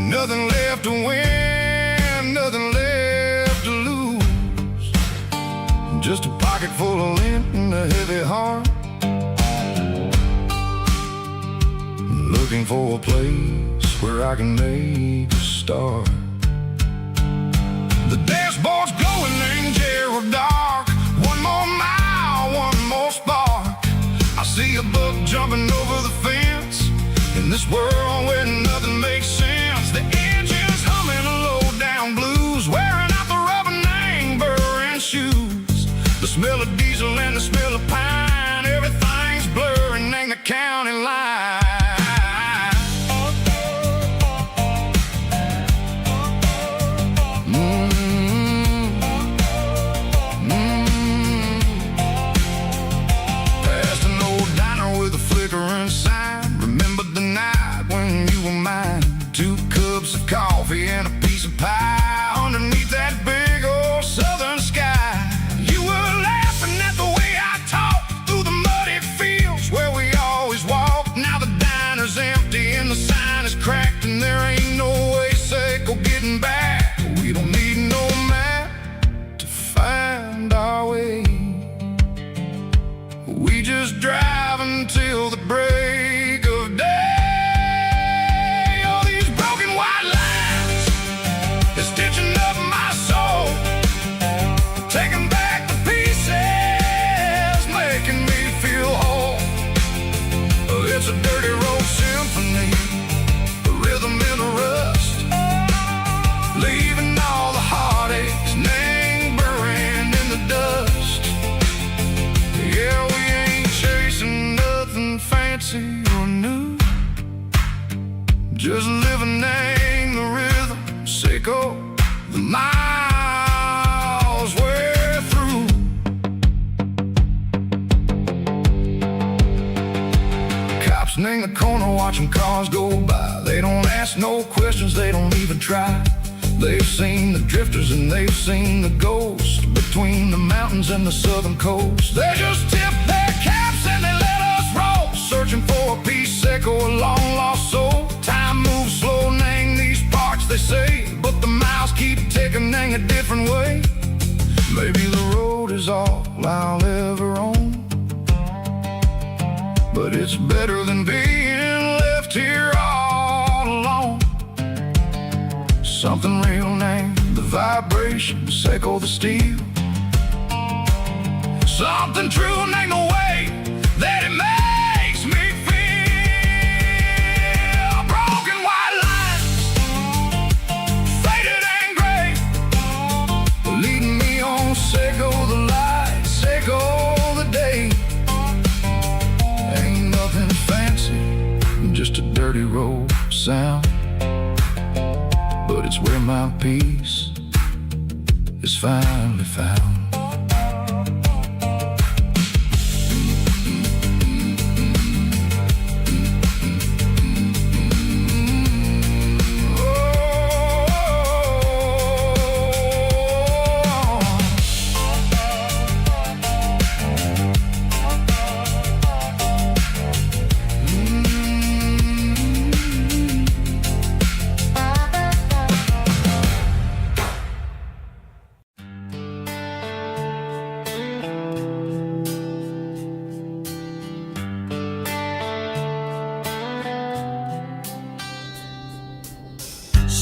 Nothing left to win, nothing left to lose. Just a pocket full of lint and a heavy heart. Looking for a place where I can make a start. The dashboard's glowing in Gerald dark. One more mile, one more spark. I see a buck jumping over the fence. In this world where nothing makes sense, the engine's humming a low-down blues, wearing out the rubber name, burring shoes. The smell of diesel and the smell of pine, everything's blurring in the county line. Coffee and a piece of pie underneath that big old southern sky. You were laughing at the way I talked through the muddy fields where we always walked. Now the diner's empty and the sign is cracked, and there ain't no way safe or getting back. We don't need no map to find our way. We just drive until the break of day. Stitching up my soul, taking back the pieces, making me feel whole. It's a dirty road symphony, a rhythm in the rust, leaving all the heartaches lingering in the dust. Yeah, we ain't chasing nothing fancy or new, just living in the rhythm, Seiko. The miles we're through. Cops in the corner watching cars go by. They don't ask no questions, they don't even try. They've seen the drifters and they've seen the ghosts between the mountains and the southern coast. They just tip their caps and they let us roll, searching for a piece or a long lost soul. Time moves slow, nang these parts they say, but the miles keep ticking in a different way. Maybe the road is all I'll ever own, but it's better than being left here all alone. Something real named the vibration, echo the steel. Something true named the way that it makes me feel. Broken white lines, faded and gray, leading me on, Seiko the light, Seiko the day. Ain't nothing fancy, just a dirty road sound, but it's where my peace is finally found.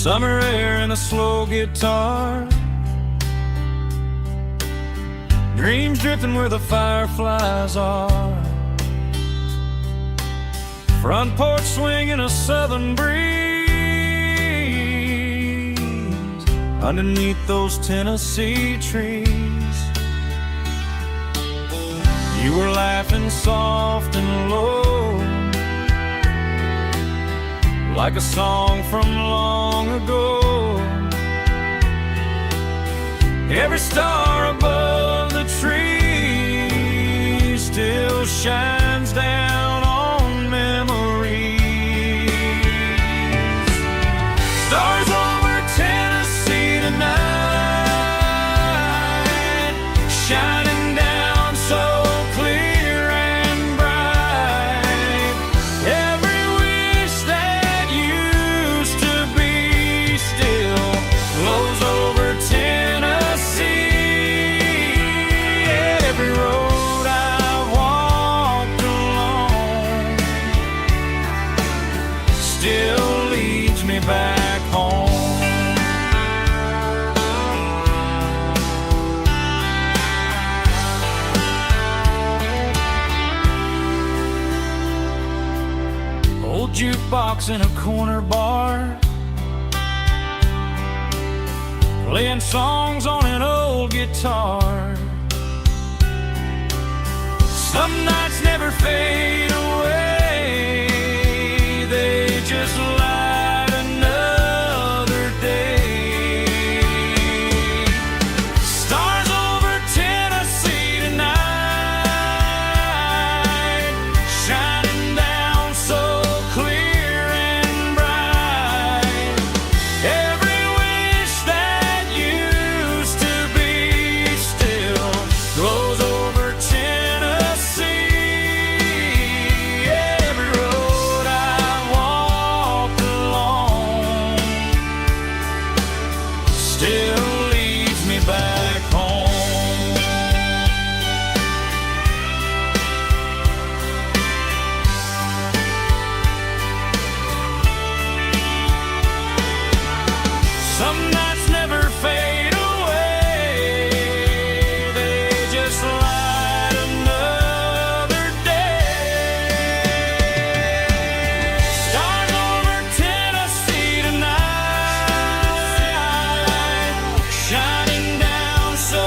Summer air and a slow guitar, dreams drifting where the fireflies are. Front porch swinging a southern breeze underneath those Tennessee trees. You were laughing soft and low, like a song from long ago. Every star above the tree still shines down on memories. Stars over Tennessee tonight, shining down so clear and bright. Every wish that used to be leads me back home. Old jukebox in a corner bar, playing songs on an old guitar. Some nights never fade away, they just light another day. Stars over Tennessee tonight, shining down so clear and bright. Every wish that used to be still glows over Tennessee. Every road I walked along still leads me back home. Some nights never fade away, they just light another day. Stars over Tennessee tonight, shining down so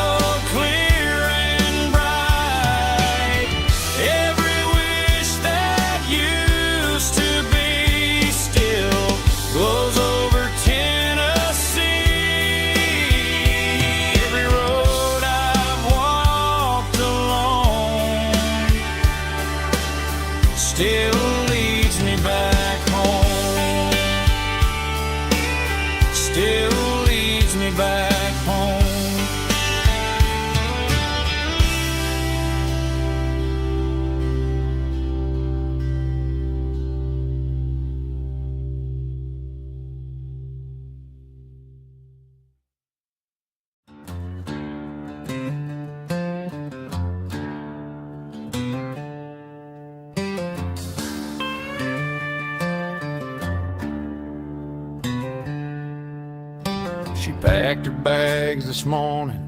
clear and bright. Every wish that used to be still glows over Tennessee. Every road I've walked along still leads me back home. Still leads me back home. She packed her bags this morning,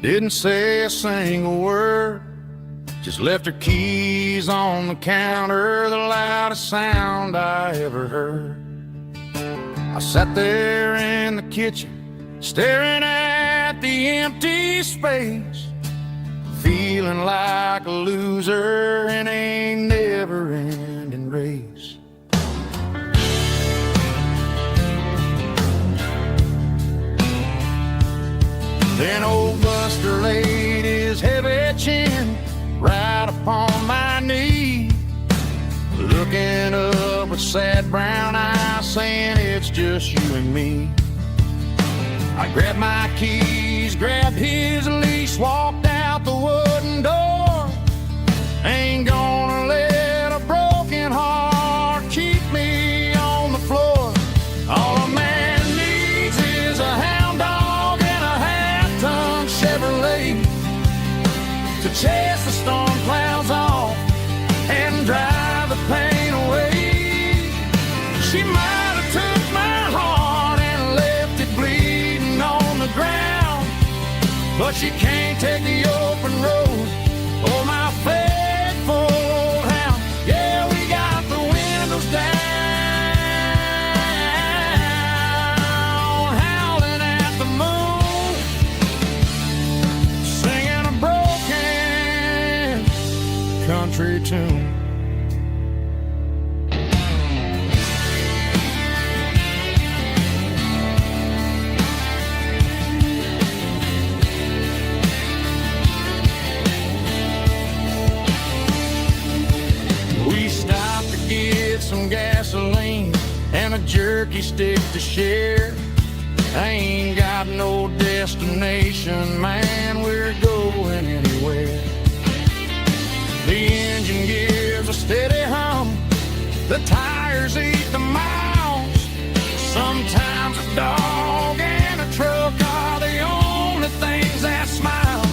didn't say a single word, just left her keys on the counter, the loudest sound I ever heard. I sat there in the kitchen, staring at the empty space, feeling like a loser in a never-ending race. Then old Buster laid his heavy chin right upon my knee, looking up with sad brown eyes, saying it's just you and me. I grabbed my keys, grabbed his leash, walked out the wooden door. Ain't gonna let a broken heart keep me on the floor. All a man needs is a hound dog and a half-ton Chevrolet to chase the storm clouds off and drive the pain away. She might have took my heart and left it bleeding on the ground, but she can't take the open road or my faithful old hound. Yeah, we got the windows down, howling at the moon, singing a broken country tune. We stopped to get some gasoline and a jerky stick to share. I ain't got no destination, man, we're going anywhere. The engine gives a steady hum, the tires eat the miles. Sometimes a dog and a truck are the only things that smile.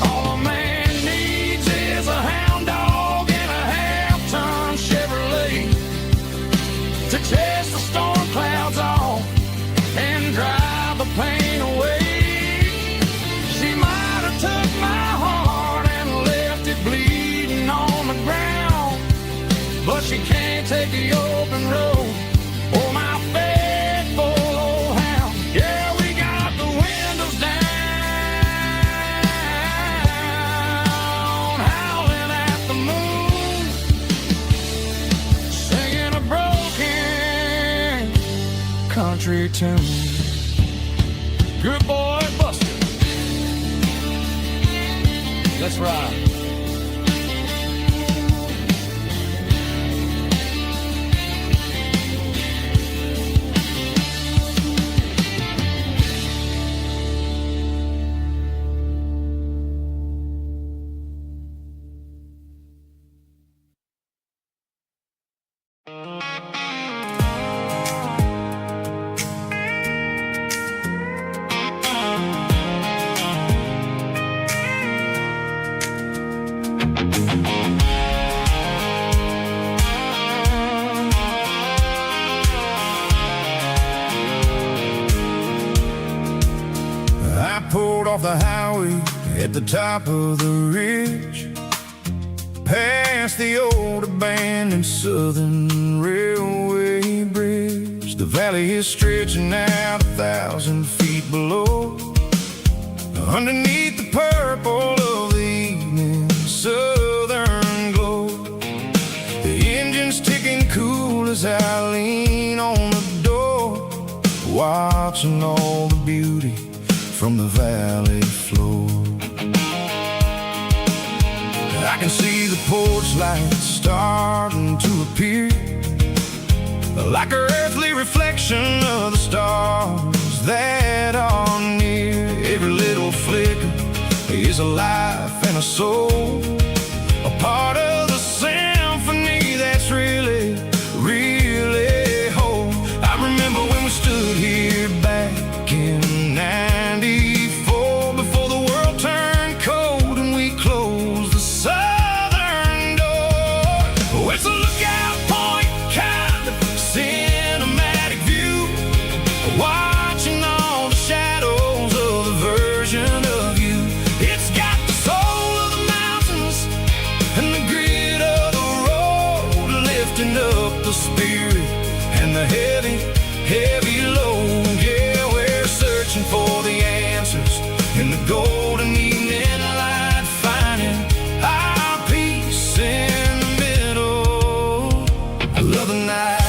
All a man needs is a hound dog and a half-ton Chevrolet to chase the storm country tune. Good boy, Buster. Let's ride. Pulled off the highway at the top of the ridge, past the old abandoned Southern Railway bridge. The valley is stretching out 1,000 feet below, underneath the purple of the evening southern glow. The engine's ticking cool as I lean on the door, watching all the beauty from the valley floor. I can see the porch lights starting to appear, like an earthly reflection of the stars that are near. Every little flicker is a life and a soul, a part of the symphony that's really, really whole. I remember when we stood here back in '94, before the world turned cold and we closed the southern door. Oh, it's a lookout point, kind of cinematic view, watching all the shadows of the version of you. It's got the soul of the mountains and the grit of the road, lifting up the spirit and the heavy, heavy load. Yeah, we're searching for the answers in the golden evening light, finding our peace in the middle. I love the night.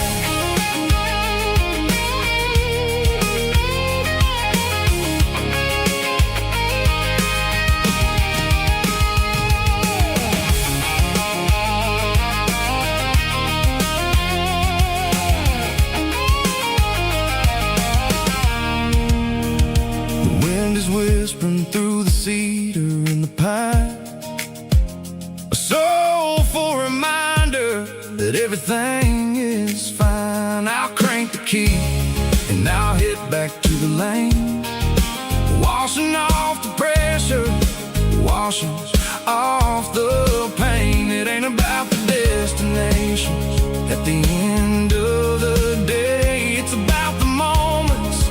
Whispering through the cedar and the pine, a soulful reminder that everything is fine. I'll crank the key and I'll hit back to the lane, washing off the pressure, washing off the pain. It ain't about the destinations at the end of the day, it's about the moments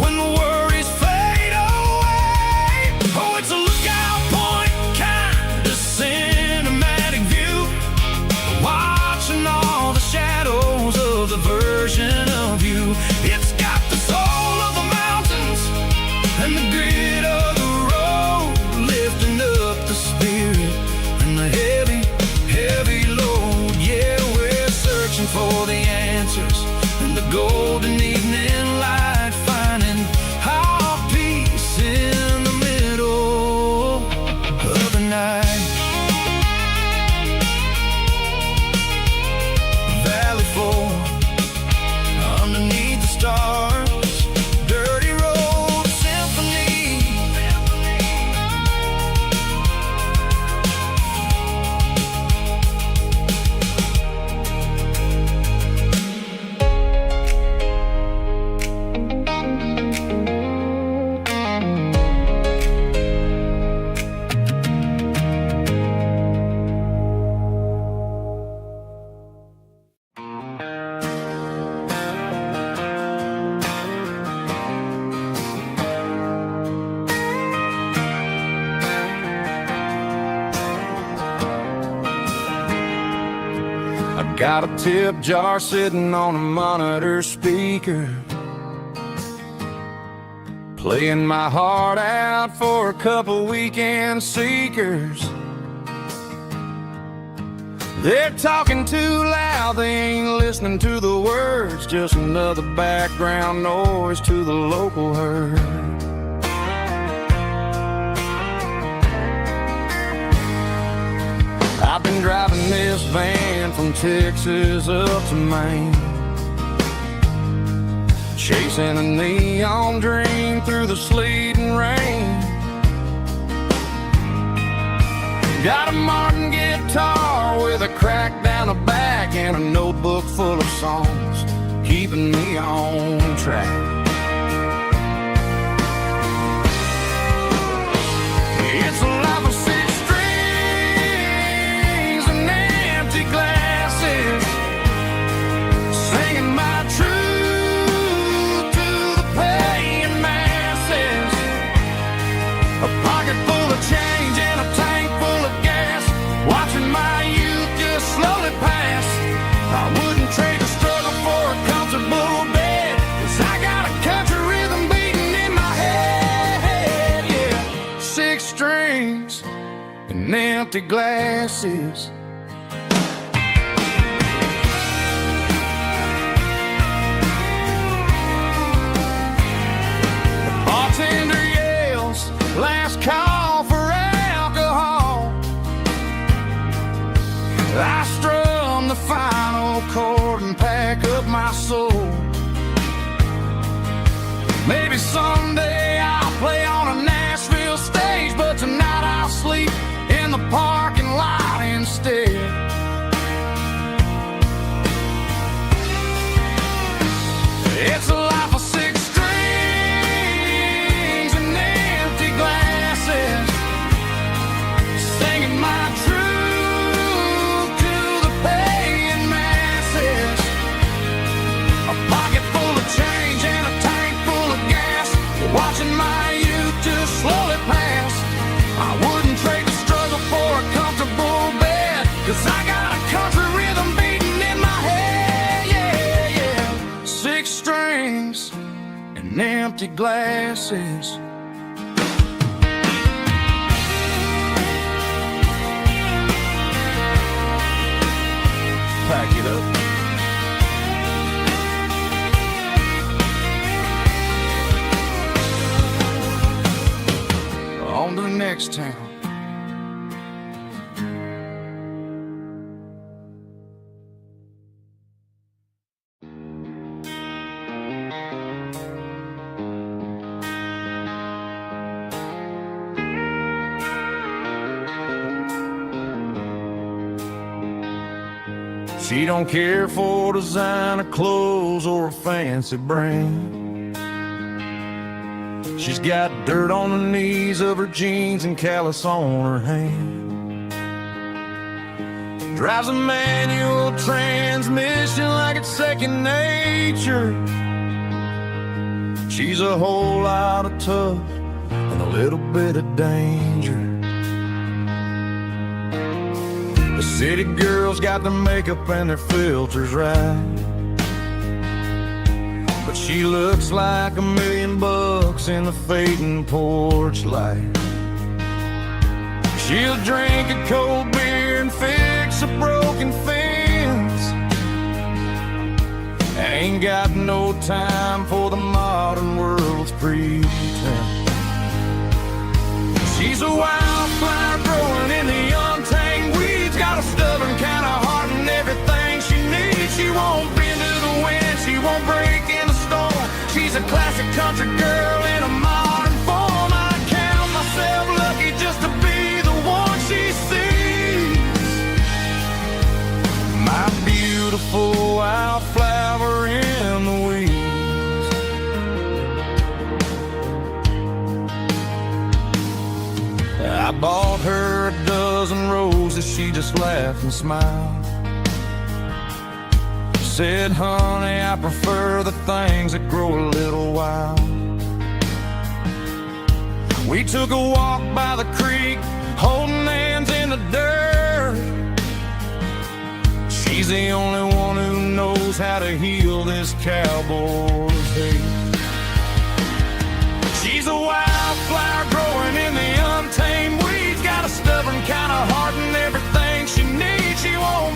when the worries fade away. Oh, it's a lookout point, kind of cinematic view, watching all the shadows of the version of you. It's got the soul of the mountains and the grit of the road, lifting up the spirit and the heavy, heavy load. Yeah, we're searching for the answers in the golden evening light, finding our peace in the middle of the night. Valley floor, underneath the stars, dirty road symphony. Got a tip jar sitting on a monitor speaker, playing my heart out for a couple weekend seekers. They're talking too loud, they ain't listening to the words, just another background noise to the local herd. I've been driving this van from Texas up to Maine, chasing a neon dream through the sleet and rain. Got a Martin guitar with a crack down the back and a notebook full of songs, keeping me on track. It's a life of six strings and empty glasses, singing my truth to the paying masses. A pocket full of change and a tank full of gas, watching my youth just slowly pass. I wouldn't trade the struggle for a comfortable bed, 'cause I got a country rhythm beating in my head. Yeah, six strings and empty glasses. The bartender yells, last call for alcohol. I strum the final chord and pack up my soul. Maybe someday I'll play on a Nashville stage, but tonight I'll sleep in the parking lot instead. It's a life of six strings and empty glasses, singing my truth to the paying masses. A pocket full of change and a tank full of gas, watching my youth just slowly pass. I wouldn't trade the struggle for a comfortable bed, 'cause I got a country rhythm beating in my head. Yeah, yeah. Six strings and empty glasses. Pack it up. On to the next town. She don't care for designer clothes or a fancy brand. She's got dirt on the knees of her jeans and callus on her hand. Drives a manual transmission like it's second nature. She's a whole lot of tough and a little bit of danger. The city girls got their makeup and their filters right, but she looks like $1 million in the fading porch light. She'll drink a cold beer and fix a broken fence. Ain't got no time for the modern world's pretense. She's a wildflower growing in the untamed weeds, got a stubborn kind of heart and everything she needs. She won't bend to the wind, she won't break in the storm. She's a classic country girl in a modern form. I count myself lucky just to be the one she sees. My beautiful wildflower in the weeds. I bought her a dozen roses, she just laughed and smiled. Said, honey, I prefer the things that grow a little wild. We took a walk by the creek, holding hands in the dirt. She's the only one who knows how to heal this cowboy's hate. She's a wildflower growing in the untamed weeds, got a stubborn kind of heart and everything she needs. She won't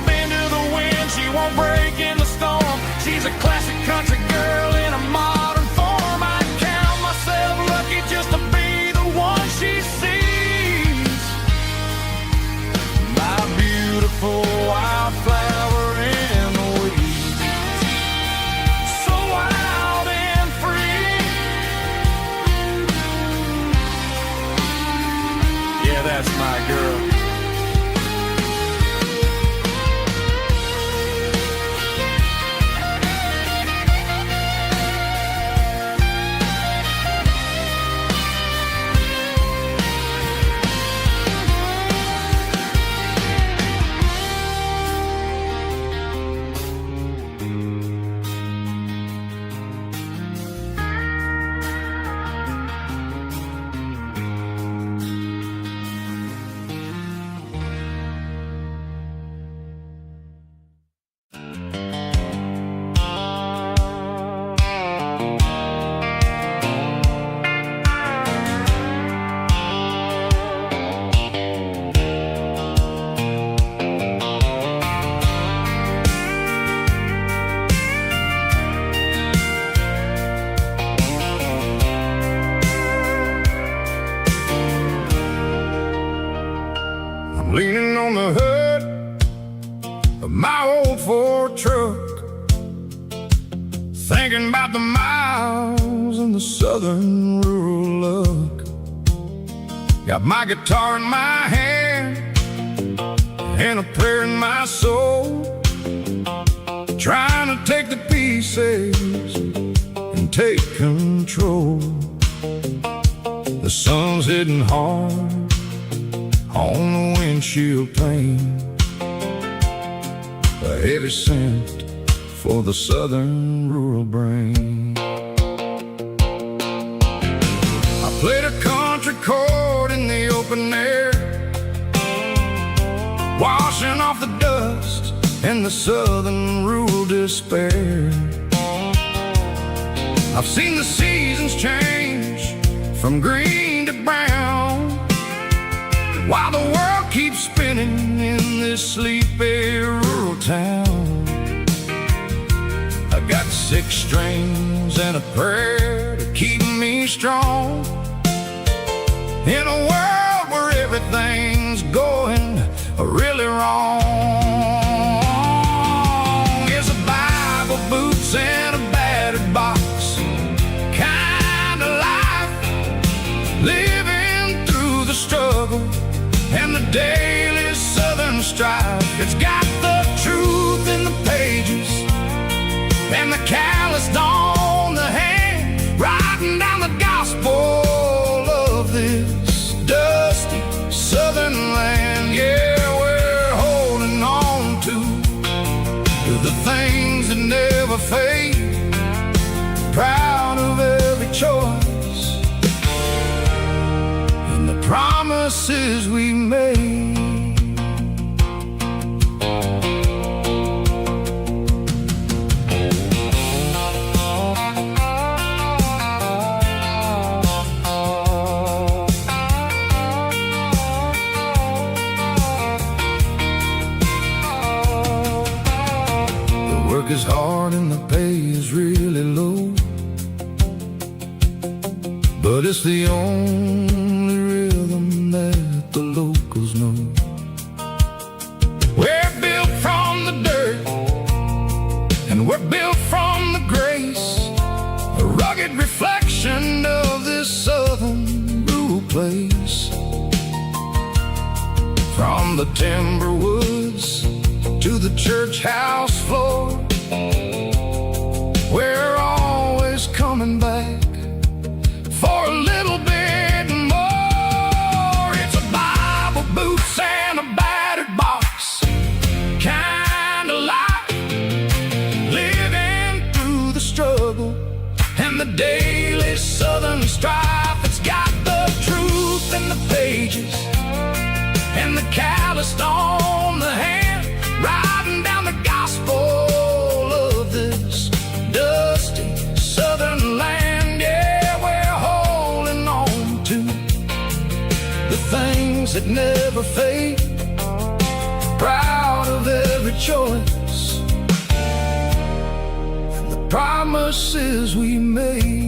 Leaning on the hood of my old Ford truck, thinking about the miles and the southern rural look. Got my guitar in my hand and a prayer in my soul, trying to take the pieces and take control. The sun's hitting hard on the windshield pane, a heavy scent for the southern rural brain. I played a country chord in the open air, washing off the dust and the southern rural despair. I've seen the seasons change from green to brown, while the world keeps spinning in this sleepy rural town. I got 6 strings and a prayer to keep me strong in a world where everything's going really wrong. It's a Bible, boots, and a battered box kind of life, living through the struggle and the daily southern strife. It's got the truth in the pages and the calloused on the hand, writing down the gospel of this dusty southern land. Yeah, we're holding on to the things that never fade, proud of every choice and the promises we made. The work is hard and the pay is really low, but it's the only rhythm that the locals know. We're built from the dirt and we're built from the grace, a rugged reflection of this southern rural place. From the timber woods to the church house floor, we're always coming back for a little bit more. It's a Bible, boots, and a battered box kind of life, living through the struggle and the daily southern strife. It's got the truth in the pages and the calloused on the hand, writing down the gospel of this dusty southern land. Yeah, we're holding on to the things that never fade, proud of every choice and the promises we made.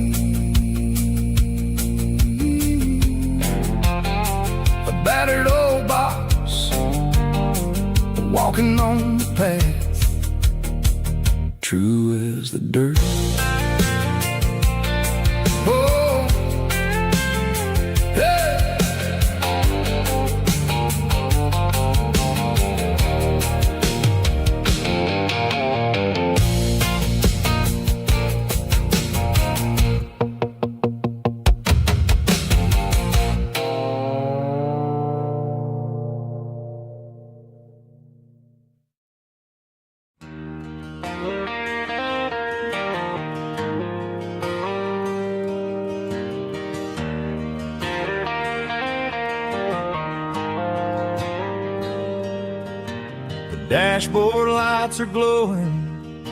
A battered old box, walking on the path, true as the dirt. Oh, hey. Dashboard lights are glowing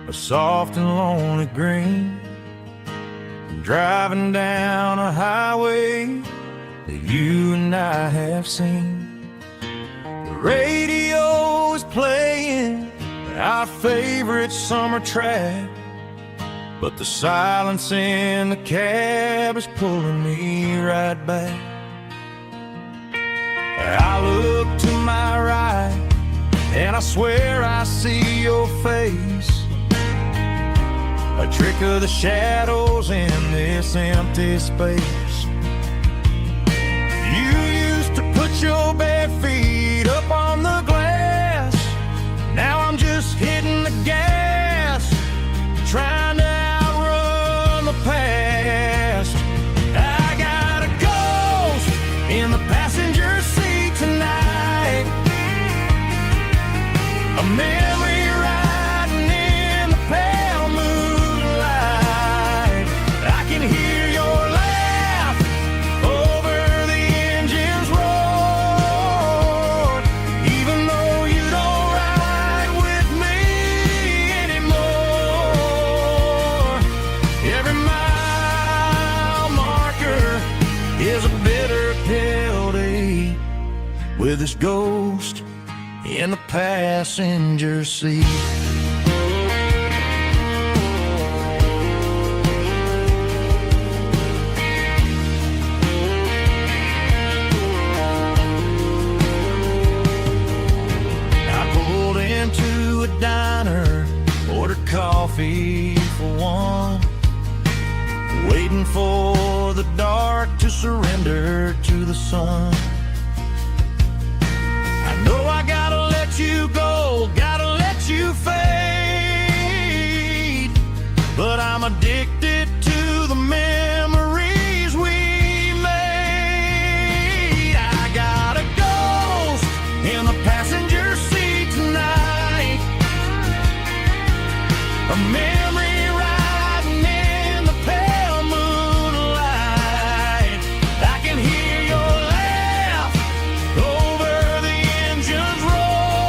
a soft and lonely green. driving down a highway that you and I have seen. The radio is playing our favorite summer track, but the silence in the cab is pulling me right back. I look to my right and I swear I see your face, a trick of the shadows in this empty space. You used to put your bare feet up on the glass. Now I'm just hitting the gas, trying to outrun the past. I got a ghost in the passenger seat tonight, a memory riding in the pale moonlight. I can hear your laugh over the engine's roar, even though you don't ride with me anymore. Every mile marker is a bitter pill to eat, with this ghost in the passenger seat. I pulled into a diner, ordered coffee for one, waiting for the dark to surrender to the sun. I know I gotta let you go, gotta let you fade, but I'm addicted to the memories we made. I got a ghost in the passenger seat tonight, a memory riding in the pale moonlight. I can hear your laugh over the engine's roar,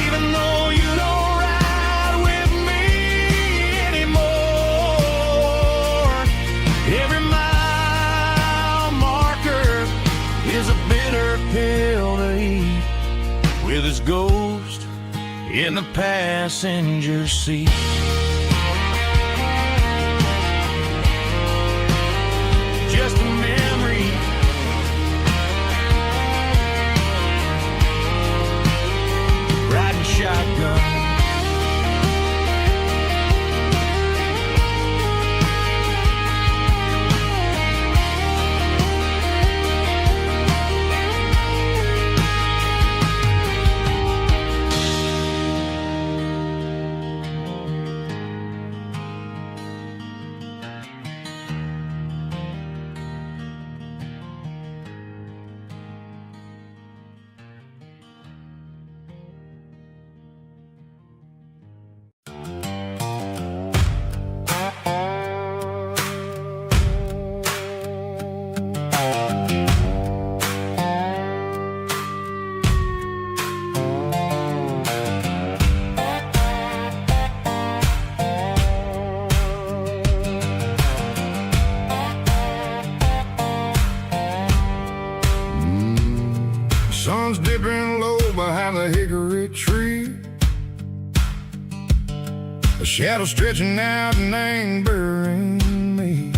even though you don't ride with me anymore. Every mile marker is a bitter pill to eat, with his ghost in the passenger seat. Just a memory, riding shotgun. Sun's dipping low behind the hickory tree, a shadow stretching out and angering me.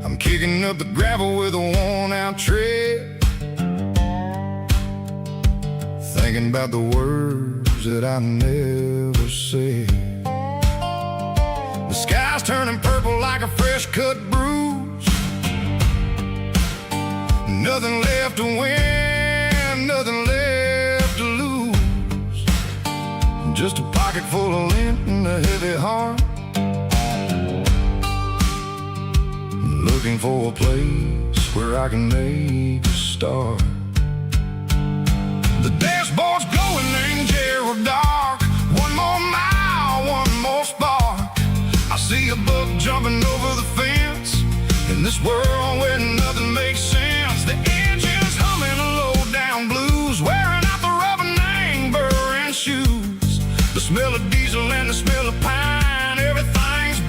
I'm kicking up the gravel with a worn-out tread, thinking about the words that I never said. The sky's turning purple like a fresh-cut bruise, nothing left to win, nothing left to lose, just a pocket full of lint and a heavy heart, looking for a place where I can make a start. The dashboard's glowing in Gerald dark, one more mile, one more spark. I see a buck jumping over the fence, in this world where nothing makes sense. The engine's humming a low-down blues, wearing out the rubber name, burring shoes. The smell of diesel and the smell of pine, everything's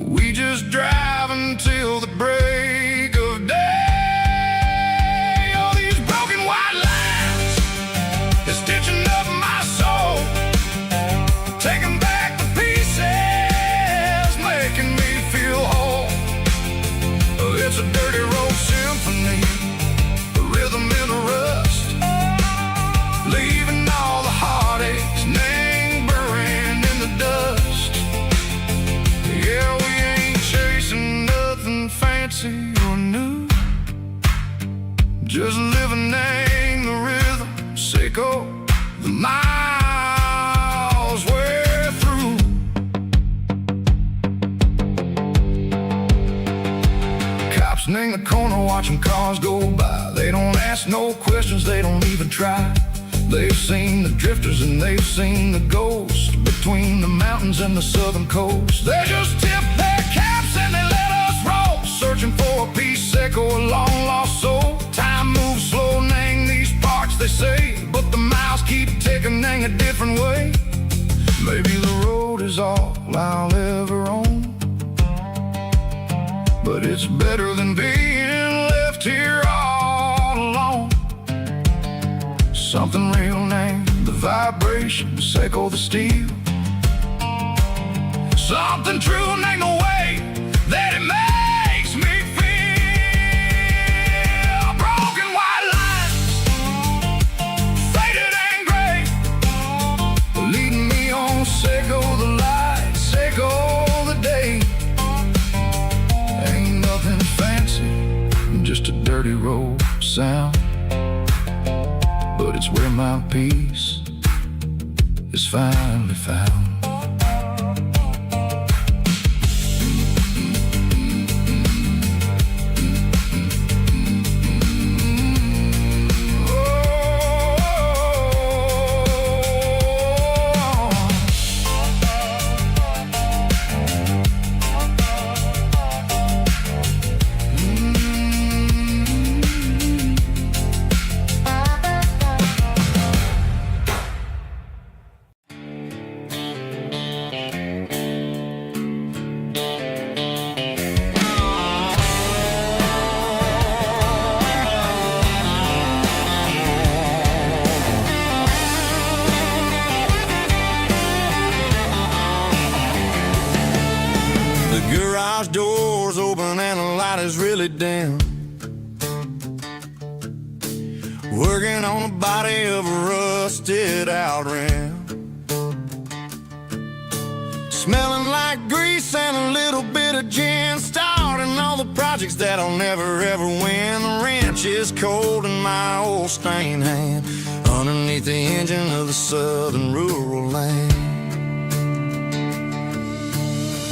We just drive until the break of day. Oh, these broken white lines is stitching up my soul, taking back the pieces, making me feel whole. It's a dirty road symphony, a rhythm in a rust, leaving all the heartaches lingering in the dust. Yeah, we ain't chasing nothing fancy or new, just living in the rhythm, sicko, the miles we're through. Cops in the corner watching cars go by. They don't ask no questions, they don't even try. They've seen the drifters and they've seen the ghosts between the mountains and the southern coast. They just tip their caps and they let us roll, searching for a piece echo, a long lost soul. Time moves slow in these parts, they say, but the miles keep ticking a different way. Maybe the road is all I'll ever own, but it's better than being left here all alone. Something real named the vibrations echo the steel. Something true named the way that it makes me feel. Broken white lines, faded and gray, leading me on, Seiko the light, Seiko the day. Ain't nothing fancy, just a dirty road sound, but it's where my peace is finally found. Garage doors open and the light is really dim. Working on the body of a rusted out rim. Smelling like grease and a little bit of gin. Starting all the projects that I'll never ever win. The wrench is cold in my old stained hand, underneath the engine of the southern rural land.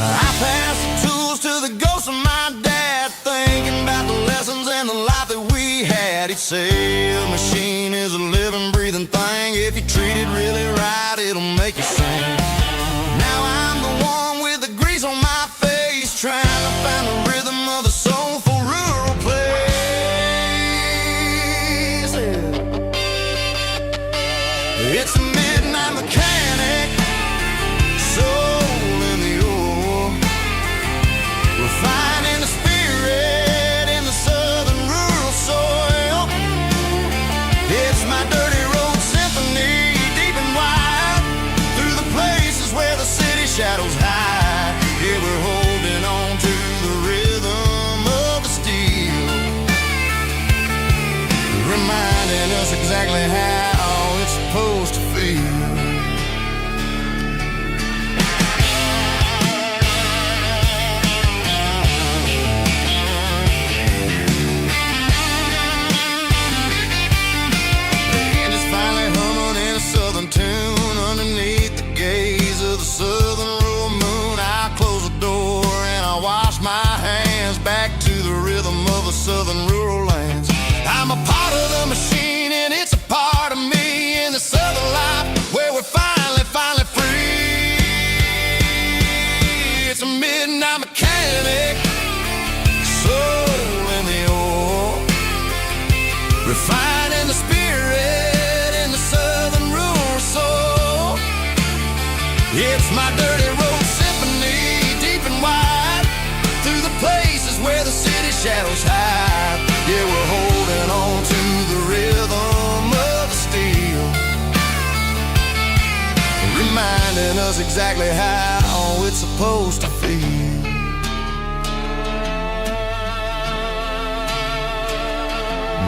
I pass the tools to the ghost of my dad, thinking about the lessons and the life that we had. He'd say a machine is a living, breathing thing. If you treat it really right, it'll make you sing. Now I'm the one with the grease on my face, trying to find the rhythm of a soulful rural place. It's a midnight mechanic, finding the spirit in the southern rural soil. It's my dirty road symphony, deep and wide, through the places where the city shadows hide. Yeah, we're holding on to the rhythm of the steel, reminding us exactly how it's supposed to feel. Tune underneath the gaze of the southern rural moon. I close the door and I wash my hands, back to the rhythm of the southern rural lands. I'm a part of the machine and it's a part of me, in the southern life where we're finally free. It's a midnight mechanic, soul in the ore, refining the spirit in the southern rural soul. It's my dirty road symphony, deep and wide, shadows hide. Yeah, we're holding on to the rhythm of the steel, reminding us exactly how it's supposed to feel.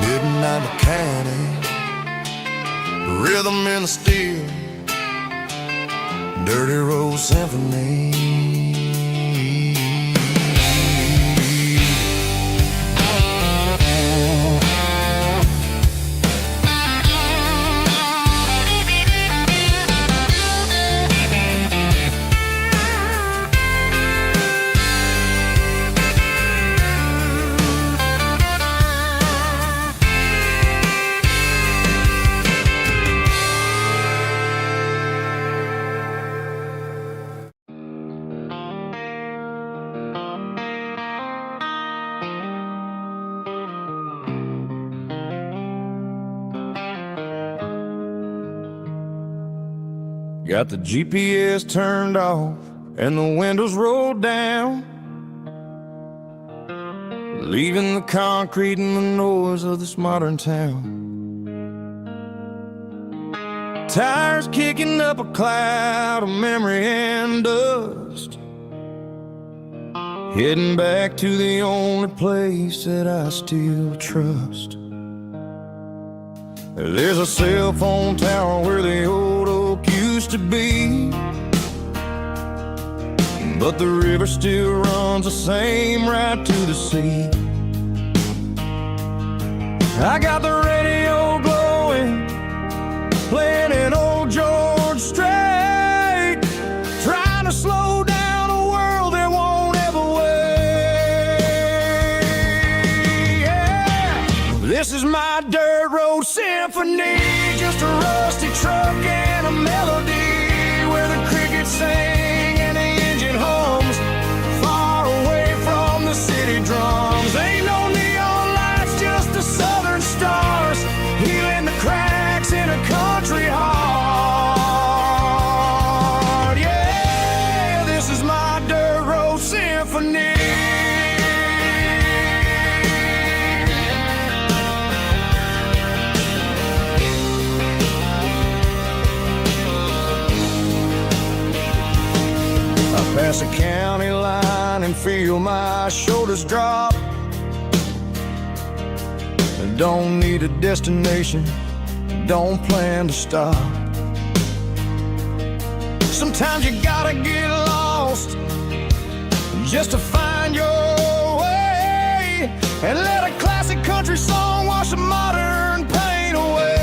Midnight mechanic, rhythm in the steel, dirty road symphony. Got the GPS turned off and the windows rolled down, leaving the concrete and the noise of this modern town. Tires kicking up a cloud of memory and dust, heading back to the only place that I still trust. There's a cell phone tower where the old oak used to be, but the river still runs the same right to the sea. I got the radio glowing, playing an old George Strait, trying to slow down a world that won't ever wait. Yeah. This is my dirt road symphony, just a rusty truck and a melody where the crickets sing and the engine hums, far away from the city drums. Ain't no neon lights, just the southern stars, healing the cracks in a country heart. Yeah, this is my dirt road symphony. Pass a county line and feel my shoulders drop. I don't need a destination, don't plan to stop. Sometimes you gotta get lost just to find your way, and let a classic country song wash the modern pain away.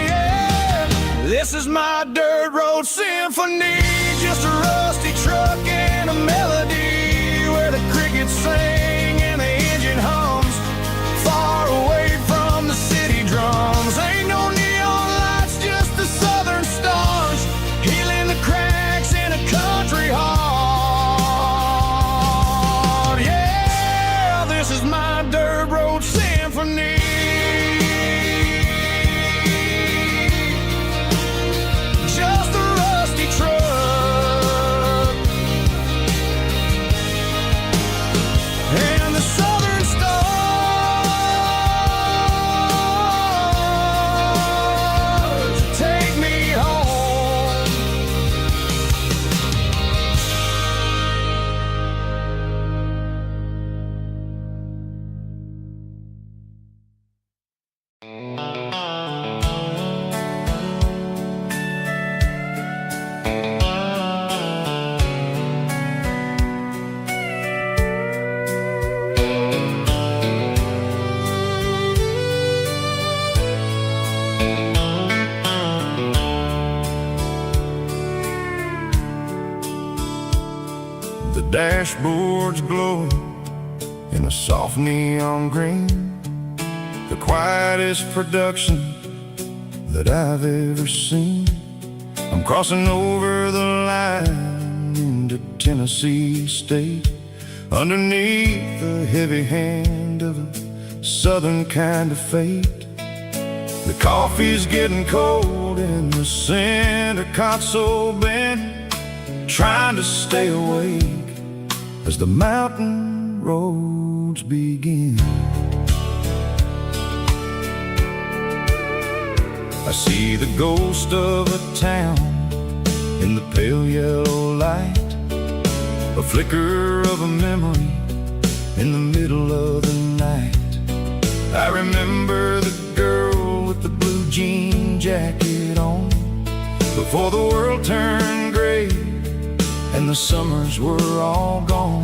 Yeah. This is my dirt road symphony, just a rusty truck and a melody where the crickets sing and the engine hums, far away from the city drums. Ain't no neon lights, just the southern stars, healing the cracks in a country heart. Yeah, this is my dirt road symphony. Dashboard's glowing in a soft neon green, the quietest production that I've ever seen. I'm crossing over the line into Tennessee State, underneath the heavy hand of a southern kind of fate. The coffee's getting cold in the center console bin, trying to stay awake as the mountain roads begin. I see the ghost of a town in the pale yellow light, a flicker of a memory in the middle of the night. I remember the girl with the blue jean jacket on, before the world turned gray and the summers were all gone.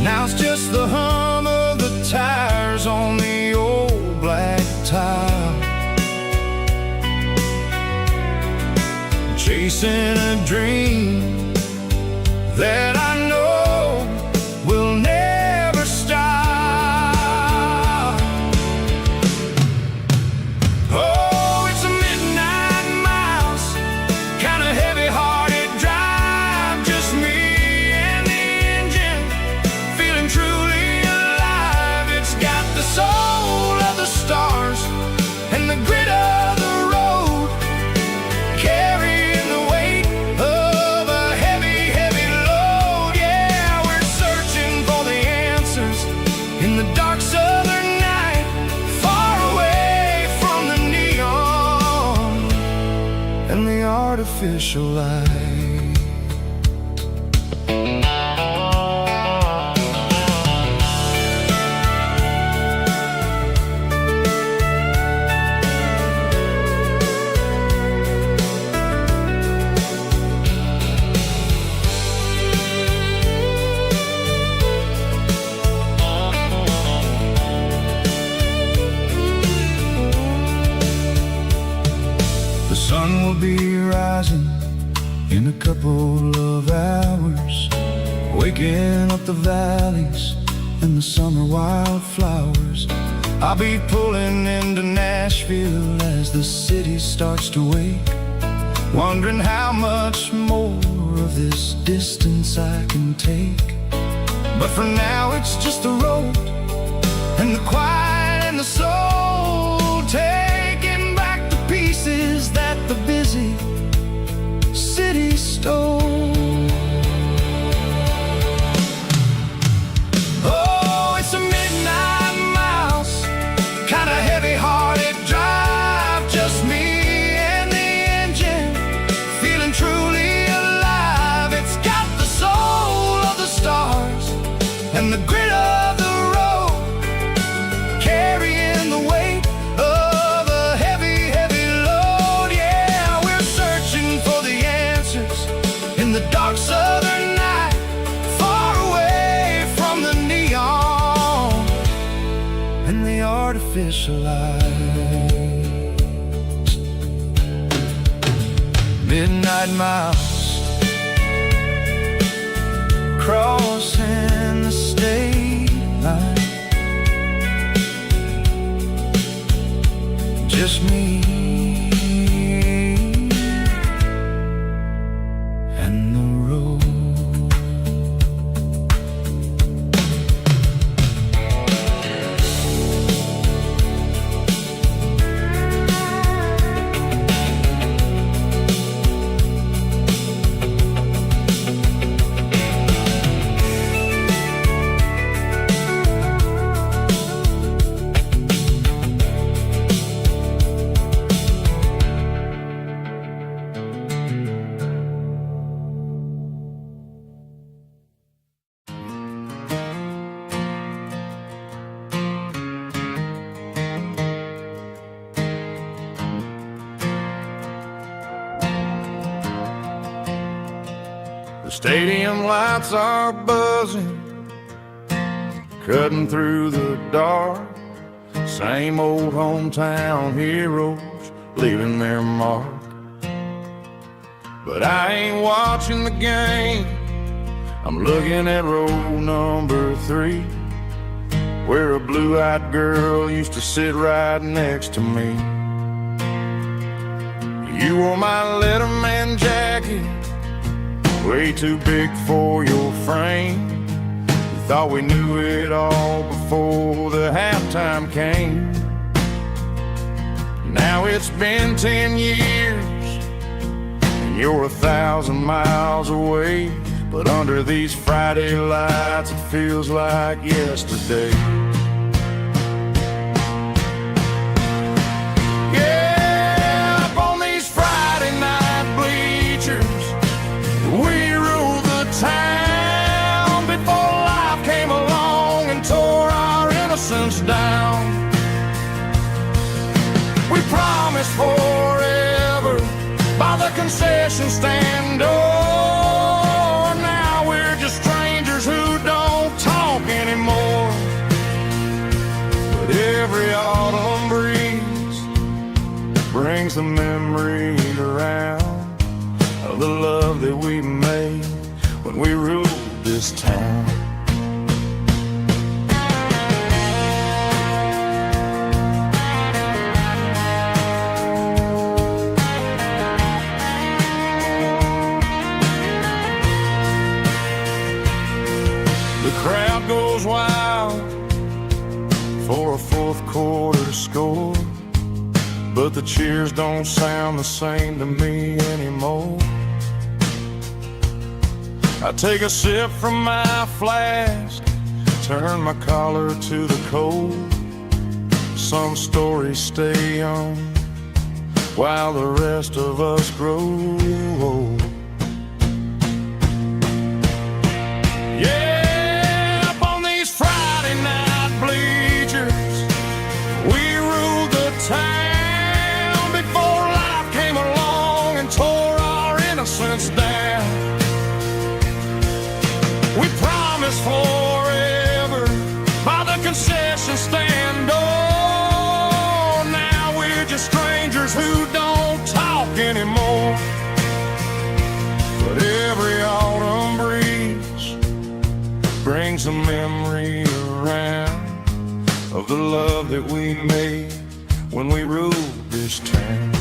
Now it's just the hum of the tires on the old black tile, chasing a dream that I know will never stop. Oh, it's a midnight mouse, kind of heavy-hearted drive, just me and the engine, feeling truly alive. It's got the soul of the stars and the grit of the road, carrying the weight of a heavy, heavy load. Yeah, we're searching for the answers in the dark southern night, far away from the neon and the artificial light. The sun will be rising in a couple of hours, waking up the valleys and the summer wildflowers. I'll be pulling into Nashville as the city starts to wake, wondering how much more of this distance I can take. But for now it's just the road and the quiet and the soul, taking back the pieces that the busy city stole. Oh, it's a midnight mouse, kind of heavy-hearted drive, just me and the engine, feeling truly alive. It's got the soul of the stars and the grit of the road, carrying the weight of a heavy, heavy load. Yeah, we're searching for the answers in the dark southern night, far away from the neon and the artificial lights. Midnight mouse, crossing the state line, just me and the road. The stadium lights are buzzing, cutting through the dark. Same old hometown heroes leaving their mark. But I ain't watching the game, I'm looking at row number 3, where a blue-eyed girl used to sit right next to me. You wore my Letterman jacket, way too big for your frame. We thought we knew it all before the halftime came. Now it's been 10 years and you're 1,000 miles away. but under these Friday lights it feels like yesterday. Yeah, up on these Friday night bleachers, we ruled the town before life came along and tore our innocence down. We promised forever by the concession stand door. Now we're just strangers who don't talk anymore. But every autumn breeze brings the memories around of the love that we made when we ruled this town. The crowd goes wild for a fourth quarter score, but the cheers don't sound the same to me anymore. I take a sip from my flask, turn my collar to the cold. Some stories stay young while the rest of us grow old. Yeah, up on these Friday night bleachers, we ruled the town before life came along and tore our innocence down. We promised forever by the concession stand door. Now we're just strangers who don't talk anymore. But every autumn breeze brings a memory around of the love that we made when we ruled this town.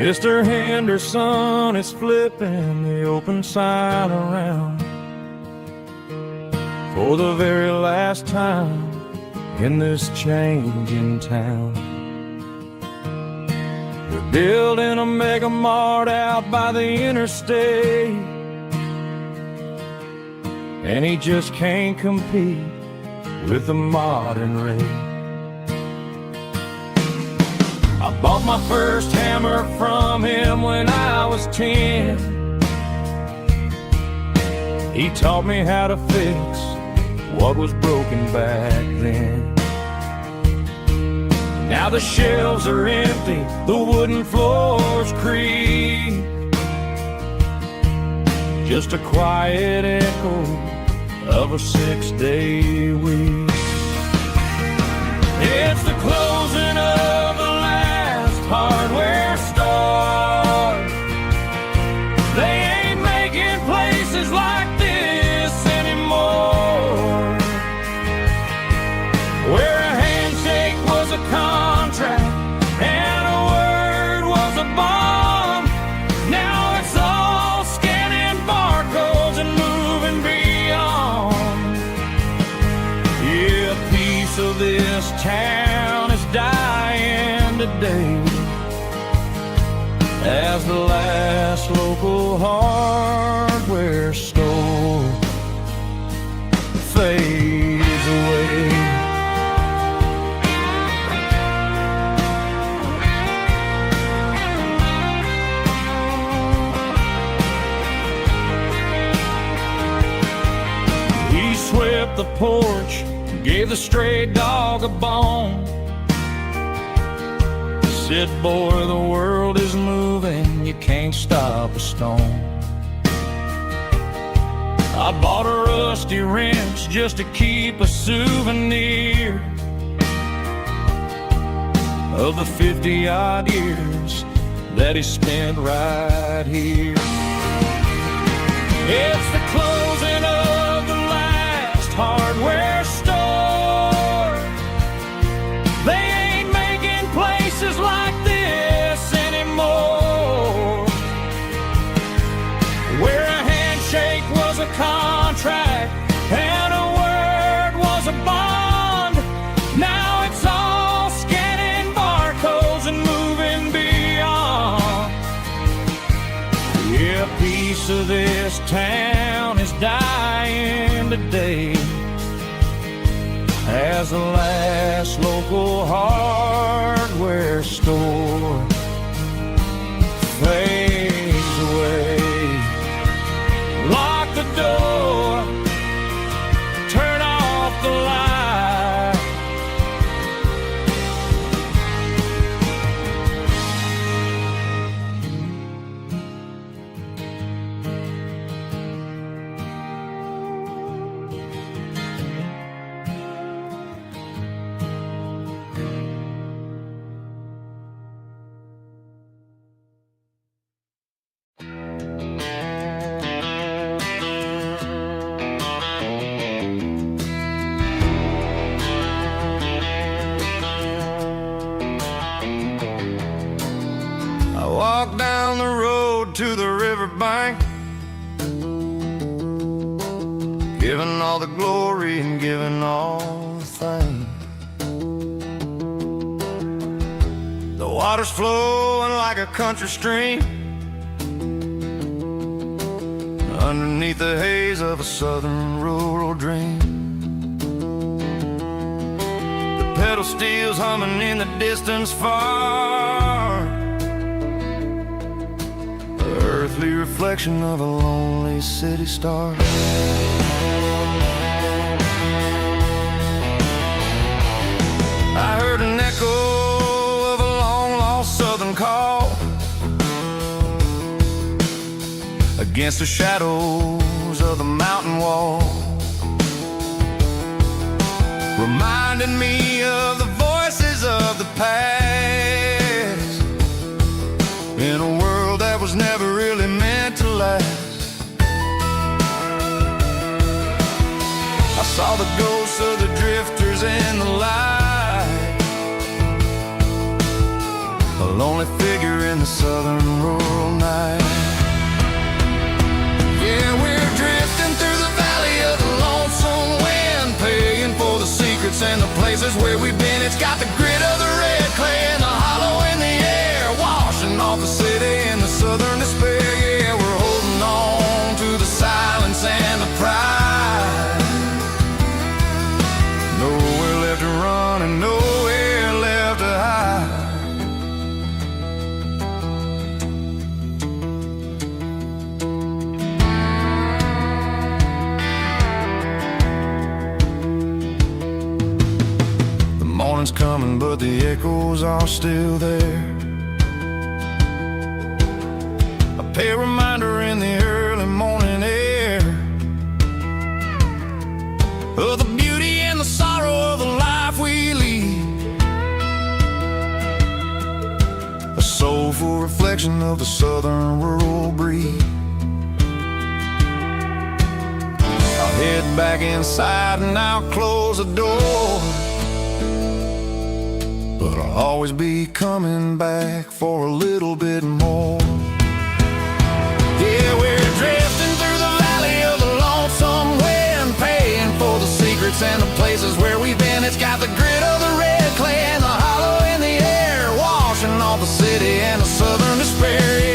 Mr. Henderson is flipping the open sign around for the very last time in this changing town. They're building a mega mart out by the interstate, and he just can't compete with the modern rate. I bought my first hammer from him when I was 10. He taught me how to fix what was broken back then. Now the shelves are empty, the wooden floors creak, just a quiet echo of a 6-day week. It's the closing of the last hardware store. They ain't making places like this anymore, where a handshake was a contract and a word was a as the last local hardware store fades away. He swept the porch, gave the stray dog a bone. Said, boy, the world is moving, you can't stop a stone. I bought a rusty wrench just to keep a souvenir of the 50-odd years that he spent right here. It's the closing of the last hardware store. They ain't making places like this anymore, where a handshake was a contract and a word was a bond. Now it's all scanning barcodes and moving beyond. Yeah, a piece of this town is dying today as the last local hardware store fades away. Lock the door, turn off the light. Walk down the road to the riverbank, giving all the glory and giving all the thanks. The water's flowing like a country stream underneath the haze of a southern rural dream. The pedal steel's humming in the distance far, earthly reflection of a lonely city star. I heard an echo of a long-lost southern call against the shadows of the mountain wall, reminding me of the voices of the past in a world that was never really meant to last. I saw the ghosts of the drifters in the light, a lonely figure in the southern rural night. Yeah, we're drifting through the valley of the lonesome wind, paying for the secrets and the places where we've been. It's got the grit of the red clay and the hollow in the air, washing off the city and the southern despair. Yeah, we're holding on to the silence and the pride. Nowhere left to run and nowhere left to hide. The morning's coming, but the echoes are still there. A pale reminder in the early morning air of the beauty and the sorrow of the life we lead, a soulful reflection of the southern rural breed. I'll head back inside and I'll close the door, but I'll always be coming back for a little bit more. Yeah, we're drifting through the valley of the lonesome wind, paying for the secrets and the places where we've been. It's got the grit of the red clay and the hollow in the air, washing off the city and the southern despair.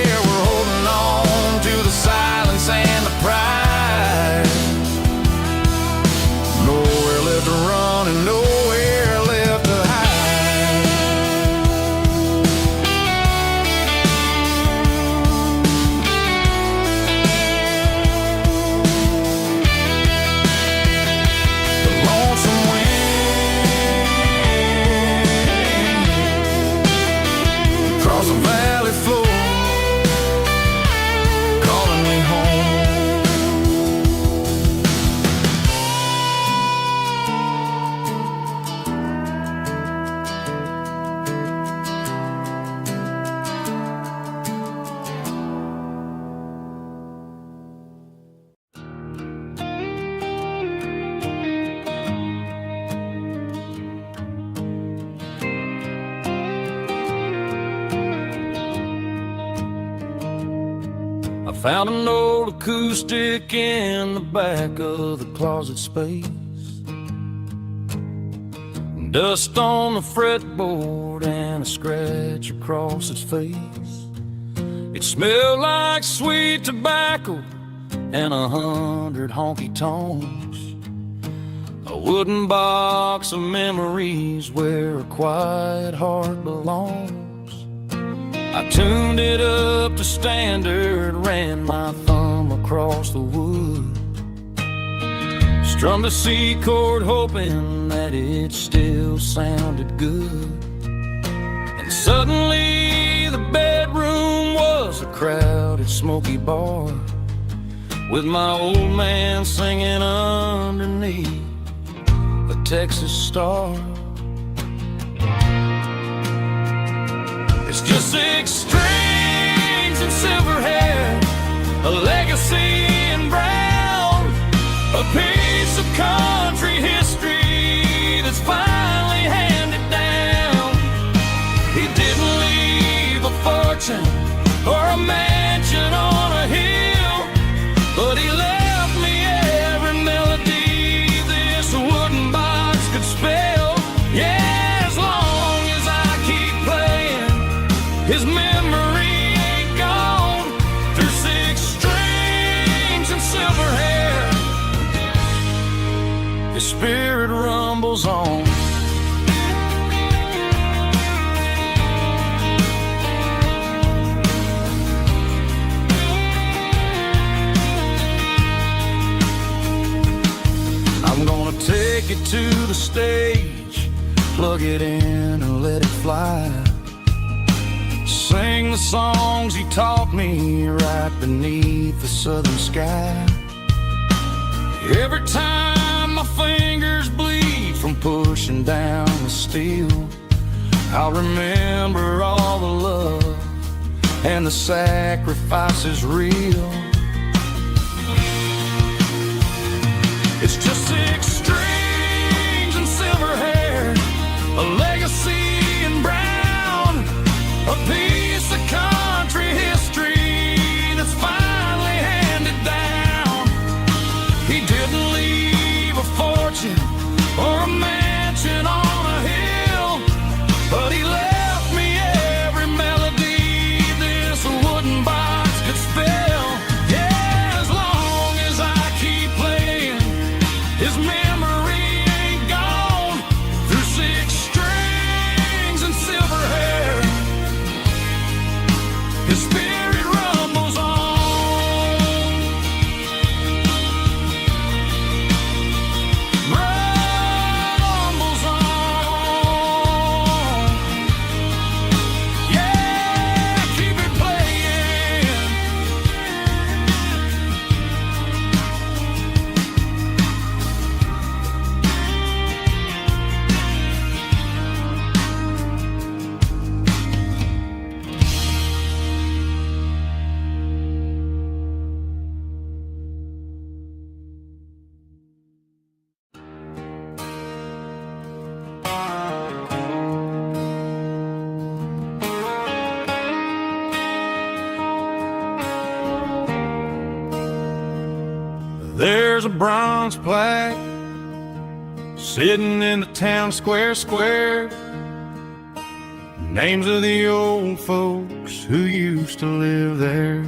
found an old acoustic in the back of the closet space. Dust on the fretboard and a scratch across its face. It smelled like sweet tobacco and 100 honky-tonks. A wooden box of memories where a quiet heart belongs. I tuned it up to standard, ran my thumb across the wood. Strummed a C chord hoping that it still sounded good. And suddenly the bedroom was a crowded smoky bar, with my old man singing underneath a Texas star. It's just 6 strings and silver hair, a legacy in brown, a piece of country history that's finally handed down. He didn't leave a fortune or a mansion on a hill, but he left me every melody this wooden box could spell. Yeah, as long as I keep playing, his memory ain't gone. Through 6 strings and silver hair, his spirit rumbles on. I'm gonna take it to the stage, plug it in and let it fly. Sing the songs he taught me right beneath the southern sky. Every time my fingers bleed from pushing down the steel, I'll remember all the love and the sacrifices real. It's just 6 strings and silver hair, a legacy in brown, a piece of country history that's finally handed down. He didn't leave a fortune or a mansion on a hill, but he left me every melody this wooden box could spell. Yeah, as long as I keep playing, his memory ain't gone. Through 6 strings and silver hair, his spirit rumbles on. Rumbles on. Yeah, keep it playing. There's a bronze plaque sitting in the town square. Names of the old folks who used to live there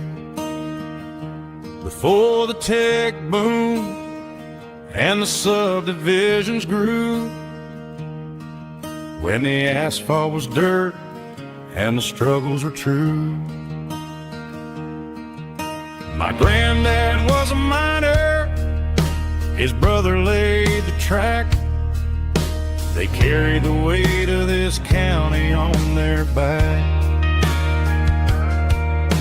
before the tech boom and the subdivisions grew, when the asphalt was dirt and the struggles were true. My granddad was a miner, his brother laid the track. They carried the weight of this county on their back.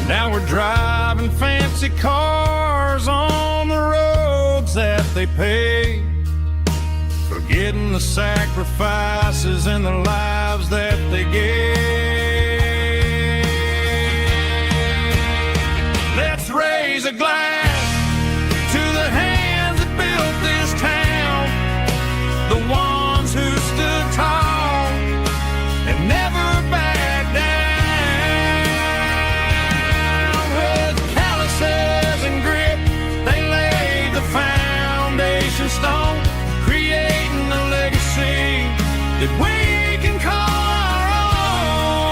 Now we're driving fancy cars on the roads that they paved, forgetting the sacrifices and the lives that they gave. Let's raise a glass to the hands that built this town, the ones who stood tall and never backed down. With Palisades that we can call our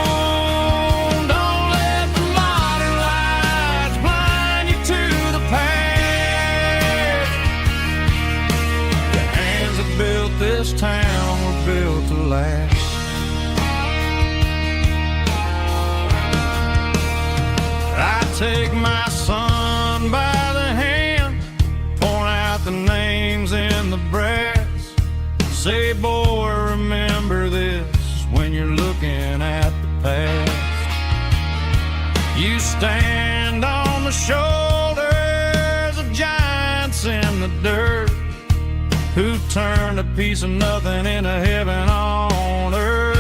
own. Don't let the modern lights blind you to the past. The hands that built this town were built to last. Take my son by the hand, point out the names in the brass. Say, boy, remember this when you're looking at the past. You stand on the shoulders of giants in the dirt, who turned a piece of nothing into heaven on earth.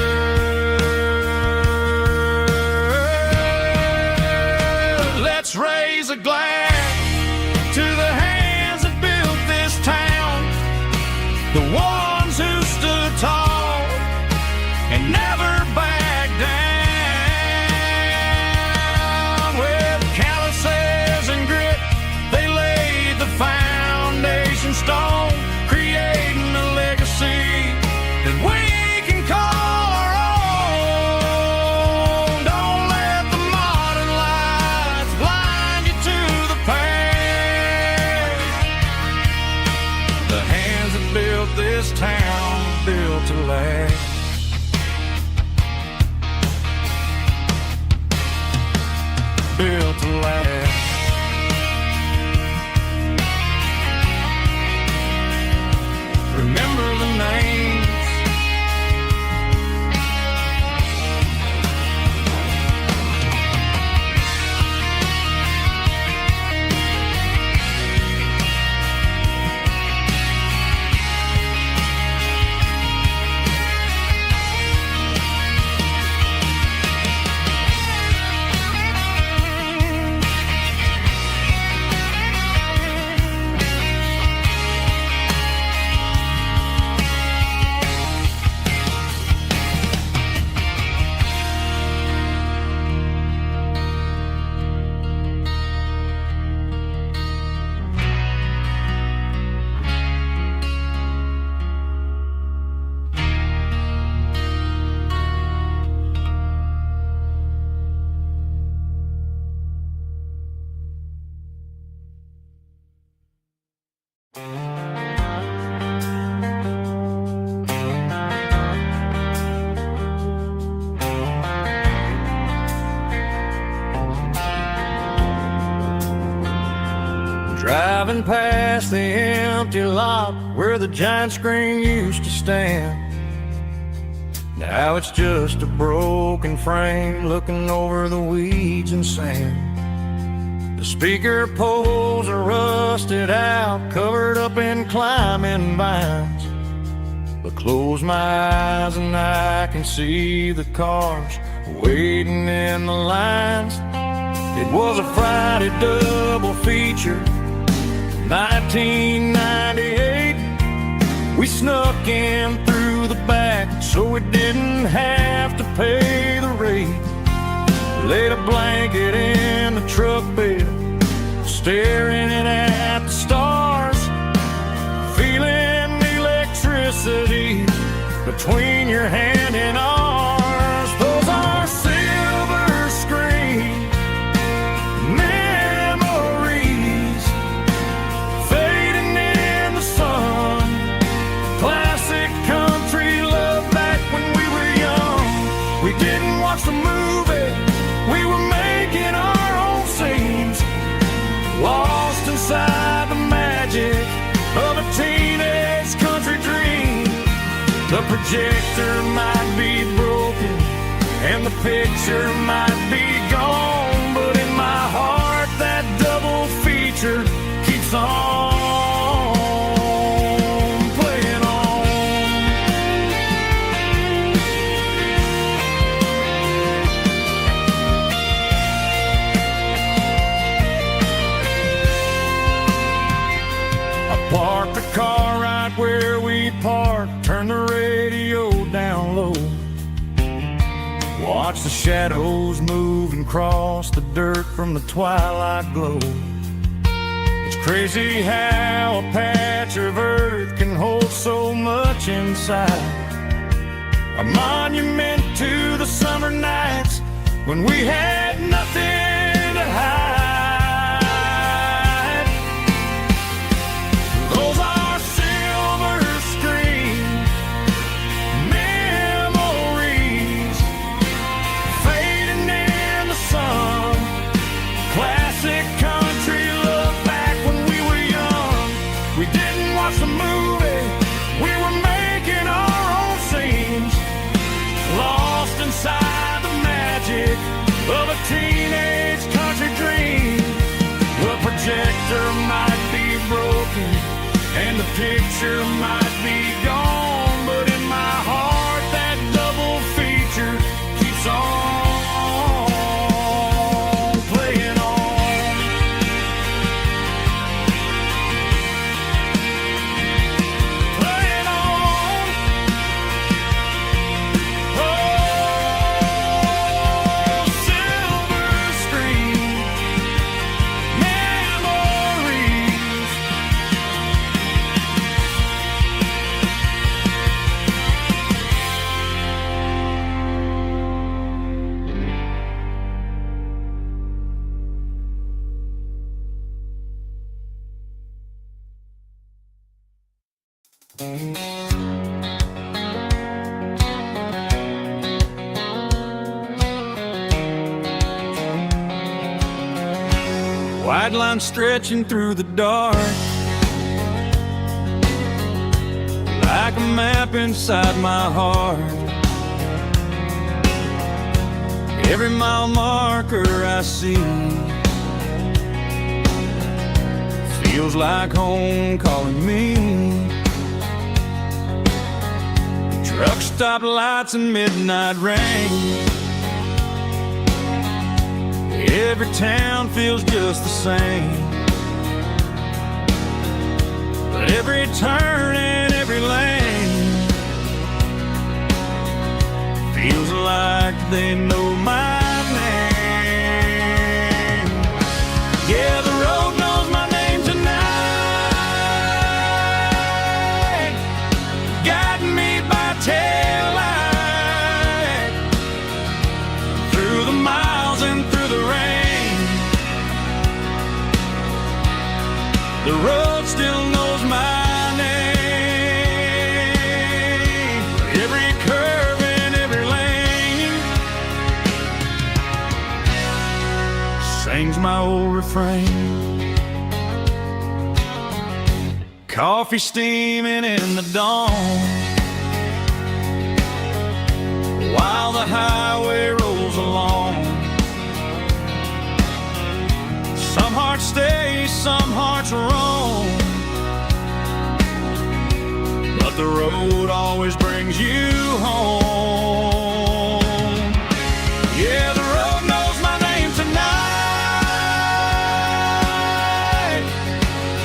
Let's raise a glass to the hands that built this town, the ones who stood tall and never backed down. With calluses and grit, they laid the foundation stone, creating a legacy that we can call our own. Don't let the modern lights blind you to the past. The hands that built this town built to last. Built to last. Remember the names. Driving past the empty lot where the giant screen used to stand. Now it's just a broken frame looking over the weeds and sand. The speaker poles are rusted out, covered up in climbing vines. But close my eyes and I can see the cars waiting in the lines. It was a Friday double feature, 1998. We snuck in through the back so we didn't have to pay the rate. Laid a blanket in the truck bed, staring at the stars, feeling the electricity between your hand and ours. Those are silver screen memories fading in the sun. Classic country love back when we were young. We didn't watch the movie, we were making our own scenes, lost inside the magic of a teenage country dream. The projector might be broken and the picture might be gone, but in my heart that double feature keeps on playing on. I parked the car right where we parked, turned the radio down low, watch the shadows move and cross the dirt from the twilight glow. It's crazy how a patch of earth can hold so much inside. a monument to the summer nights when we had nothing to hide. Those are silver screen memories fading in the sun. Classic country look back when we were young. We didn't watch the movie, we were making our own scenes, lost inside the magic of a teenage country dream. The projector might be broken and the picture might be gone, but in my heart that double feature keeps on playing on. Playing on. Oh, silver screen memories. White line stretching through the dark, like a map inside my heart. Every mile marker I see feels like home calling me. Truck stop lights and midnight rain. Every town feels just the same, but every turn and every lane feels like they know my name. Yeah, the road knows my name tonight, guiding me by taillight through the miles and through the rain. The road still knows my name. Every curve and every lane sings my old refrain. Coffee steaming in the dawn, while the highway rolls along. Some hearts stay, some hearts roam, but the road always brings you home. Yeah, the road knows my name tonight,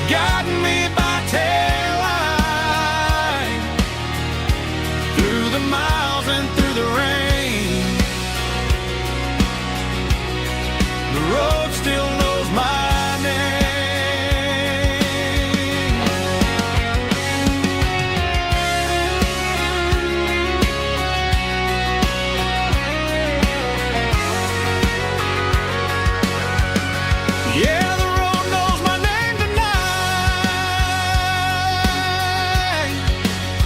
guiding me by taillight through the miles and through the rain. The road still knows my name. Yeah, the road knows my name tonight,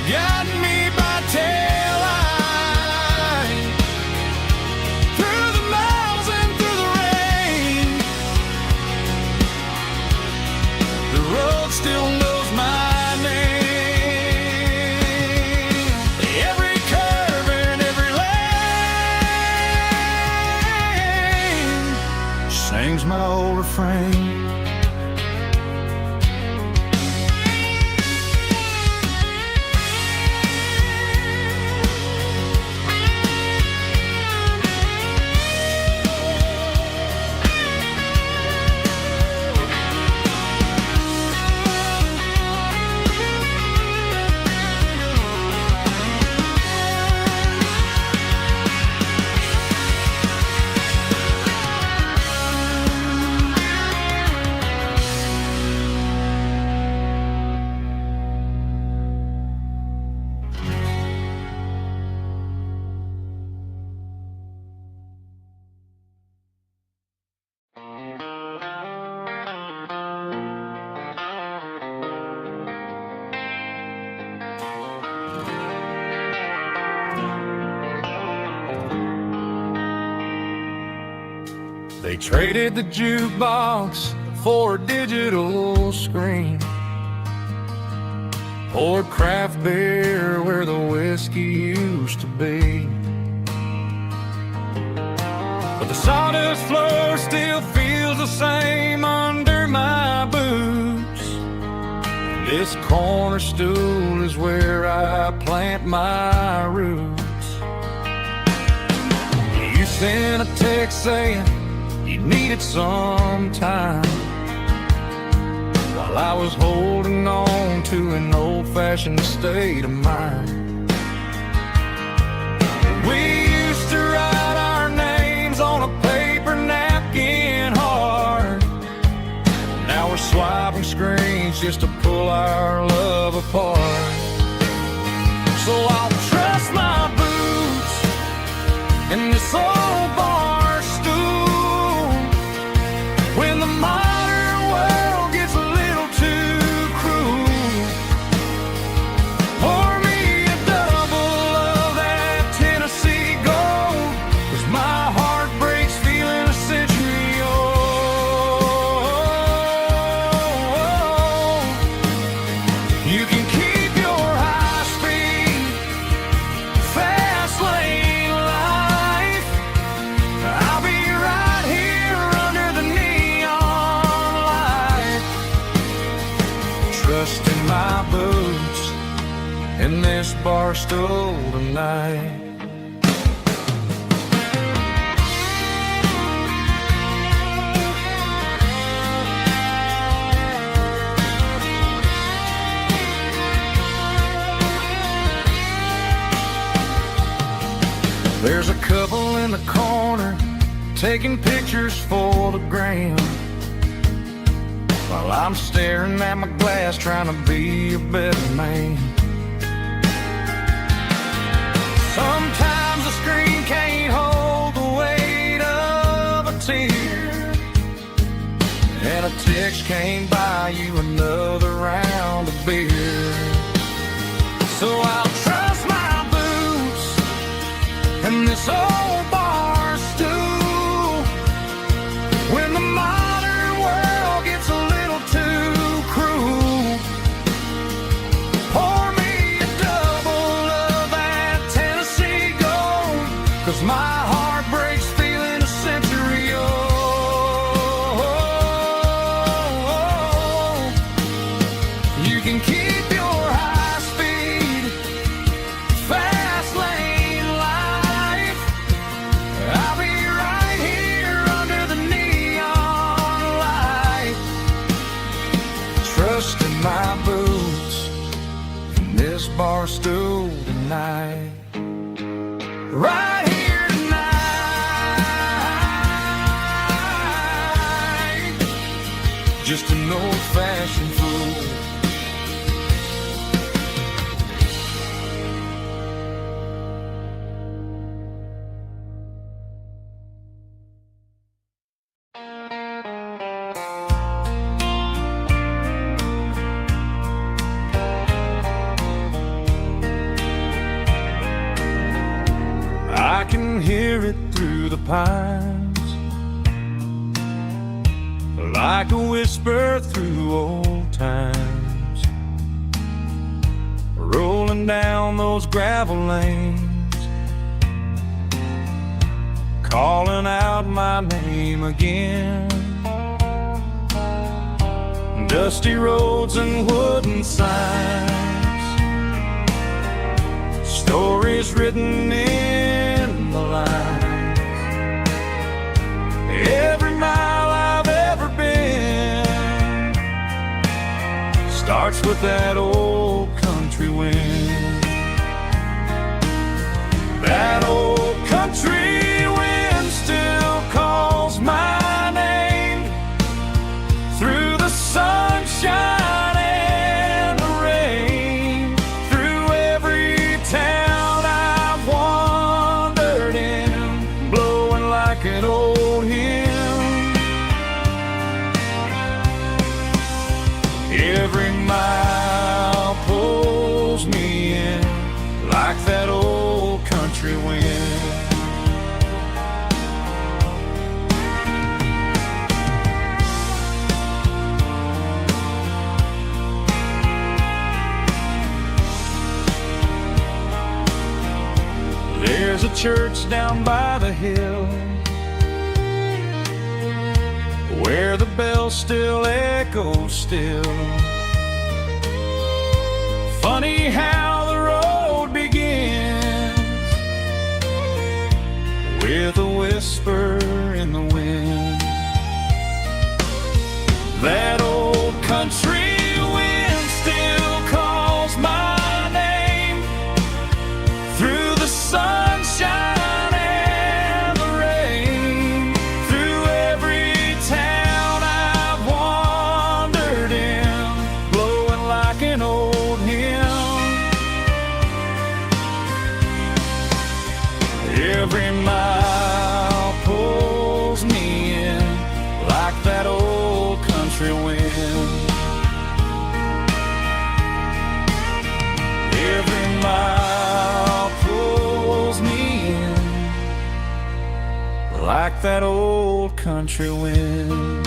guiding me by taillight through the miles and through the rain. The road still knows my name. Every curve and every lane sings my old refrain. They traded the jukebox for a digital screen, poured craft beer where the whiskey used to be. But the sawdust floor still feels the same under my boots. This corner stool is where I plant my roots. You sent a text saying you needed some time, while I was holding on to an old-fashioned state of mind. We used to write our names on a paper napkin hard. Now we're swiping screens just to pull our love apart. So I'll trust my boots in this old bar stool when the modern world gets a little too cruel. Pour me a double of that Tennessee Gold, 'cause my heart breaks feeling a century old. You can keep your high-speed, fast lane life. I'll be right here under the neon light, trusting my boots in this bar stool tonight. There's a couple in the corner taking pictures for the gram, while I'm staring at my glass trying to be a better man. Sometimes the screen can't hold the weight of a tear, and a text can't buy you another round of beer. So I'll trust my boots and this old bar stool when the modern world gets a little too cruel. Pour me a double of that Tennessee Gold, 'cause my heart breaks feeling a century old. You can keep your high speed, fast lane life. I'll be right here under the neon light, trusting my boots in this bar stool tonight. Right here tonight, just an old-fashioned fool. I can hear it through the pines, like a whisper through old times, rolling down those gravel lanes, calling out my name again. Dusty roads and wooden signs, stories written in the lines. Every mile I've ever been starts with that old country wind. That old country wind still calls my name through the sunshine and the rain, through every town I've wandered in, blowing like an old hymn. Every mile pulls me in like that old country wind. church down by the hill, where the bell still echoes still. Funny how the road begins with a whisper in the wind. That old country wind still calls my name through the sunshine and the rain, through every town I've wandered in, blowing like an old hymn. Every mile pulls me in like that old country wind. Every mile pulls me in like that old country wind.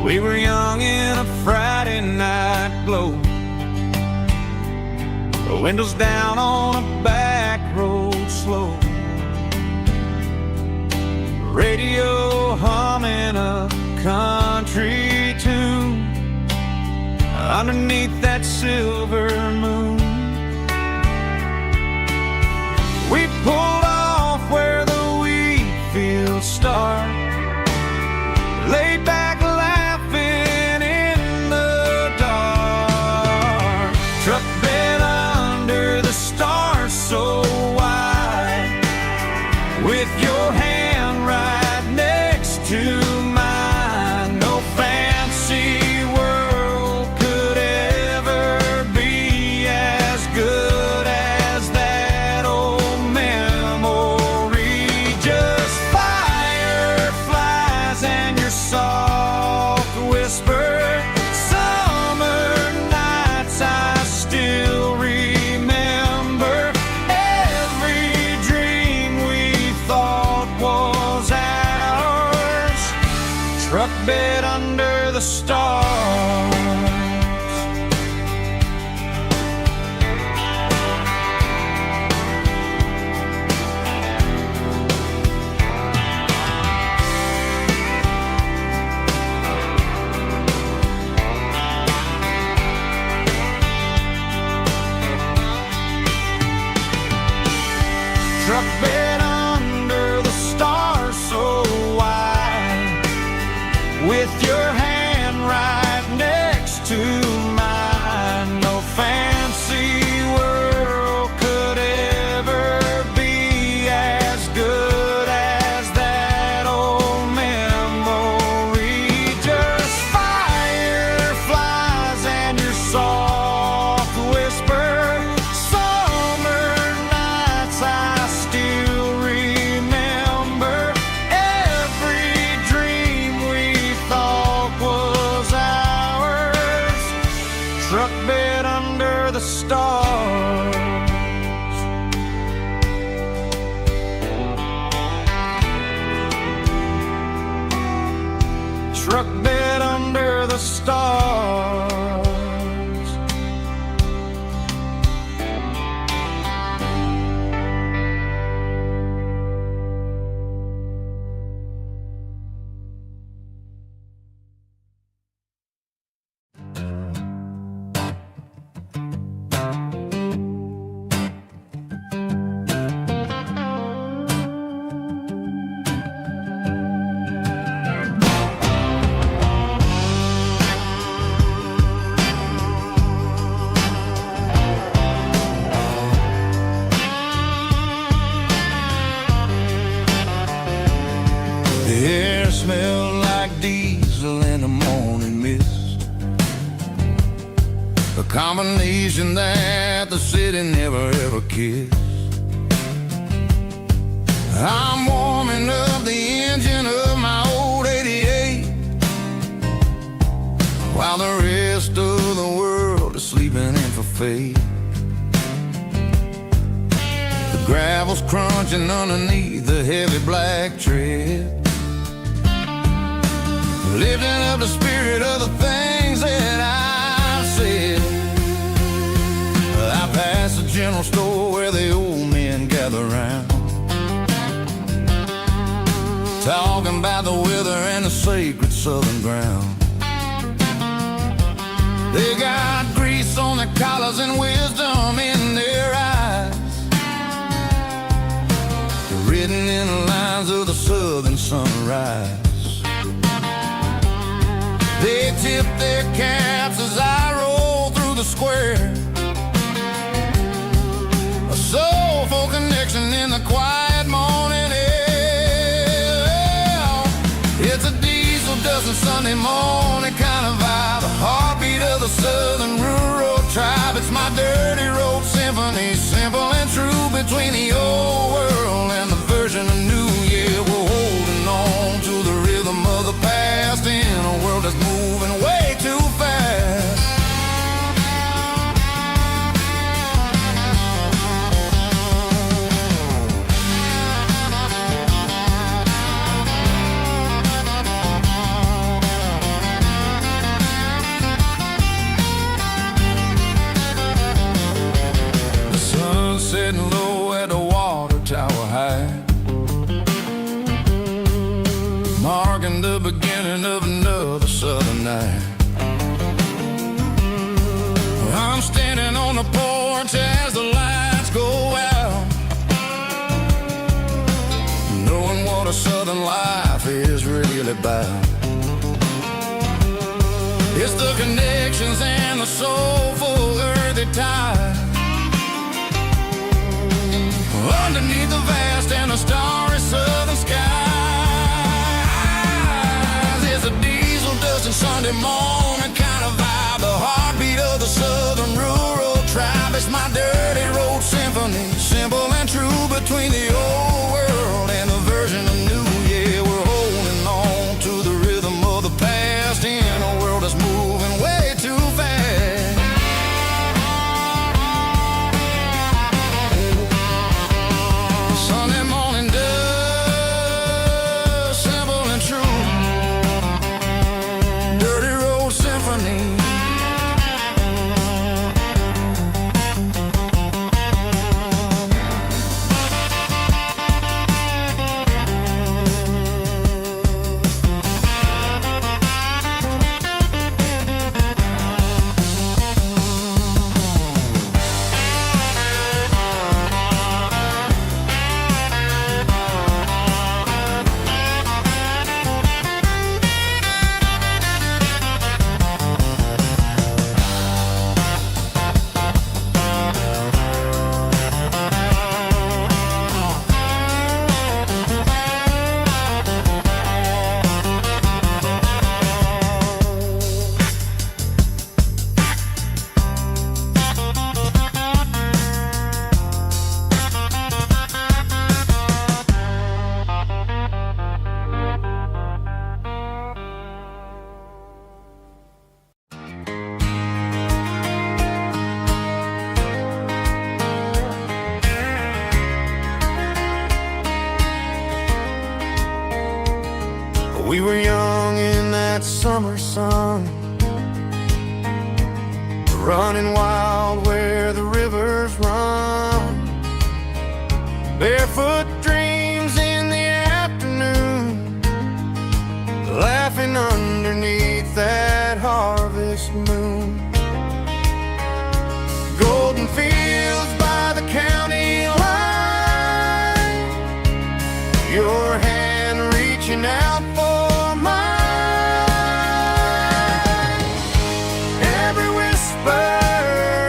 We were young in a Friday night glow, the windows down on a back road slow, radio humming a country tune underneath that silver moon. We pulled off where the wheat fields start, laid back so wide, with your hand right next to mine. No fancy world could ever be as good as that old memory. Just fireflies and your soft whisper. Summer nights I still remember. Truck bed under the stars. Truck bed under the stars so wide, with your hand right next to mine. No fancy world could ever be as good as that old memory. Just fireflies and your soft whisper. Summer nights I still remember. Every dream we thought was ours. Truck bed under the stars. Truck bed under the stars. The air smelled like diesel in the morning mist. A combination that the city never ever kissed. I'm warming up the engine of my old 88, while the rest of the world is sleeping in for fate. The gravel's crunching underneath the heavy black tread, lifting up the spirit of the things that I've said. I pass the general store where the old men gather round, talking about the weather and the sacred southern ground. They got grease on their collars and wisdom in their eyes, written in the lines of the southern sunrise. They tip their caps as I roll through the square, a soulful connection in the quiet morning air. It's a diesel dozen Sunday morning kind of vibe, the heartbeat of the southern rural tribe. It's my dirty road symphony, simple and true, between the old world and the version of new. Yeah, we're holding on to the rhythm of the past in a world that's moving way too fast. The sun setting low at the water tower high, marking the beginning of another southern night. I'm standing on the porch as the lights go out, knowing what a southern life is really about. It's the connections and the soulful earthy tide, underneath the vast and the starry southern skies. It's a diesel dusting Sunday morning kind of vibe, the heartbeat of the southern rural tribe. It's my dirty road symphony, simple and true, between the old world and the version of new. Yeah, we're holding on to the rhythm of the past in a world that's moving way too fast. Sunday morning dust, simple and true, dirty road symphony. We were young in that summer sun, running wild where the rivers run, barefoot dreams in the afternoon, laughing underneath that harvest moon. Golden fields by the county line, your hand reaching out for mine. Every whisper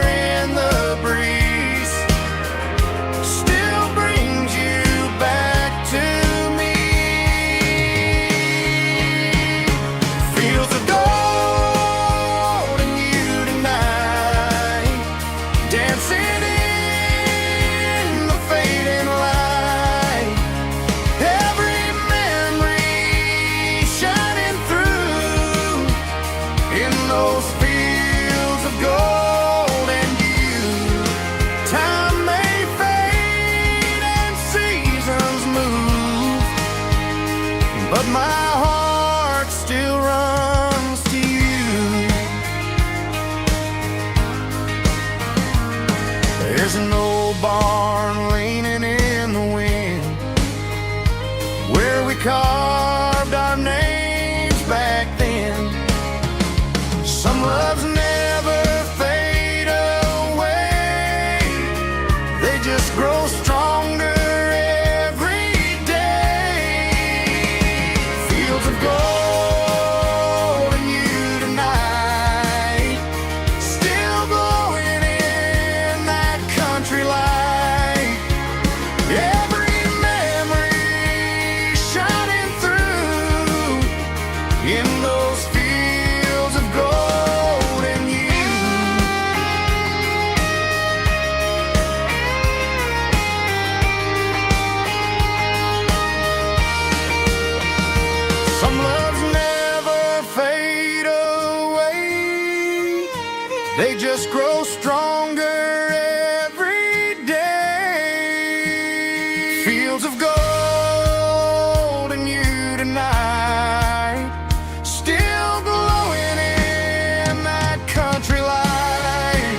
in the breeze still brings you heart still runs to you. There's an old barn leaning in the wind where we carved our names back then. Some loves never fade away, they just grow stronger every day. Fields of gold in you tonight, still glowing in that country light. Every memory shining through in those fields of gold in you. Some loves never fade away, they just grow stronger every day. Fields of gold in you tonight, still glowing in that country light.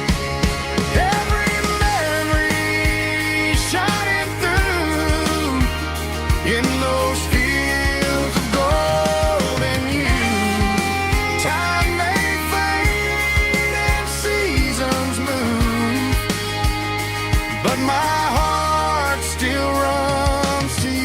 Every memory shining through in those fields of gold in you. Time may fade and seasons move, but my heart still runs to you.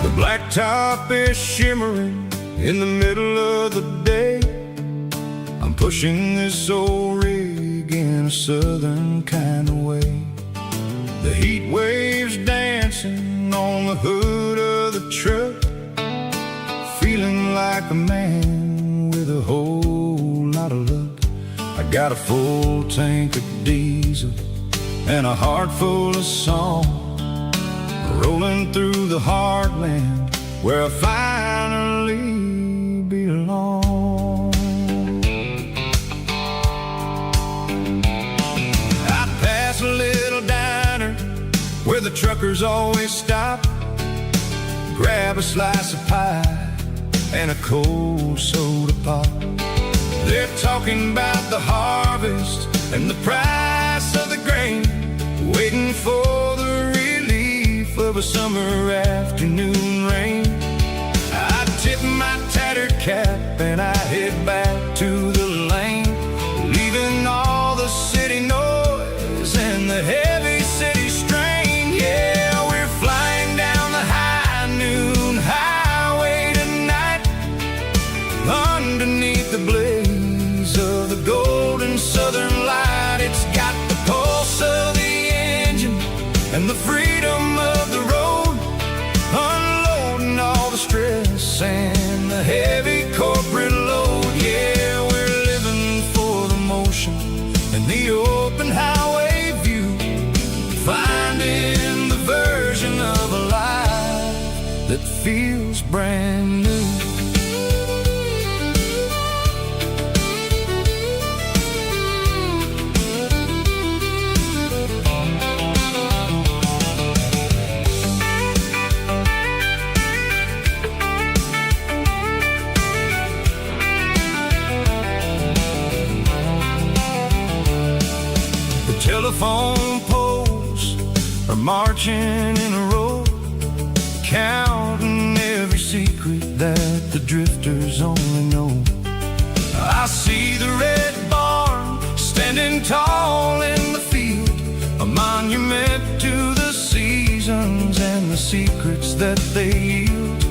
The blacktop is shimmering in the middle of the day. I'm pushing this old rig in a southern kind of way. The heat waves dancing on the hood of the truck, feeling like a man with a whole lot of luck. I got a full tank of diesel and a heart full of song, rolling through the heartland where I finally belong. I pass a little diner where the truckers always stop, grab a slice of pie and a cold soda pop. They're talking about the harvest and the price of the grain, waiting for the relief of a summer afternoon rain. I tip my tattered cap and I head back to the lane, leaving all the city noise and the heavy city strain. Yeah, we're flying down the high noon highway tonight, underneath the blaze of the golden southern light. It's got the pulse of the engine and the freedom of the road, unloading all the stress and the heavy corporate load. Yeah, we're living for the motion and the open highway view, finding the version of a life that feels brand new. Telephone poles are marching in a row, counting every secret that the drifters only know. I see the red barn standing tall in the field, a monument to the seasons and the secrets that they yield.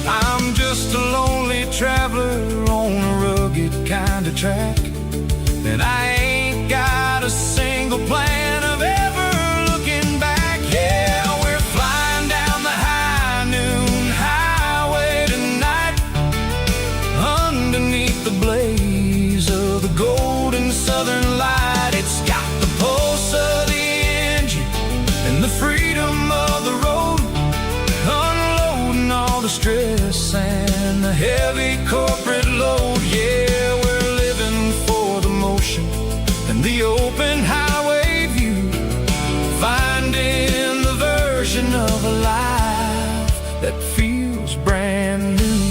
I'm just a lonely traveler on a rugged kind of track, and I ain't got a single plan of ever looking back. Yeah, we're flying down the high noon highway tonight, underneath the blaze of the golden southern light. It's got the pulse of the engine and the freedom of the road, unloading all the stress and the heavy corporate load. Yeah, we're living for the motion and the open highway view, finding the version of a life that feels brand new.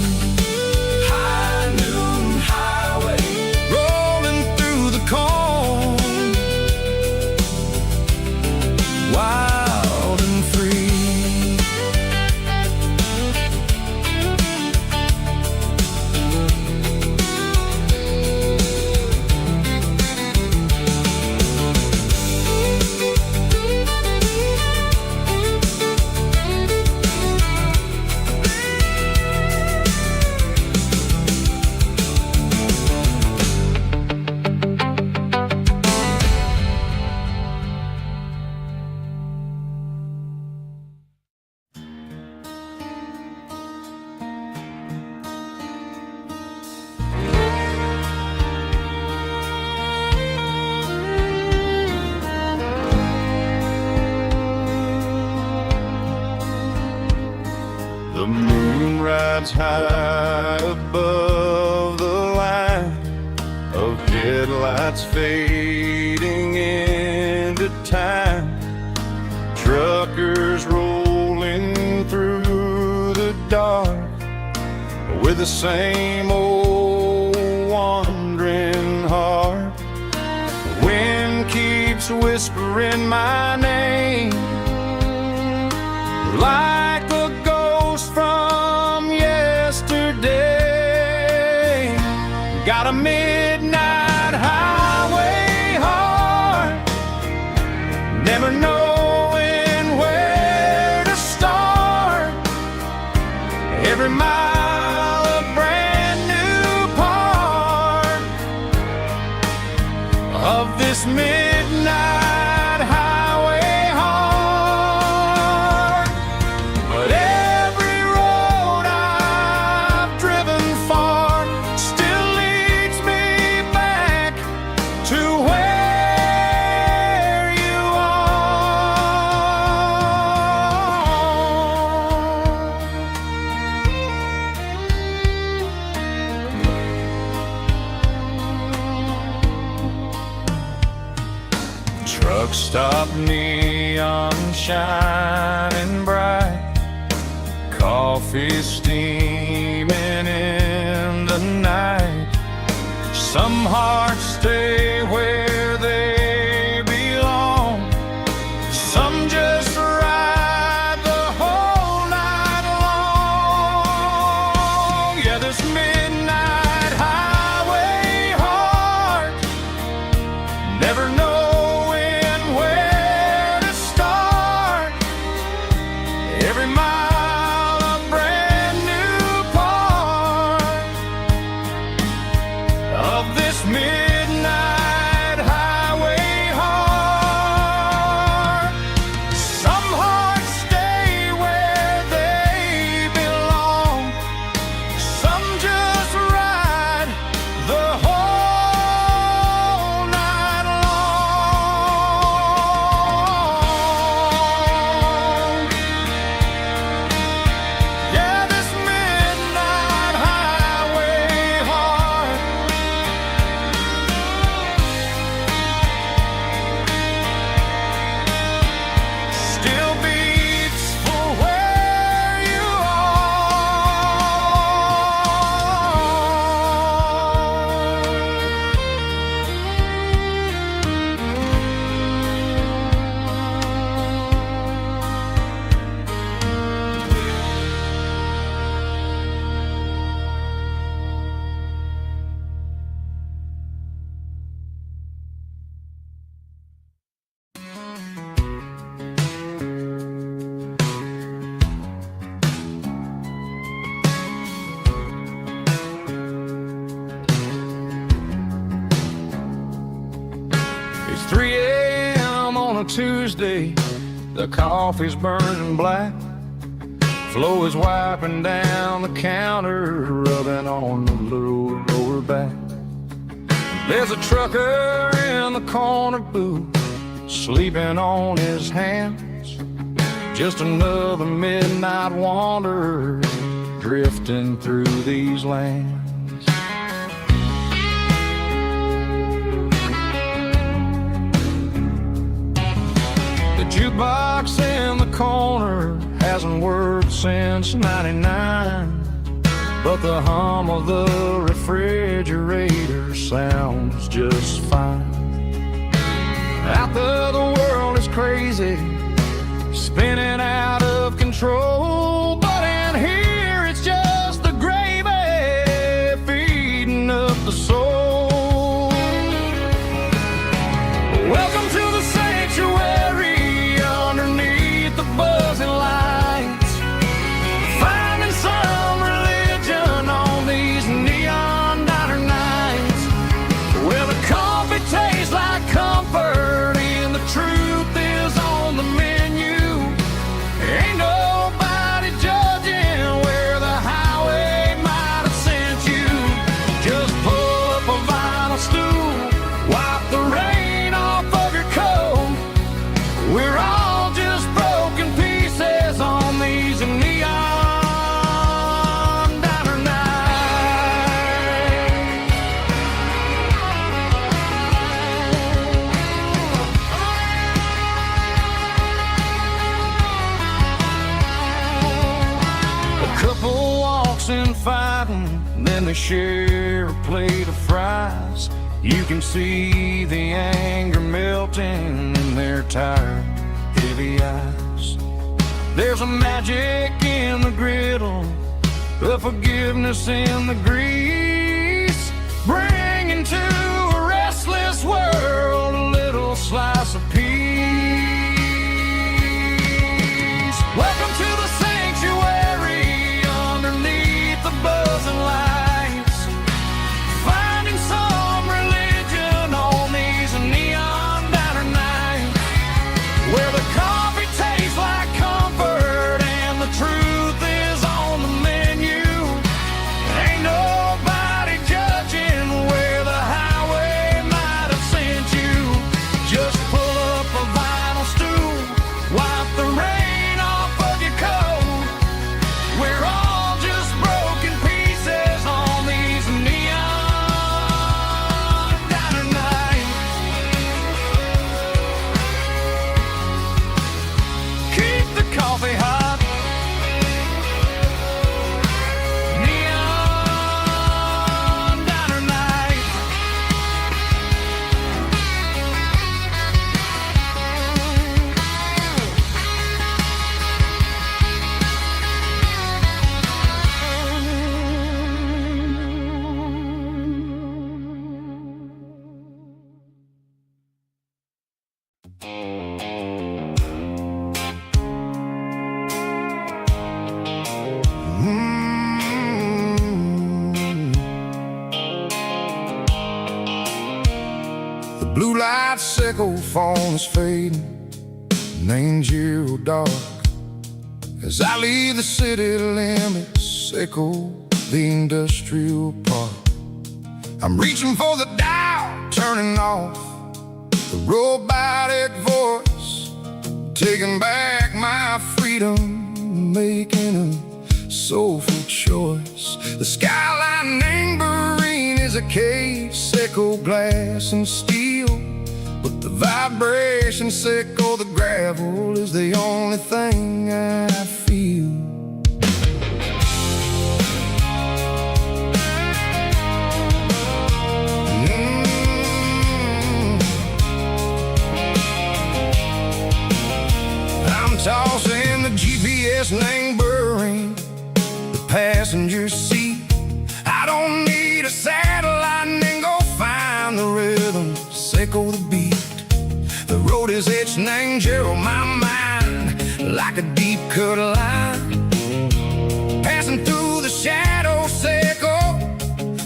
High noon highway, rolling through the corn, wild and free. The moon rides high above the line of headlights fading into time. Truckers rolling through the dark with the same old wandering heart. The wind keeps whispering my name like a ghost from yesterday. Got a midnight highway heart, never knowing where to start. Every mile a brand new part of this midnight highway heart. But every road I've driven far still leads me back to where you are. Truck stop, neon shining bright, coffee steaming in the night. Some hearts stay where they belong, some just ride the whole night long. Yeah, this midnight highway heart, never knowing where to start. Every mile a brand new part of this midnight highway heart. Some hearts stay where they belong, some just ride the whole night long. Yeah, this midnight highway heart, on a Tuesday, the coffee's burning black. Flo is wiping down the counter, rubbing on the little lower back. There's a trucker in the corner booth, sleeping on his hands. Just another midnight wanderer, drifting through these lands. The jukebox in the corner hasn't worked since '99, but the hum of the refrigerator sounds just fine. Out there the world is crazy, spinning out of control, but in here it's just the gravy feeding up the soul. Welcome to the sanctuary underneath the buzzing lights, finding some religion on these neon diner nights, where the coffee tastes like comfort and the truth is on the menu. Ain't nobody judging where the highway might have sent you. Just pull up a vinyl stool, wipe the rain off of your coat. We're all just broken pieces on these neon diner nights. A couple walks in fighting, then they share a plate of fries. You can see the anger melting in their tired, heavy eyes. There's a magic in the griddle, a forgiveness in the grease, bringing to a restless world a little slice of peace. Welcome to the sanctuary underneath the buzzing lights, finding some religion on these neon diner nights, where the coffee tastes like comfort and the truth is on the menu. Ain't nobody judging where the highway might have sent you. Just pull up a vinyl stool, wipe the rain off of your coat. We're all just broken pieces on these neon diner nights. Keep the coffee hot. Neon diner nights. The blue light sickle phone is fading, named zero dark. As I leave the city limits, sickle the industrial park. I'm reaching for the dial, turning off the robotic voice, taking back my freedom, making a soulful choice. The skyline named Marine is a cage, sickle glass and steel, but the vibration sickle, the gravel is the only thing I feel. I'm tossing the GPS named Burring, the passenger seat. I don't need a satellite and go find the rhythm, sickle the beat. The road is etched named Gerald, my mind, like a deep cut line. Passing through the shadow sickle,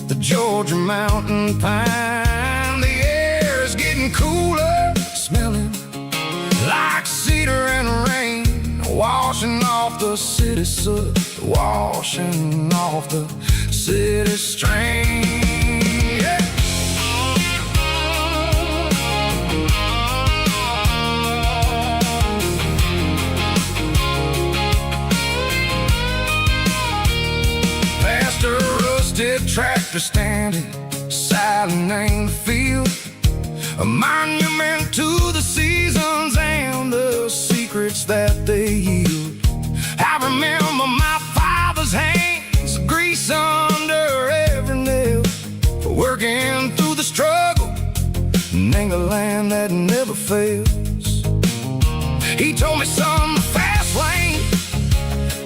the Georgia mountain pine. The air is getting cooler, smelling city soot washing off the city stream. Yeah. Past a rusted tractor standing silent in the field, a monument to the seasons and the secrets that they yield. I remember my father's hands, grease under every nail, working through the struggle in the land that never fails. He told me, son, the fast lane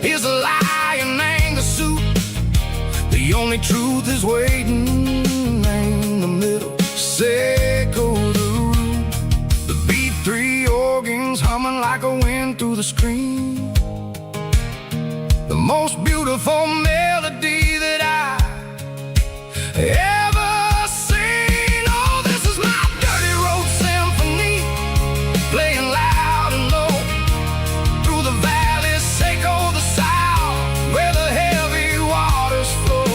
is a lion and the suit. The only truth is waiting in the middle. Seco the root, the B3 organs humming like a wind through the screen. The most beautiful melody that I ever seen. Oh, this is my dirty road symphony, playing loud and low through the valleys, Seco the south, where the heavy waters flow.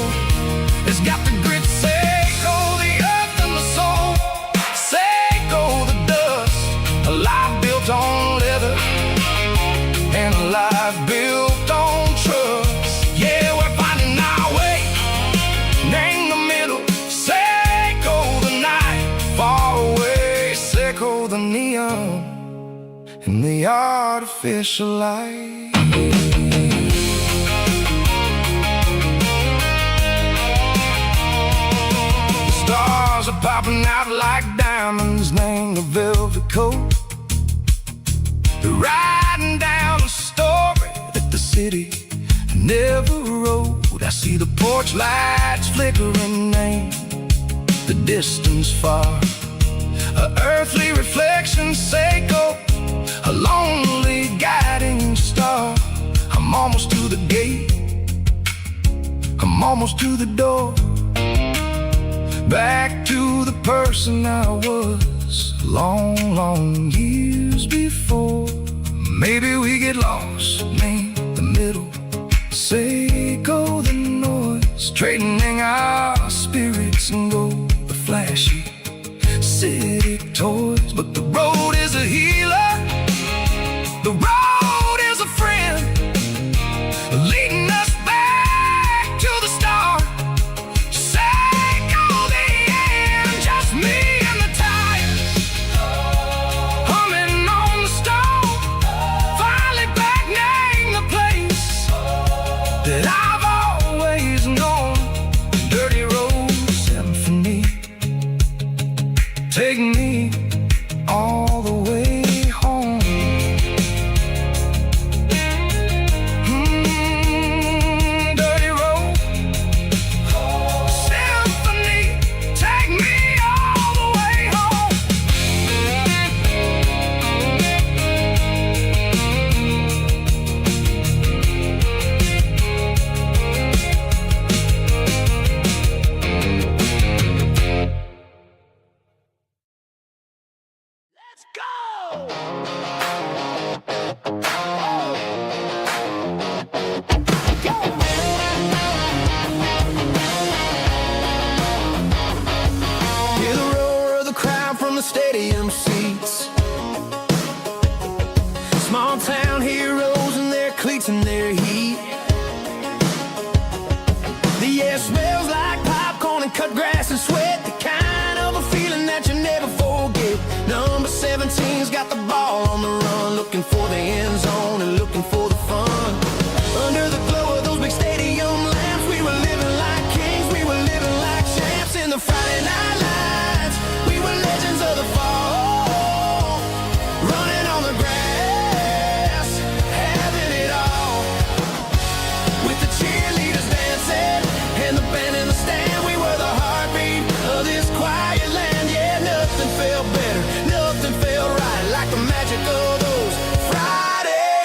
It's got the grit, Seco the earth and the soul, Seco the dust, a life built on leather and a life built on trust. Yeah, we're finding our way in the middle. Seco the night, far away. Seco the neon and the artificial light. The stars are popping out like diamonds, named the velvet coat. They're riding down a story that the city never wrote. I see the porch lights flickering in the distance far, a earthly reflection, Seco, a lonely guiding star. I'm almost to the gate, I'm almost to the door, back to the person I was long, long years before. Maybe we get lost in the middle, Seco the noise, trading our spirits and go the flashy city toys. But the road is a healer, the road is a friend, leading us back to the start. Seco the end, just me and the tires, humming on the stove, finally back name the place that I've always known. Dirty road symphony, take me all the way home. Dirty road symphony, take me all the way home. Let's go! Hear the roar of the crowd from the stadium seats. Small town heroes in their cleats and their heat. The air smells like popcorn and cut grass and sweat, the kind of a feeling that you never forget. Number 17's got the ball on the run, looking for the end zone and looking for the fun. Under the glow of those big stadium lamps, we were living like kings, we were living like champs. In the Friday night lights, we were legends of the fall, running on the grass, having it all. With the cheerleaders dancing and the band in the stand, we were the heartbeat of this quiet land. Yeah, nothing felt better, nothing felt right like the magic of those Friday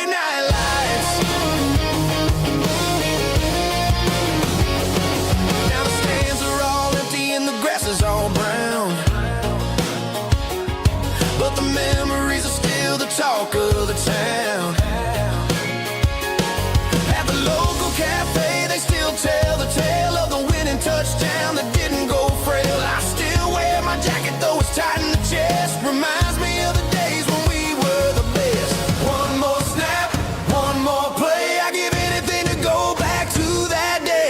arms tight in the chest. Reminds me of the days when we were the best. One more snap, one more play. I give anything to go back to that day.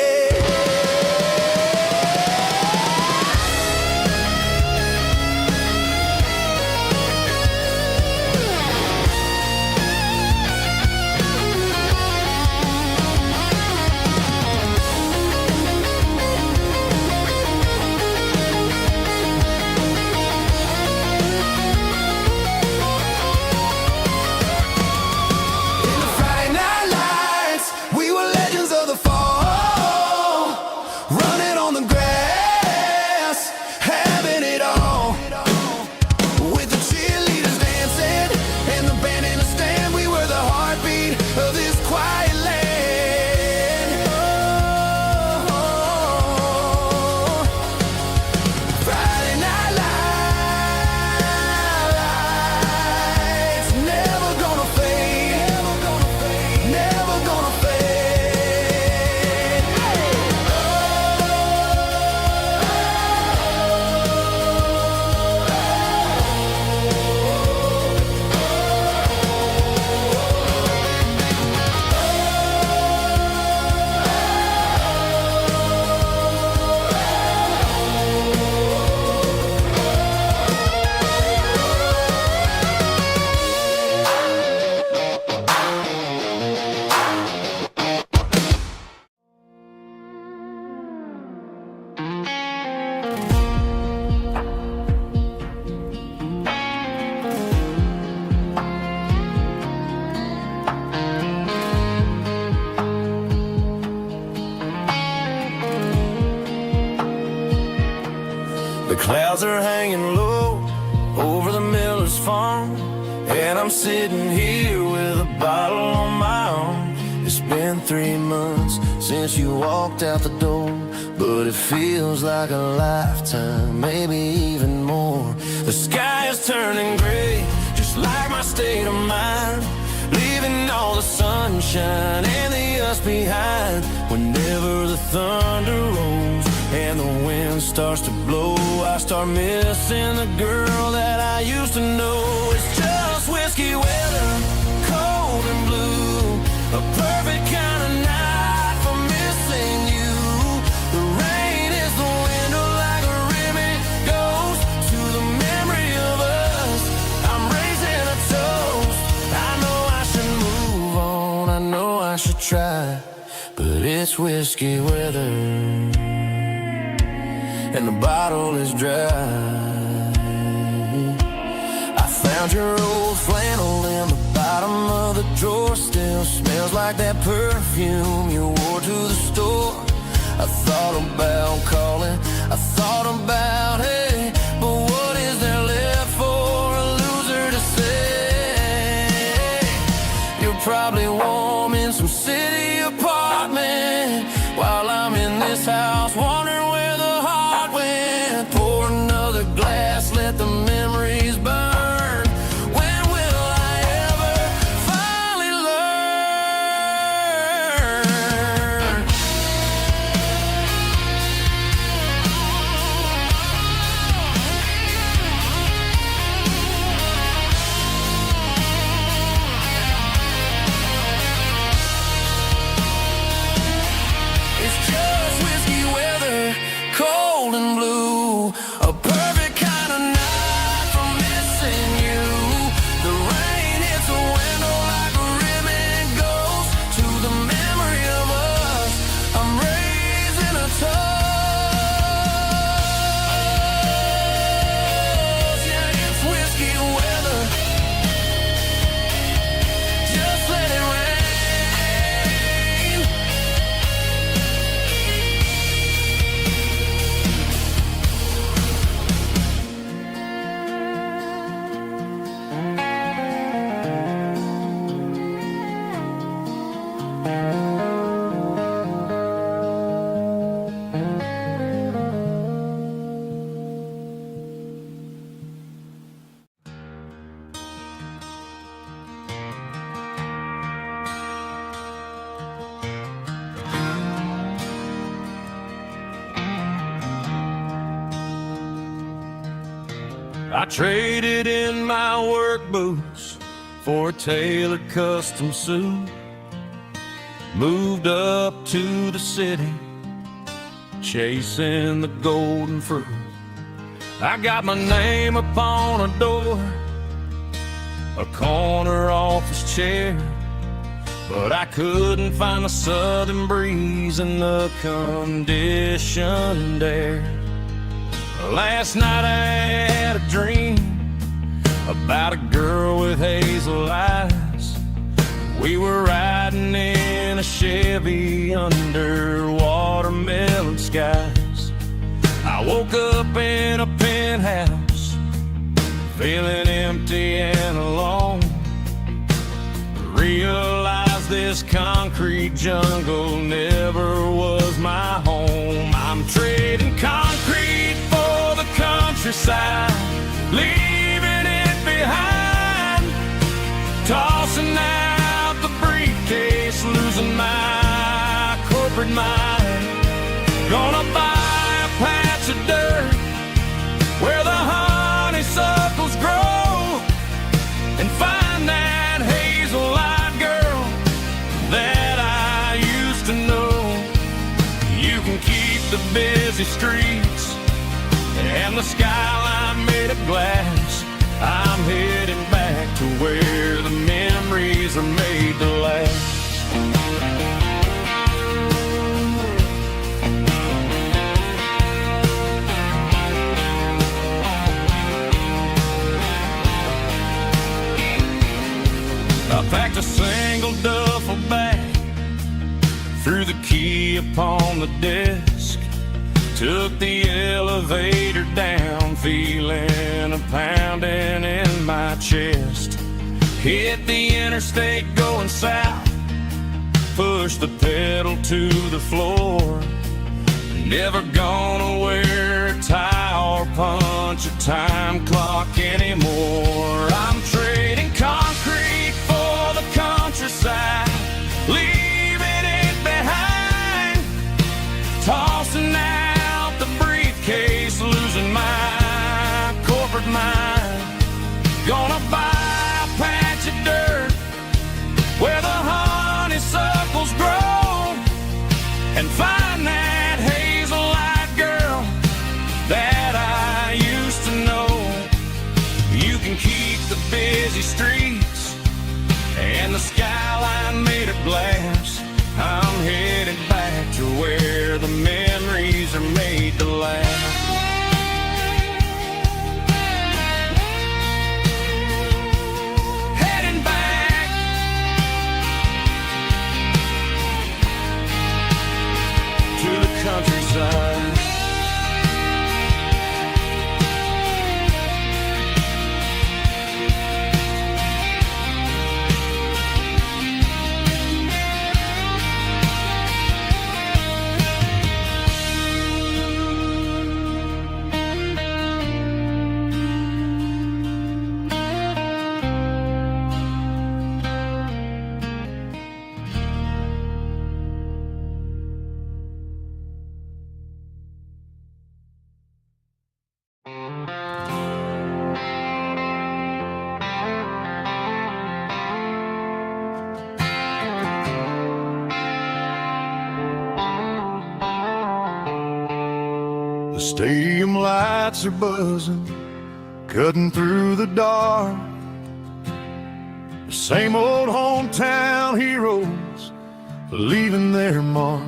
The clouds are hanging low over the miller's farm, and I'm sitting here with a bottle on my arm. It's been 3 months since you walked out the door, but it feels like a lifetime, maybe even more. The sky is turning gray, just like my state of mind, leaving all the sunshine and the us behind. Whenever the thunder rolls and the wind starts to blow, I start missing the girl that I used to know. It's just whiskey weather, cold and blue, a perfect kind of night for missing you. The rain is the window like a ribbon goes to the memory of us. I'm raising a toast. I know I should move on, I know I should try, but it's whiskey weather and the bottle is dry. I found your old flannel in the bottom of the drawer. Still smells like that perfume you wore to the store. I thought about calling, I thought about, hey, but what is there left for a loser to say? You're probably warm in some city apartment while I'm in this house wondering where the heart went. Pour another glass, let the memories burn. When will I ever finally learn? I traded in my work boots for a tailored custom suit. Moved up to the city, chasing the golden fruit. I got my name upon a door, a corner office chair, but I couldn't find the southern breeze in the conditioned air. Last night I had a dream about a girl with hazel eyes. We were riding in a Chevy under watermelon skies. I woke up in a penthouse, feeling empty and alone. Realized this concrete jungle never was my home. I'm trading concrete for the countryside, leaving it behind. Tossing out the briefcase, losing my corporate mind. Gonna buy a patch of dirt where the honeysuckles grow, and find that hazel-eyed girl that I used to know. You can keep the busy streets and the skyline made of glass. I'm heading back to where the memories are made to last. I packed a single duffel bag, threw the key upon the desk, took the elevator down, feeling a pounding in my chest. Hit the interstate going south, pushed the pedal to the floor. Never gonna wear a tie or punch a time clock anymore. I'm trading concrete for the countryside, leaving it behind. Tossing out the briefcase, losing my corporate mind. Gonna buy a patch of dirt where the honeysuckles grow, and find that hazel-eyed girl that I used to know. You can keep the busy streets and the skyline made of glass. I'm headed back to where the memories are made to last. Heading back to the countryside. The stadium lights are buzzing, cutting through the dark. The same old hometown heroes leaving their mark.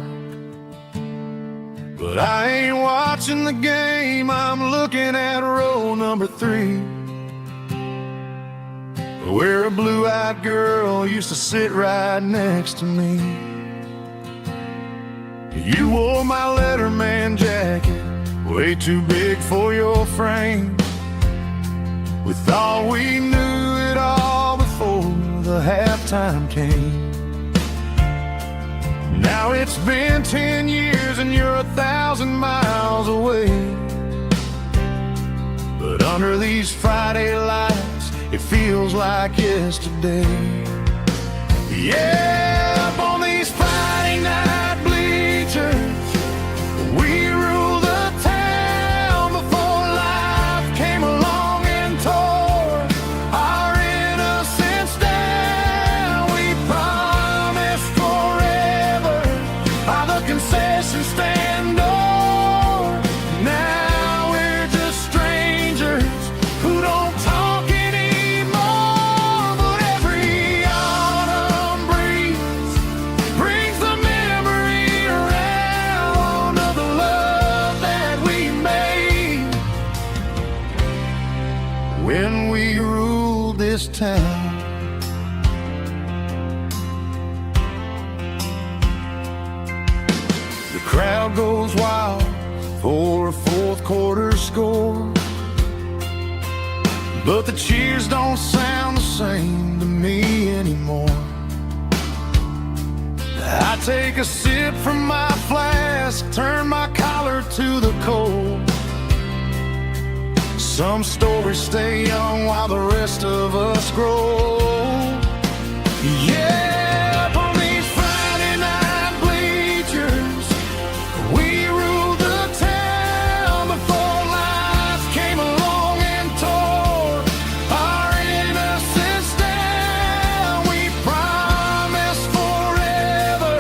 But I ain't watching the game, I'm looking at row number 3, where a blue-eyed girl used to sit right next to me. You wore my Letterman jacket, way too big for your frame. We thought we knew it all before the halftime came. Now it's been 10 years and you're 1,000 miles away. But under these Friday lights, it feels like yesterday. Yeah, up on these Friday night bleachers, we rule the town before life came along and when we ruled this town. The crowd goes wild for a fourth quarter score, but the cheers don't sound the same to me anymore. I take a sip from my flask, turn my collar to the cold. Some stories stay young while the rest of us grow. Yeah, up on these Friday night bleachers, we ruled the town before life came along and tore our innocence down. We promised forever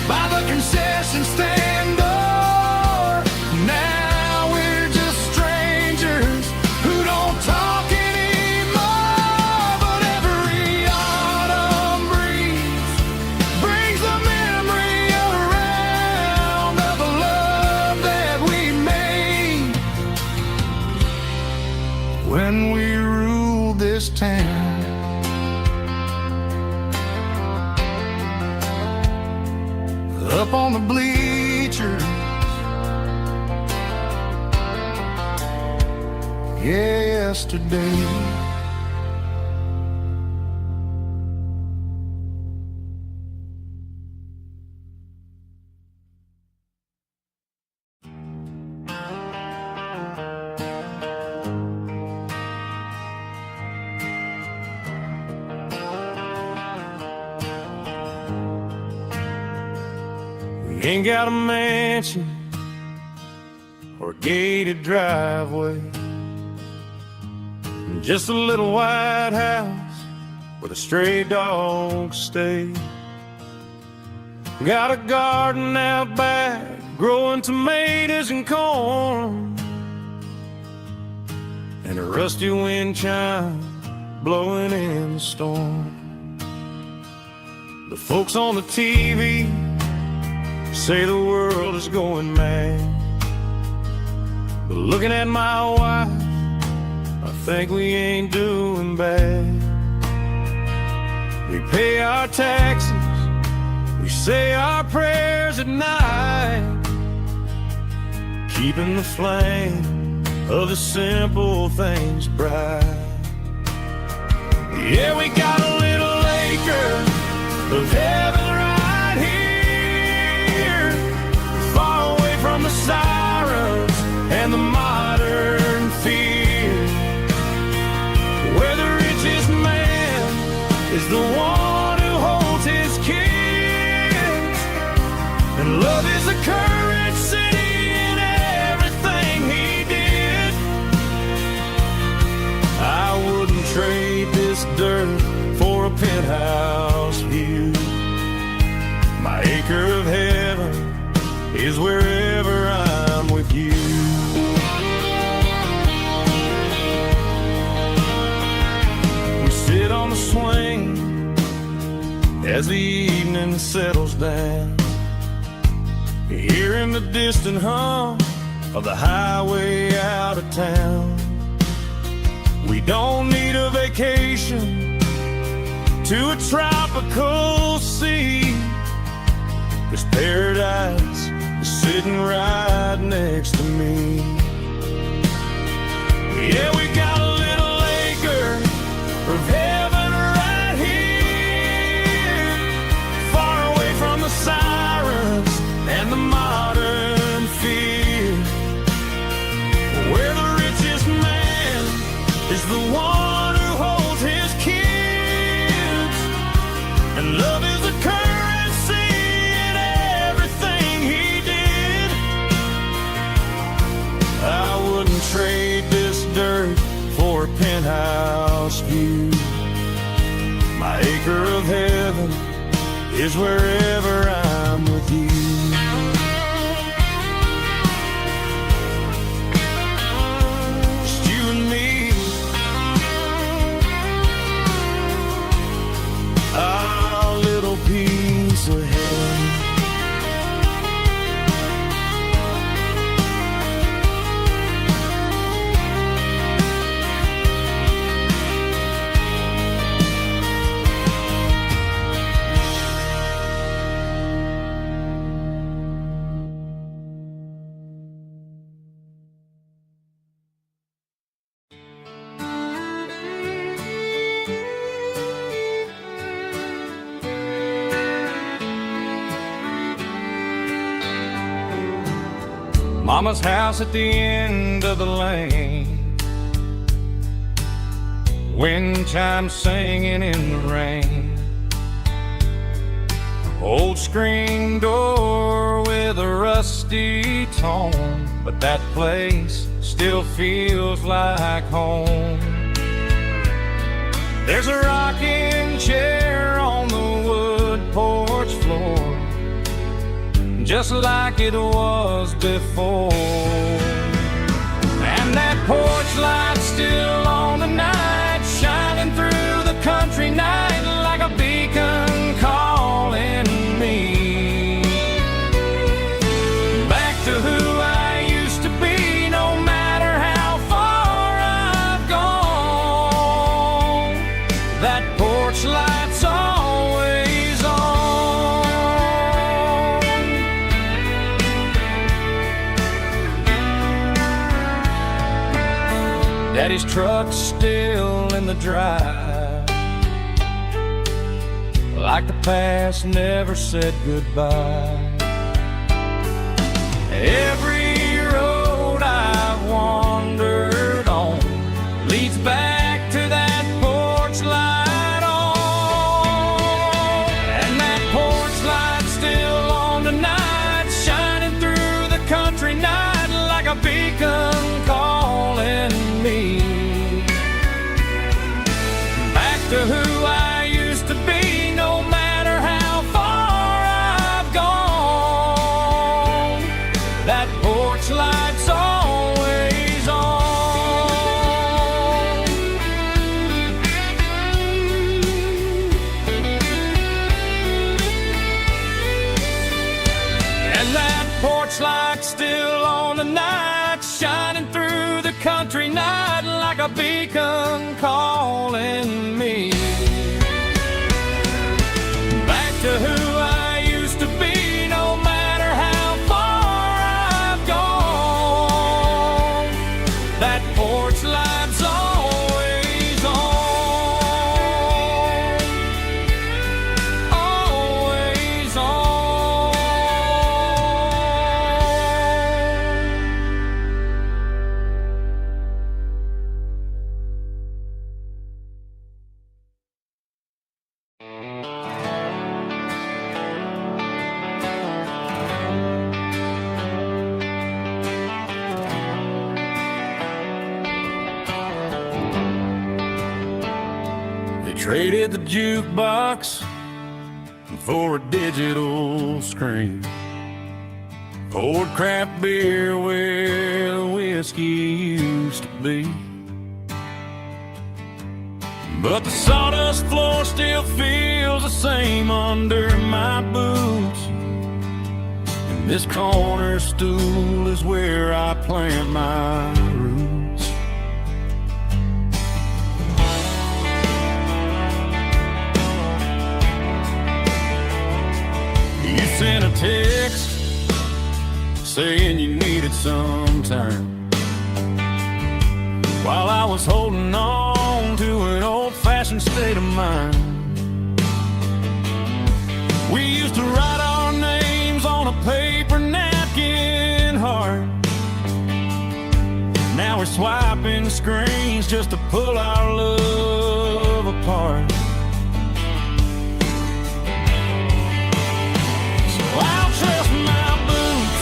by the concession stand door. Now we're just strangers who don't talk anymore. But every autumn breeze brings the memory around of the love that we made when we ruled this town. Up on the bleachers, yeah, yesterday. We ain't got a mansion or a gated driveway, just a little white house where the stray dogs stay. Got a garden out back, growing tomatoes and corn, and a rusty wind chime blowing in the storm. The folks on the TV say the world is going mad, but looking at my wife, I think we ain't doing bad. We pay our taxes, we say our prayers at night, keeping the flame of the simple things bright. Yeah, we got a little acre of heaven right here, far away from the sirens and the modern fear, where the richest man is the one who holds his kids, and love is the currency in everything he did. I wouldn't trade this dirt for a penthouse view. My acre of heaven is wherever I'm with you. We sit on the swing as the evening settles down, hearing the distant hum of the highway out of town. We don't need a vacation to a tropical sea, 'cause paradise is sitting right next to me. Yeah, we got a little acre of heaven right here, far away from the sirens and the modern fear, where the richest man is the one who holds his kids, and love is a currency in everything he did. I wouldn't trade this dirt for a penthouse view. My acre of heaven is wherever I'm with you. Just you and me, our little piece of heaven. Mama's house at the end of the lane, wind chimes singing in the rain. Old screen door with a rusty tone, but that place still feels like home. There's a rocking chair on the wood porch floor, just like it was before. And that porch light's still on tonight, shining through the country night like a beacon calling me back to who I used to be. No matter how far I've gone, that porch light's always on. Daddy's truck's still in the drive, like the past never said goodbye. Every road I've wandered on leads back to that porch light on. And that porch light's still on tonight, shining through the country night like a beacon calling me back to who I used to be. No matter how far I've gone, that porch light's always on. And that porch light's still on tonight, shining through the country night like a beacon calling me back to who I used to be. No matter how far I've gone, that porch light's always on, always on. They traded the jukebox for a digital screen, poured craft beer where the whiskey used to be. But the sawdust floor still feels the same under my boots, and this corner stool is where I plant my roots. You sent a text saying you needed some time, while I was holding on to an old-fashioned state of mind. We used to write our names on a paper napkin heart. Now we're swiping screens just to pull our love apart. So I'll trust my boots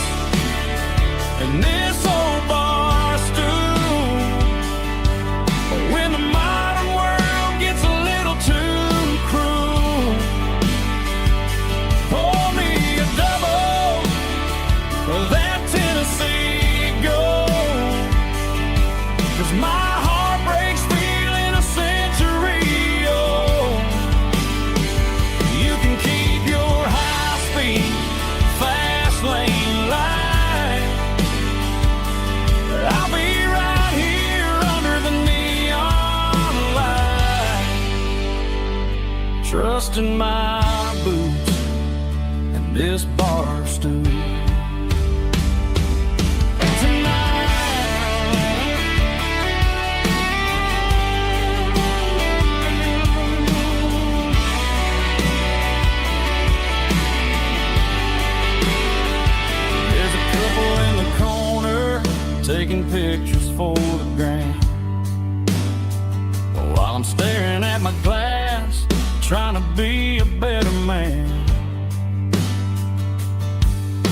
and this old bar stool. But when the modern world gets a little too cruel, pour me a double of that Tennessee Gold, 'cause my heart breaks feeling a century old. You can keep your high-speed, fast lane light. I'll be right here under the neon light, trusting my boots and this bar stool. There's a couple in the corner pictures for the gram. While I'm staring at my glass, trying to be a better man.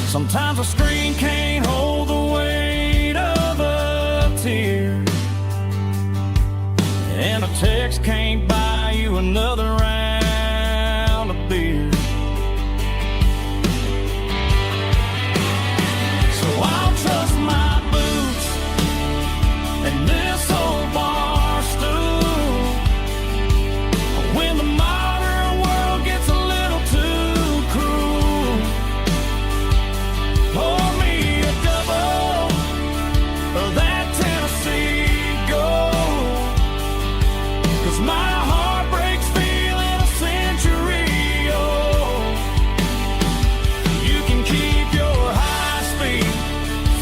Sometimes a screen can't hold the weight of a tear, and a text can't buy you another round of beer. So I'll trust my boots and this old bar stool when the modern world gets a little too cruel. Pour me a double of that Tennessee Gold, 'cause my heart breaks feeling a century old. You can keep your high-speed,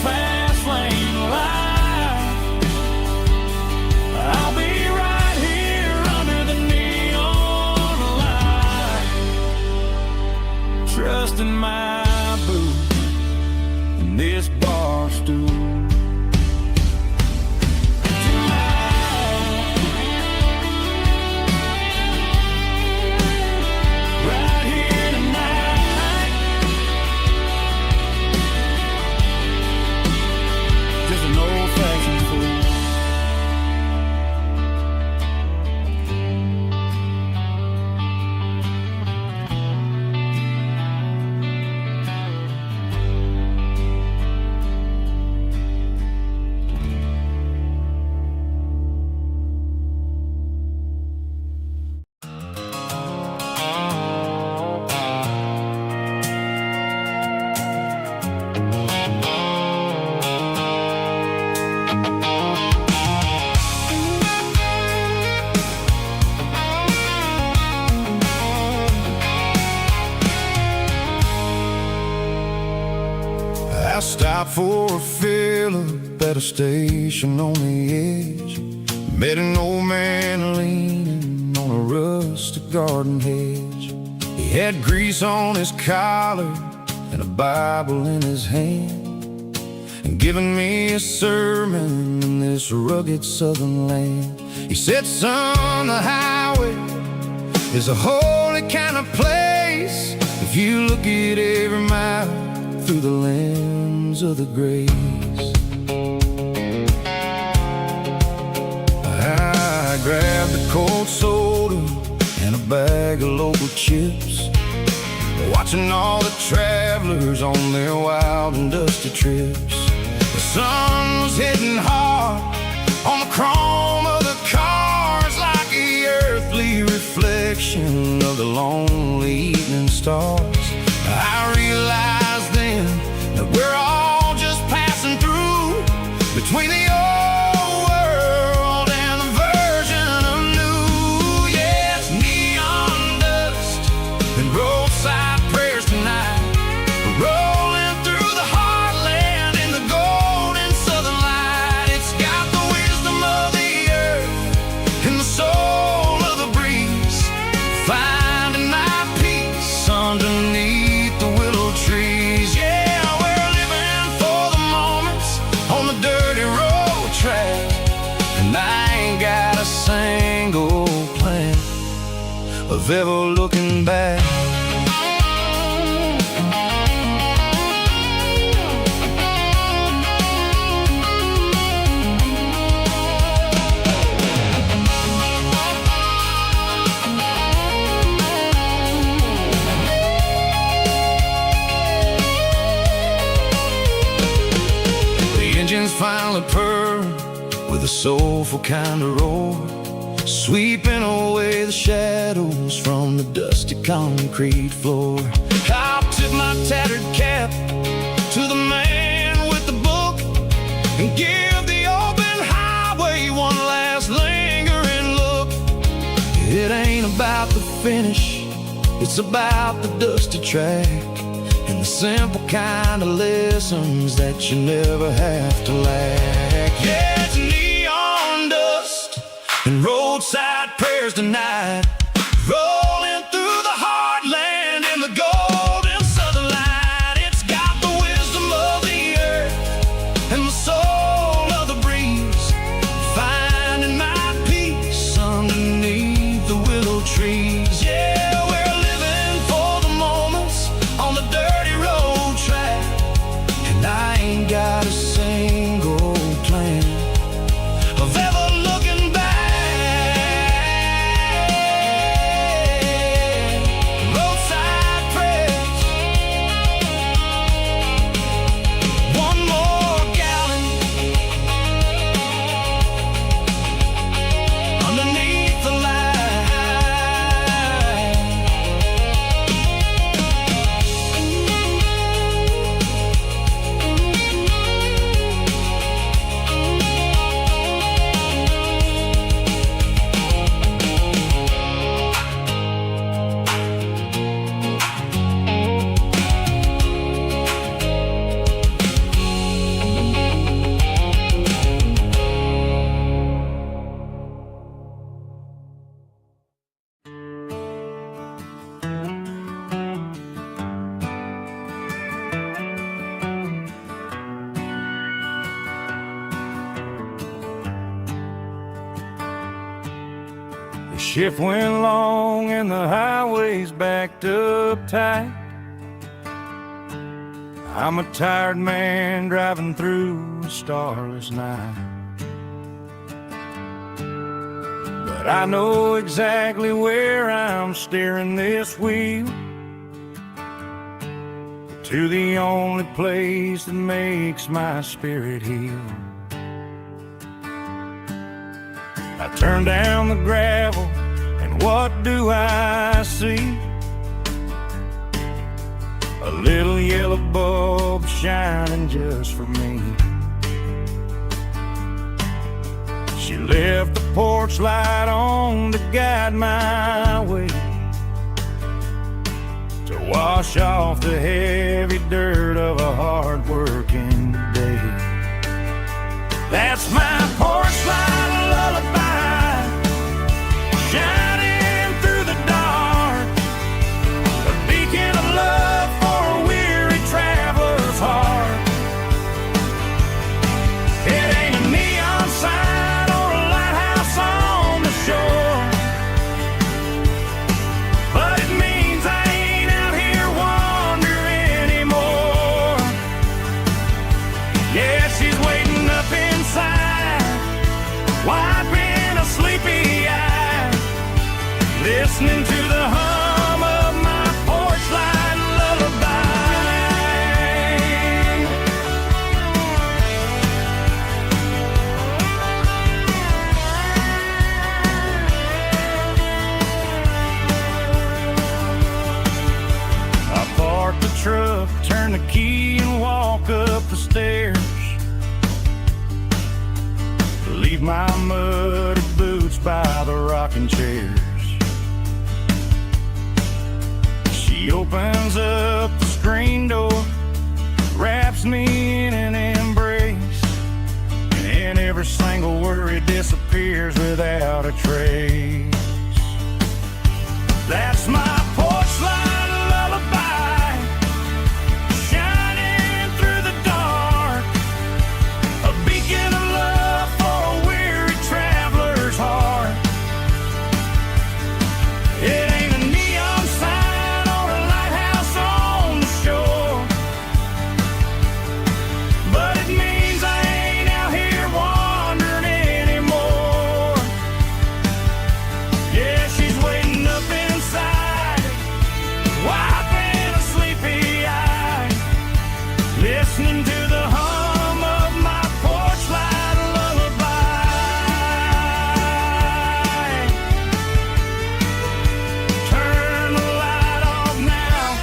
fast lane life. I'll be right here under the neon light, trusting my boots and this bar stool. Right here tonight, just an old-fashioned fool. I stopped for a fill-up at a station on the edge. Met an old man leaning on a rustic garden hedge. He had grease on his collar and a Bible in his hand, and giving me a sermon in this rugged southern land. He said, son, the highway is a holy kind of place if you look at every mile through the lens of the grace. I grabbed a cold soda and a bag of local chips, watching all the travelers on their wild and dusty trips. The sun was hitting hard on the chrome of the cars, like the earthly reflection of the lonely evening stars. I realized then that we're all just passing through between the old world and the version of new. Yeah, it's neon dust and roadside prayers tonight, rolling through the heartland in the golden southern light. It's got the wisdom of the earth and the soul of the breeze, finding my peace underneath the willow trees. Yeah, we're living for the moments on the dirty road track, and I ain't got a single plan of ever looking back. Engines finally purr with a soulful kind of roar, sweeping away the shadows from the dusty concrete floor. I'll tip my tattered cap to the man with the book and give the open highway one last lingering look. It ain't about the finish, it's about the dusty track and the simple kind of lessons that you never have to lack. Yeah, it's neon dust and roadside prayers tonight, rolling through the heartland in the golden southern light. It's got the wisdom of the earth and the soul of Shift went long and the highway's backed up tight. I'm a tired man driving through a starless night. But I know exactly where I'm steering this wheel, to the only place that makes my spirit heal. I turn down the gravel, and what do I see? A little yellow bulb shining just for me. She left the porch light on to guide my way, to wash off the heavy dirt of a hard-working day. That's my porch light lullaby, shining through the dark, a beacon of love for a weary traveler's heart. It ain't a neon sign or a lighthouse on the shore, but it means I ain't out here wandering anymore. Yeah, she's waiting up inside, wiping a sleepy eye, listening to the hum of my porch light lullaby. I park the truck, turn the key and walk up the stairs, leave my muddy boots by the rocking chairs. She opens up the screen door, wraps me in an embrace, and every single worry disappears without a trace. That's my porch light lullaby, shining through the dark, a beacon of love for a weary traveler's heart. It ain't a neon sign or a lighthouse on the shore, but it means I ain't out here wandering anymore. Yeah, she's waiting up inside, wiping a sleepy eye, listening to the hum of my porch light lullaby. Turn the light off now,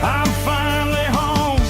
I'm finally home.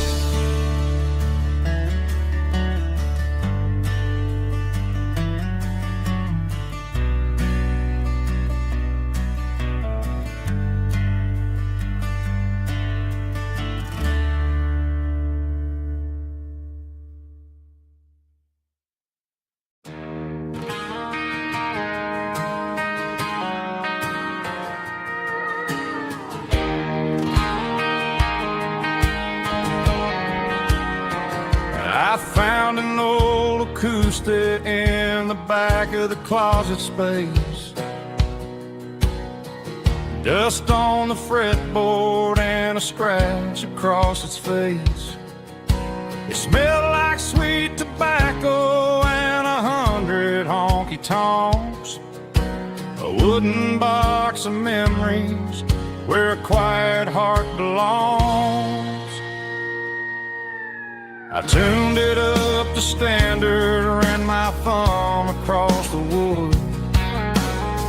I found an old acoustic in the back of the closet space, dust on the fretboard and a scratch across its face. It smelled like sweet tobacco and 100 honky-tonks, a wooden box of memories where a quiet heart belongs. I tuned it up to standard, ran my thumb across the wood,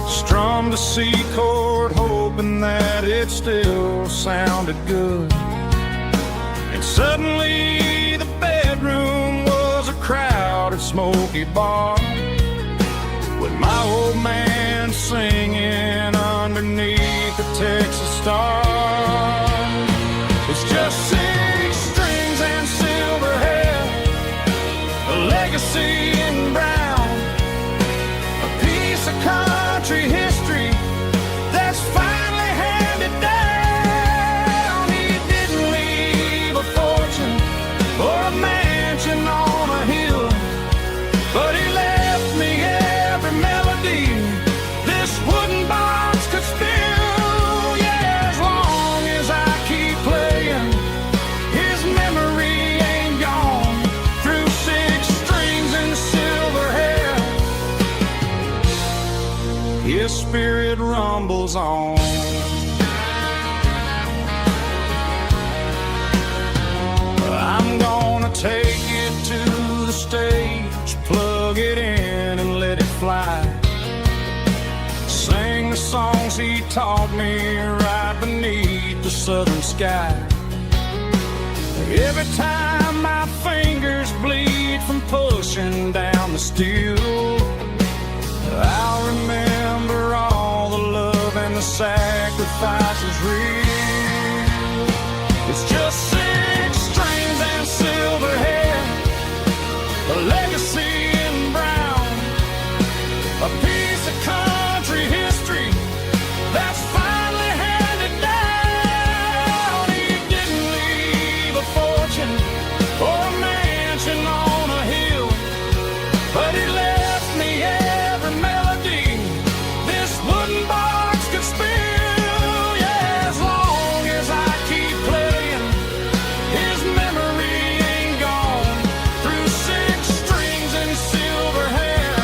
strummed a C chord hoping that it still sounded good. And suddenly the bedroom was a crowded smoky bar, with my old man singing underneath the Texas star. It's just 6 strings and silver hair, a legacy in brown, a piece of country history that's finally handed down. He didn't leave a fortune or a mansion on a hill, spirit rumbles on. I'm gonna take it to the stage, plug it in and let it fly. Sing the songs he taught me right beneath the southern sky. Every time my fingers bleed from pushing down the steel, I'll remember all the love and the sacrifices real. It's just 6 strings and silver hair, a legacy in brown, a piece of country history that's finally handed down. He didn't leave a fortune or a mansion on a hill, but he left me every melody this wooden box could spill. Yeah, as long as I keep playing, his memory ain't gone. Through 6 strings and silver hair,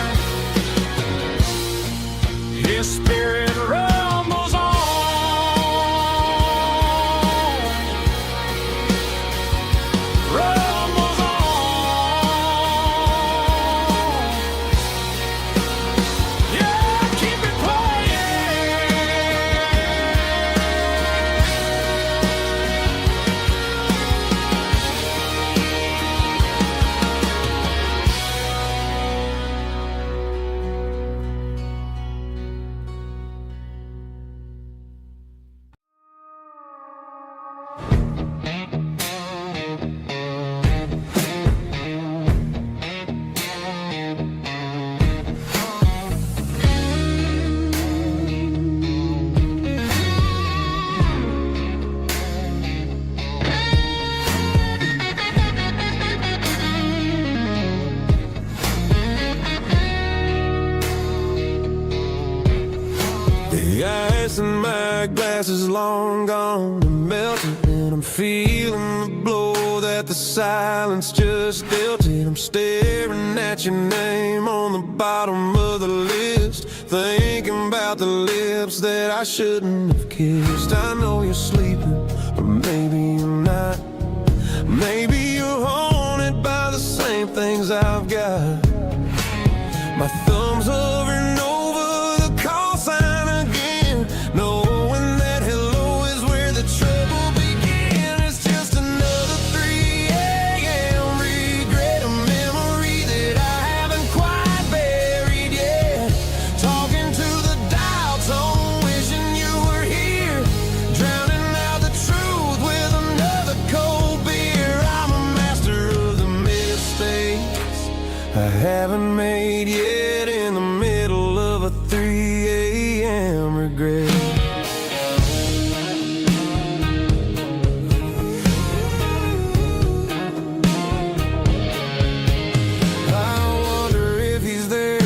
his spirit rumbles on. Rumbles on. Yeah, keep it playing. The ice in my glass is long gone and melted, and I'm feeling the blow that the silence just dealt it. I'm staring at your name on the bottom of the list, thinking about the lips that I shouldn't have kissed. I know you're sleeping, but maybe you're not. Maybe you're haunted by the same things I've got. My thumb's hovering over the call sign again, knowing that hello is where the trouble began. It's just another 3 a.m. regret, a memory that I haven't quite buried yet. Talking to the dial tone, wishing you were here, drowning out the truth with another cold beer. I'm a master of the mistakes I haven't made yet, in the middle of a 3 a.m. regret. I wonder if he's there,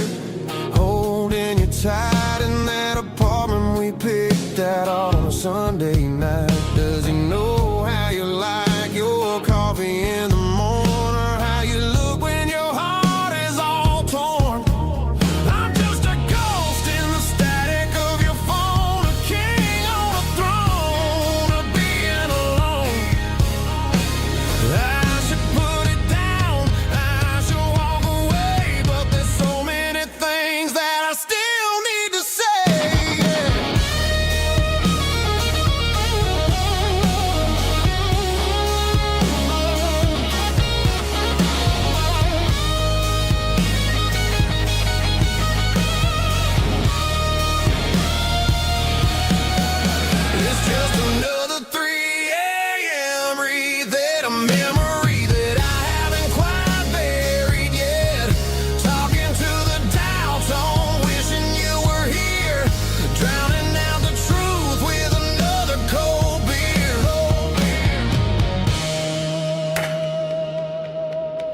holding you tight in that apartment we picked out on a Sunday night. Does he know how you like your coffee in the morning, or how you look when your heart is all torn? I'm just a ghost in the static of your phone, a king on a throne of being alone. I should put it down, I should walk away, but there's so many things that I still need to say. It's just another 3 a.m. read, a memory that I haven't quite buried yet. Talking to the dial tone, wishing you were here, drowning out the truth with another cold beer.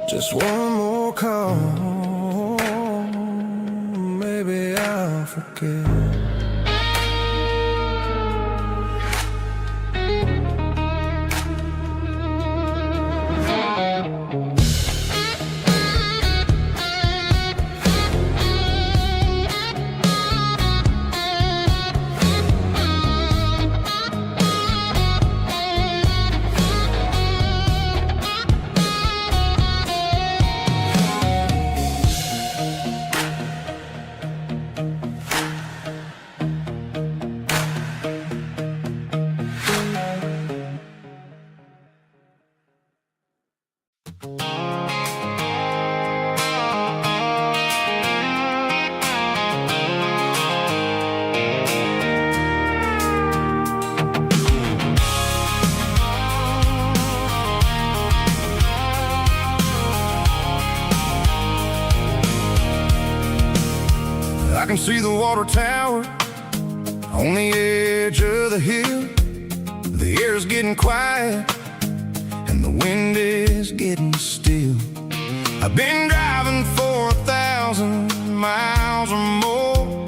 Just one more call, maybe I'll forget. can see the water tower on the edge of the hill. The air's getting quiet and the wind is getting still. I've been driving for 1,000 miles or more,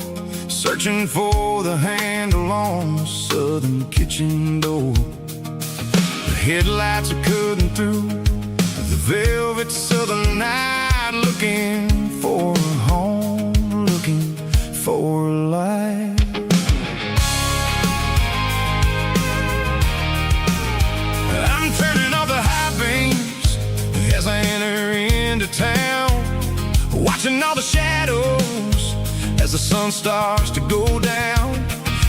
searching for the handle on the southern kitchen door. The headlights are cutting through the velvet southern night, looking for a home, looking for a life. I'm turning off the high beams as I enter into town, watching all the shadows as the sun starts to go down.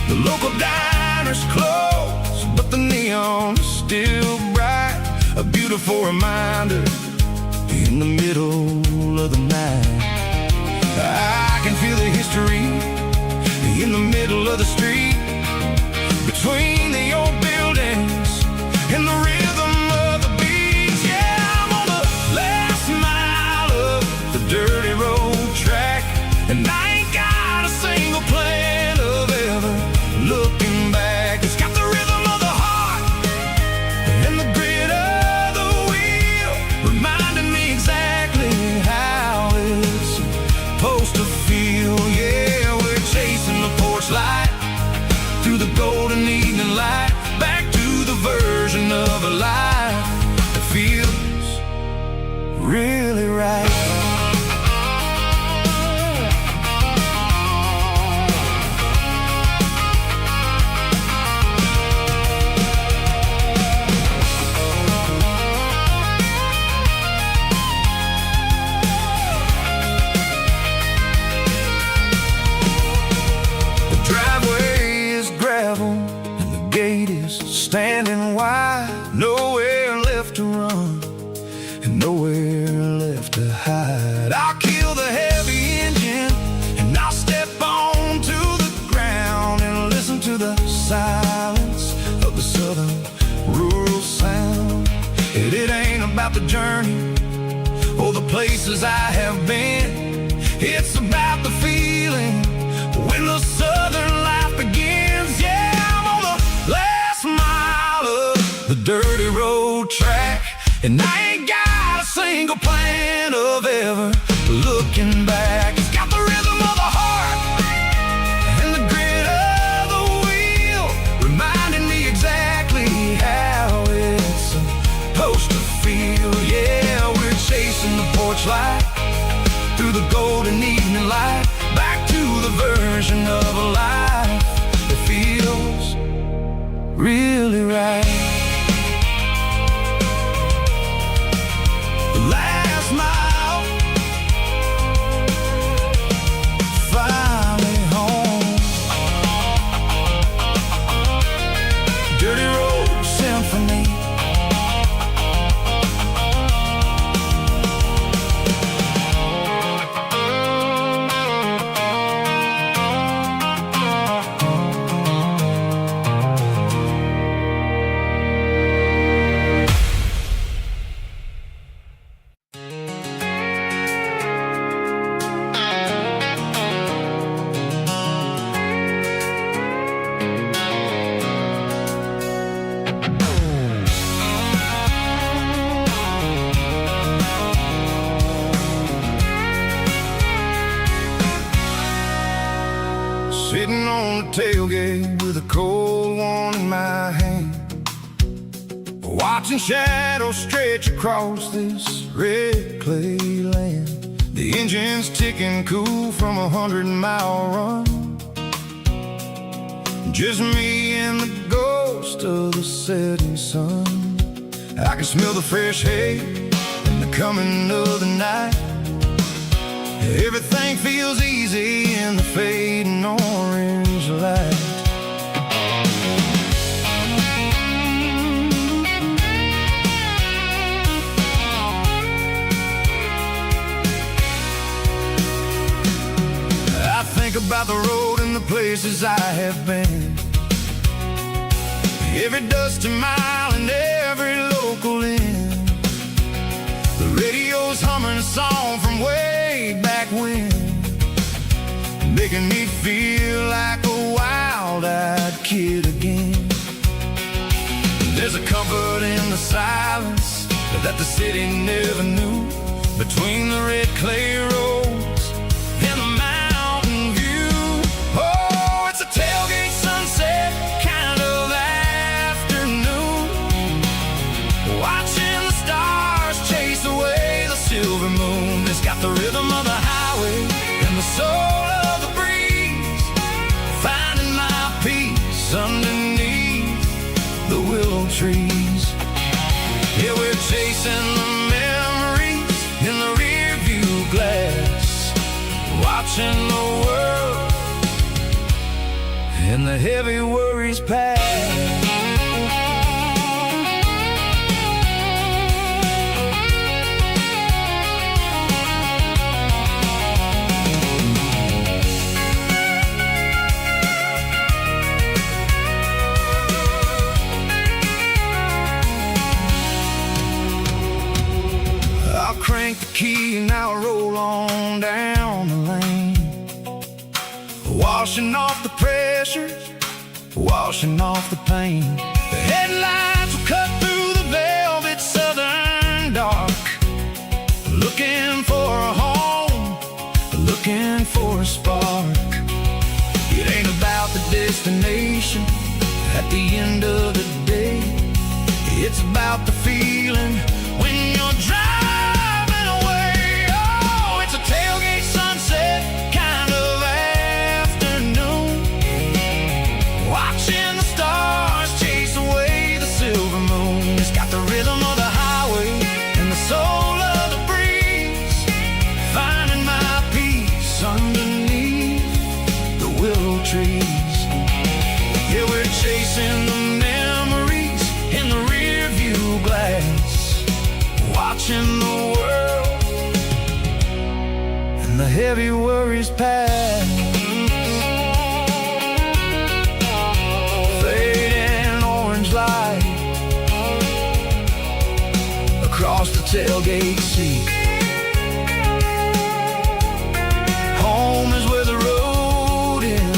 The local diner's closed, but the neon is still bright, a beautiful reminder in the middle of the night. I can feel the history in the middle of the street, between the old buildings and the rhythm of the beats. Yeah, I'm on the last mile of the dirty road track, and I ain't got a single plan of ever looking back. It's got the rhythm of the heart and the grit of the wheel, reminding me exactly how it's supposed to feel. Yeah, we're chasing the porch light through the golden evening light, back to the version of a life that feels really right. Standing wide, nowhere left to run and nowhere left to hide. I'll kill the heavy engine and I'll step onto the ground and listen to the silence of the southern rural sound. It ain't about the journey or the places I have been, it's about the feeling when the southern life begins. Yeah, I'm on the last mile of the dirty road track, and I ain't got a single plan of ever looking back. It's got the rhythm of the heart and the grit of the wheel, reminding me exactly how it's supposed to feel. Yeah, we're chasing the porch light through the golden evening light, back to the version of a life that feels really right. The last mile, finally home. Dirty road symphony. Sitting on the tailgate with a cold one in my hand, watching shadows stretch across this red clay land. The engine's ticking cool from 100-mile run, just me and the ghost of the setting sun. I can smell the fresh hay and the coming of the night. Everything feels easy in the fading orange light. I think about the road and the places I have been, every dusty mile and every local inn. The radio's humming a song from way back when. making me feel like a wild-eyed kid again. There's a comfort in the silence that the city never knew, between the red clay roads and the mountain view. Oh, it's a tailgate sunset kind of afternoon, watching the stars chase away the silver moon. It's got the rhythm of the highway and the soul of the breeze, finding my peace underneath the willow trees. Yeah, we're chasing the memories in the rear view glass, watching the world and the heavy worries pass. Crank the key and I'll roll on down the lane, washing off the pressure, washing off the pain. The headlights will cut through the velvet southern dark, looking for a home, looking for a spark. It ain't about the destination at the end of the day, it's about the feeling when you're driving. Tailgate sunset kind of afternoon, watching the stars chase away the silver moon. It's got the rhythm of the highway and the soul of the breeze, finding my peace underneath the willow trees. Yeah, we're chasing the memories in the rear view glass, watching the world and the heavy worries pass. Fading orange light across the tailgate seat. Home is where the road ends.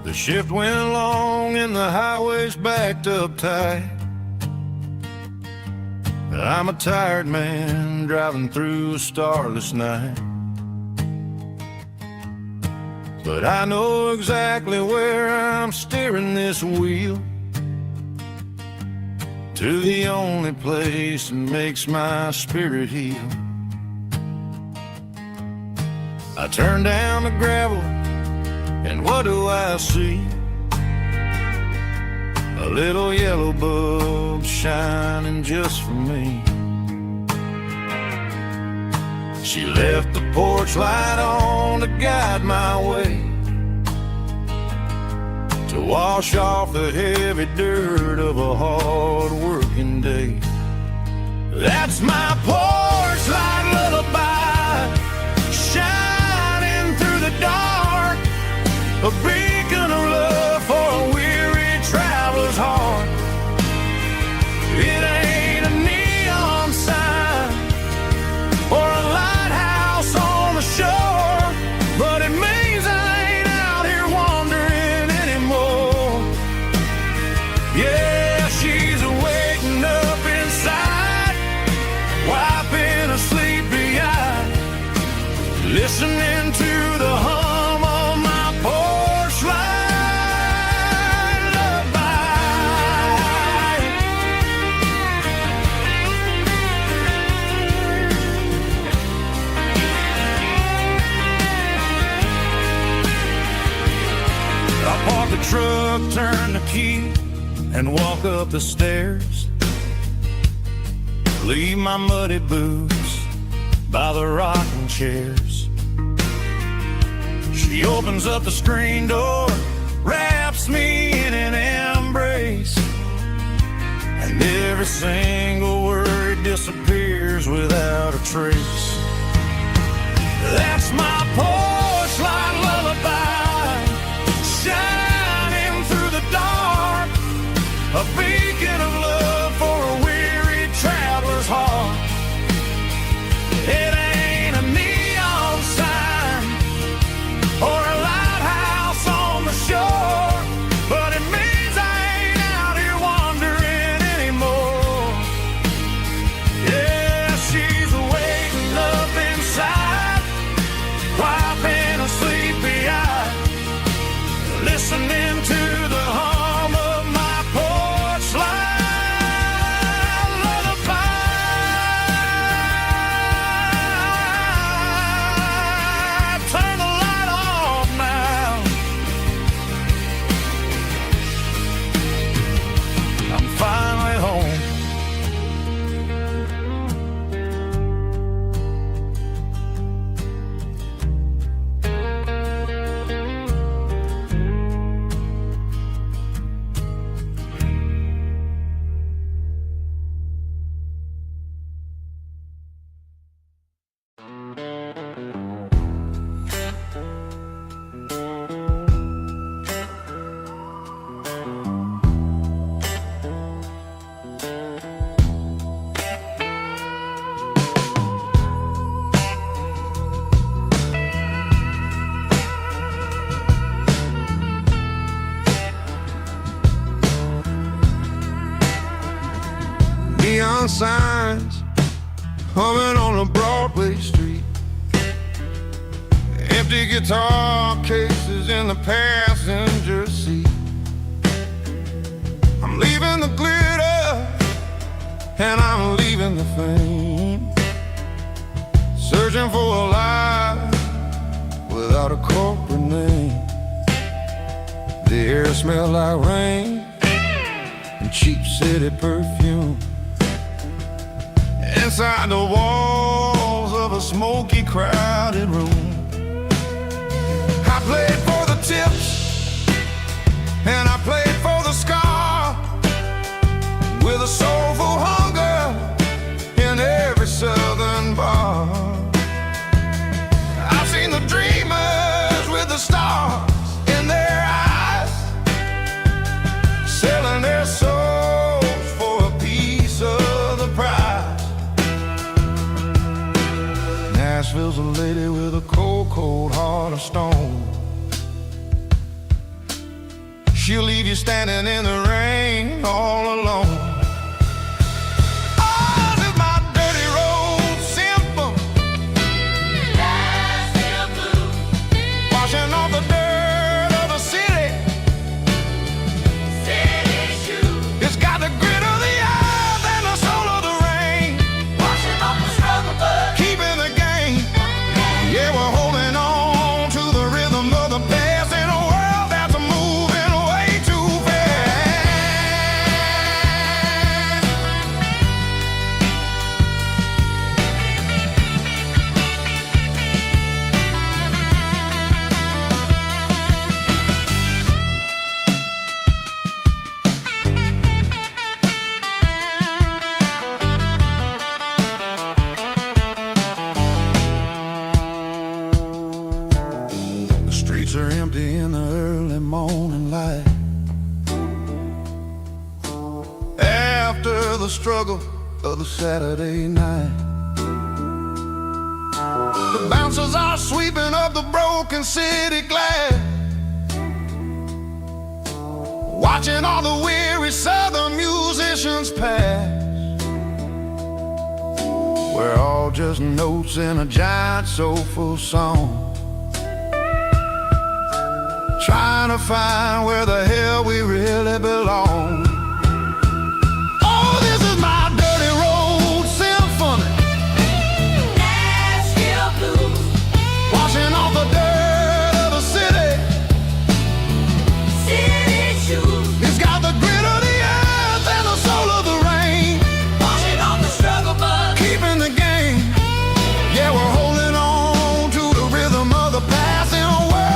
The shift went long and the highway's backed up tight. I'm a tired man driving through a starless night, but I know exactly where I'm steering this wheel, to the only place that makes my spirit heal. I turn down the gravel and what do I see? A little yellow bulb shining just for me. She left the porch light on to guide my way, to wash off the heavy dirt of a hard working day. That's my porch light lullaby, shining through the dark, a beacon of love for a weary traveler's heart. It ain't a neon sign or a lighthouse on the shore, but it means I ain't out here wandering anymore. Yeah, she's waking up inside, wiping a sleepy eye, listening to the hum of my porch light lullaby. I park the truck, turn the key, and walk up the stairs. Leave my muddy boots by the rocking chairs. She opens up the screen door, wraps me in an embrace, and every single word disappears without a trace. That's my porch light lullaby, shining through the dark, a beacon of love for a weary traveler's heart. It ain't a neon sign or a lighthouse on the shore, but it means I ain't out here wandering anymore. Yeah, she's waiting up inside, wiping a sleepy eye, listening to the hum of my porch light lullaby. Turn the light off now. I'm finally home. Neon signs humming on a Broadway street, empty guitar cases in the passenger seat. I'm leaving the glitter and I'm leaving the fame, searching for a life without a corporate name. The air smells like rain and cheap city perfume. Inside the walls of a smoky, crowded room, I played for the tips and I played for the scar, with a soulful hunger in every southern bar. I've seen the dreamers with the stars in their eyes, selling their souls for a piece of the prize. Nashville's a lady with a cold, cold heart of stone. She'll leave you standing in the rain all alone. Oh, this is my dirty road symphony, Nashville blues, washing off the dirt of the city, city shoes. It's got the grit of the earth and the soul of the rain, washing off the struggle, but keeping the game. Yeah, we're holding on to the rhythm of the past in a world that's moving way too fast. The streets are empty in the early morning light, after the struggle of the Saturday night. The bouncers are sweeping up the broken city glass, watching all the weary southern musicians pass. We're all just notes in a giant soulful song, trying to find where the hell we really belong. Oh, this is my dirty road symphony, Nashville blues, washing off the dirt of the city, city shoes. It's got the grit of the earth and the soul of the rain, washing off the struggle, but keeping the game. Yeah, we're holding on to the rhythm of the past in a world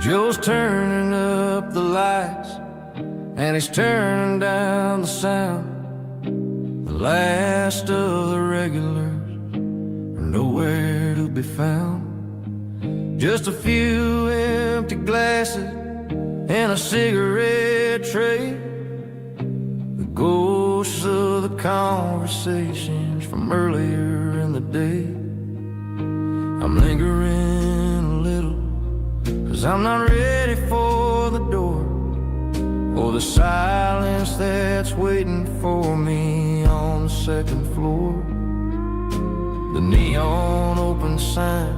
Joe's turning up the lights, and he's turning down the sound. The last of the regulars are nowhere to be found. Just a few empty glasses and a cigarette tray, the ghosts of the conversations from earlier in the day. I'm lingering a little, 'cause I'm not ready for the door, or the silence that's waiting for me on the second floor. The neon open sign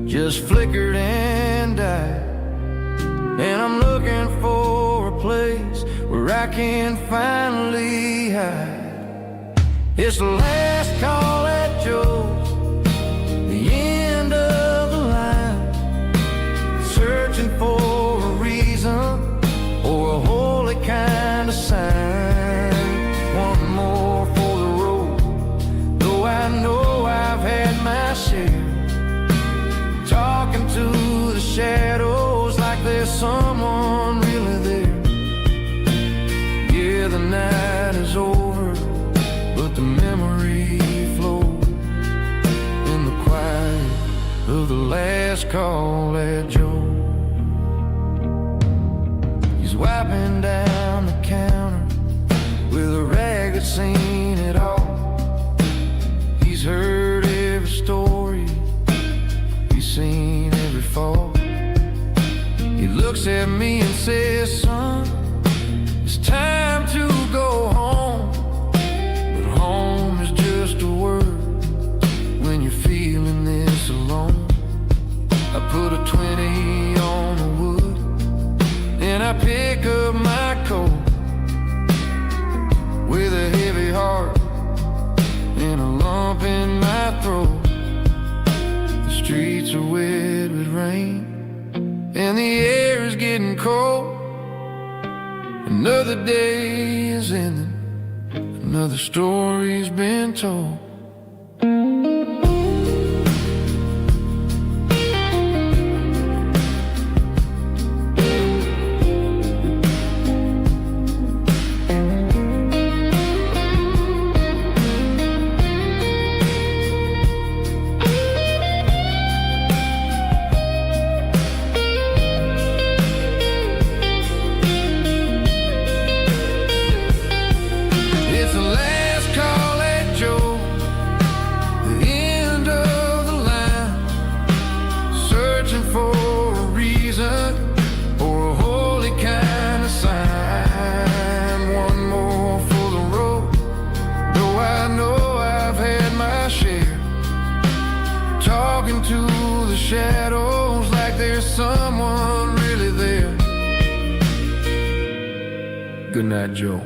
just flickered and died, and I'm looking for a place where I can finally hide. It's the last call at Joe's, the end of the line, searching for a reason or a holy kind of sign. One more for the road, though I know I've had my share. Talking to the shadows like there's someone really there. Yeah, the night is over, but the memory flows in the quiet of the last call at Joe. He's wiping down the counter with a rag that's seen it all. He's heard every story, seen every fall. He looks at me and says, son, it's time to go home. But home is just a word when you're feeling this alone. I put a 20 on the wood and I pick up my coat with a heavy heart and a lump in my throat. Streets are wet with rain and the air is getting cold. Another day is ending, another story's been told. Shadows like there's someone really there. Good night, Joe.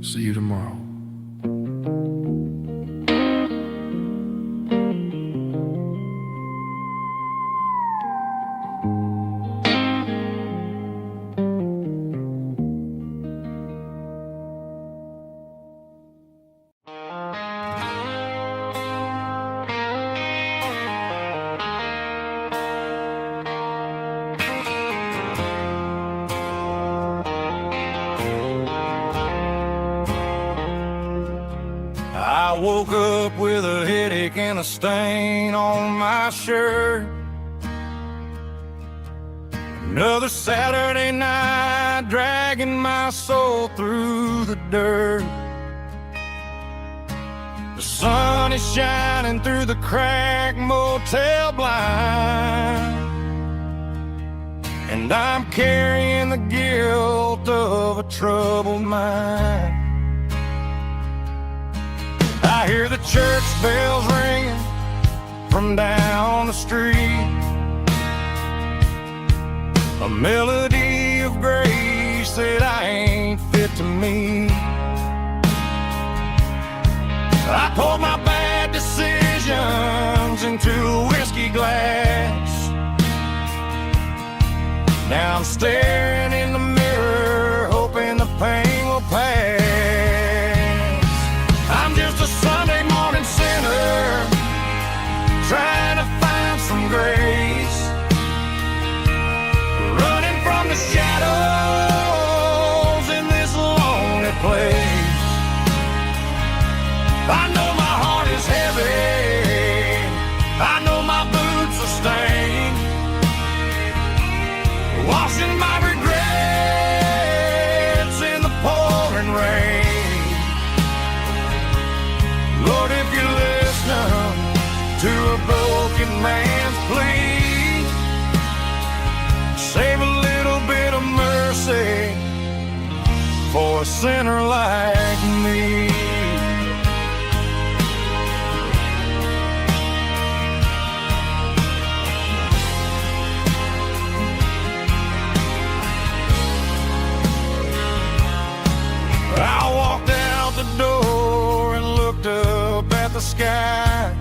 See you tomorrow. I woke up with a headache and a stain on my shirt. Another Saturday night dragging my soul through the dirt. The sun is shining through the cracked motel blind, and I'm carrying the guilt of a troubled mind. I hear the church bells ringing from down the street, a melody of grace that I ain't fit to meet. I poured my bad decisions into a whiskey glass. Now I'm staring in the mirror, hoping the pain will pass. I'm just a Sunday morning sinner, trying to find some grace. man's plea. Save a little bit of mercy for a sinner like me. I walked out the door and looked up at the sky.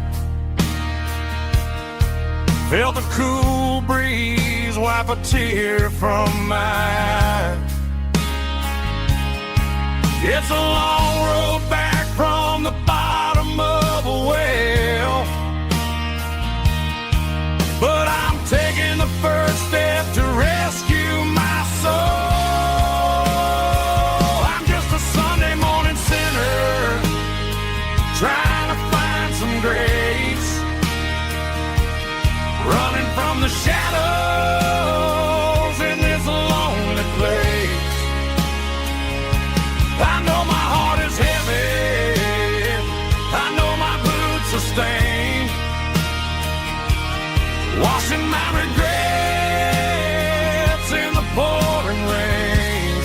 Felt the cool breeze wipe a tear from my eye. It's a long road back from the bottom of a well, but I'm taking the first step to rescue my soul. Trying to find some grace, running from the shadows in this lonely place. I know my heart is heavy, I know my boots are stained, washing my regrets in the pouring rain.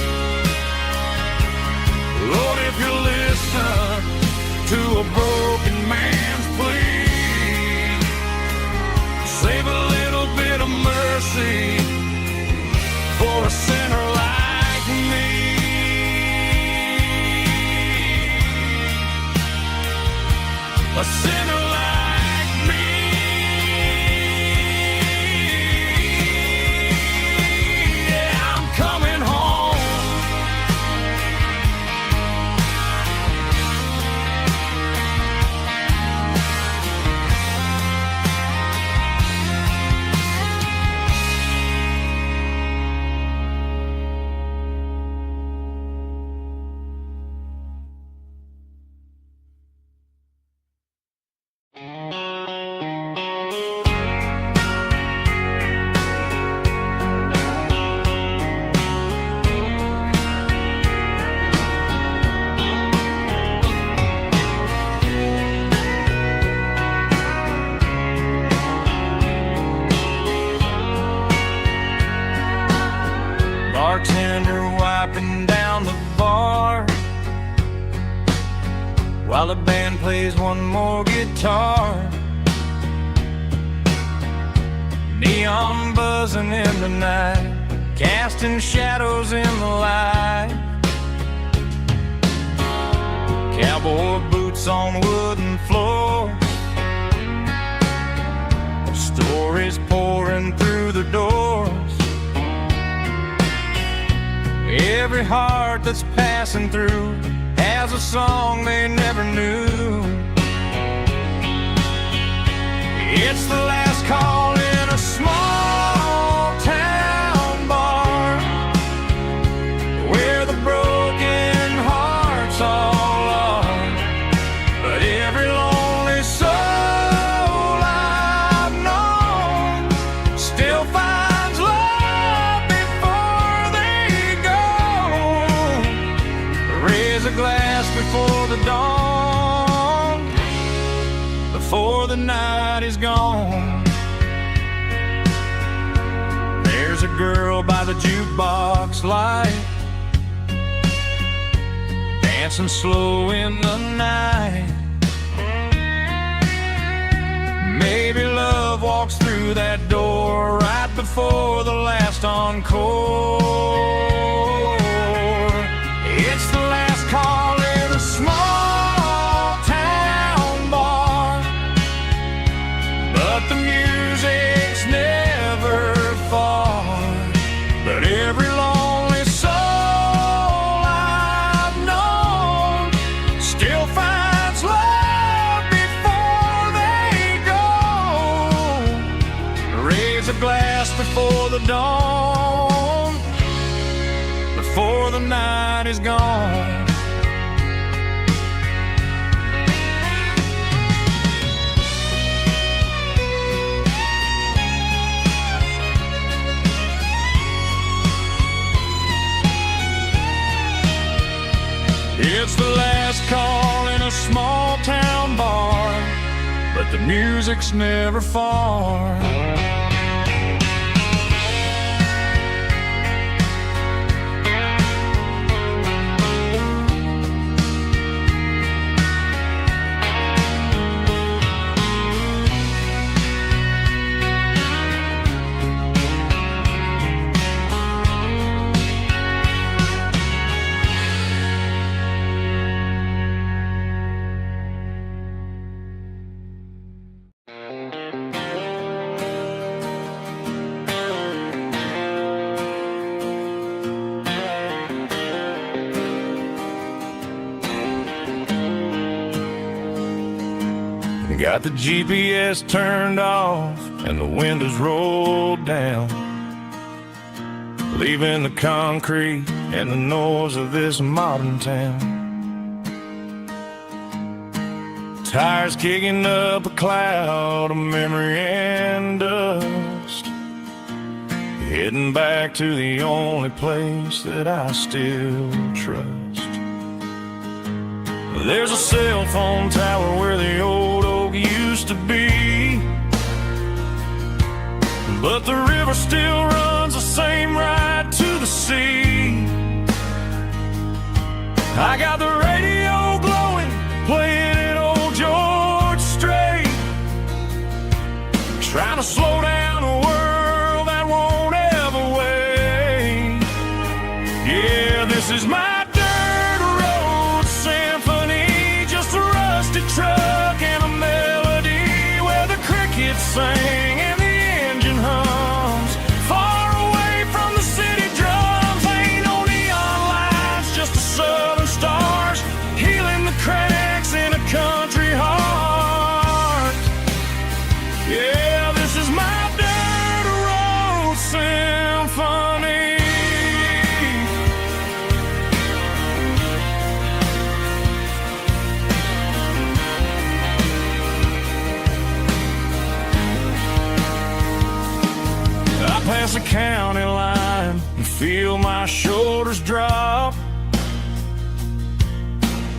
Lord, if you listen to a broken man's plea, save a little bit of mercy for a sinner like me. A sinner like me. Yeah, I'm coming home. Bartender wiping down the bar while the band plays one more guitar. Neon buzzing in the night, casting shadows in the light. Cowboy boots on wooden floors, stories pouring through the doors. Every heart that's passing through has a song they never knew. It's the last call in a small town bar where the broken hearts all are. But every lonely soul I've known still finds love before they go. Raise a glass before the dawn, before the night is gone. There's a girl by the jukebox light, dancing slow in the night. Maybe love walks through that door right before the last encore. It's the last call in a small town bar, but the music's never far. But every lonely soul I've known still finds love before they go. Raise a glass before the dawn, before the night is gone. It's the last call in a small town bar, but the music's never far. Got the GPS turned off and the windows rolled down, leaving the concrete and the noise of this modern town. Tires kicking up a cloud of memory and dust, heading back to the only place that I still trust. There's a cell phone tower where the old oak used to be, but the river still runs the same right to the sea. I got the radio blowing, playing an old George Strait, trying to slow down a world that won't ever wait. Yeah, this is my truck and a melody where the crickets sing and the engine hums, far away from the city drums. Ain't no neon lights, just the southern stars healing the cracks in a country heart. Yeah, this is my dirt road symphony. Past the county line and feel my shoulders drop.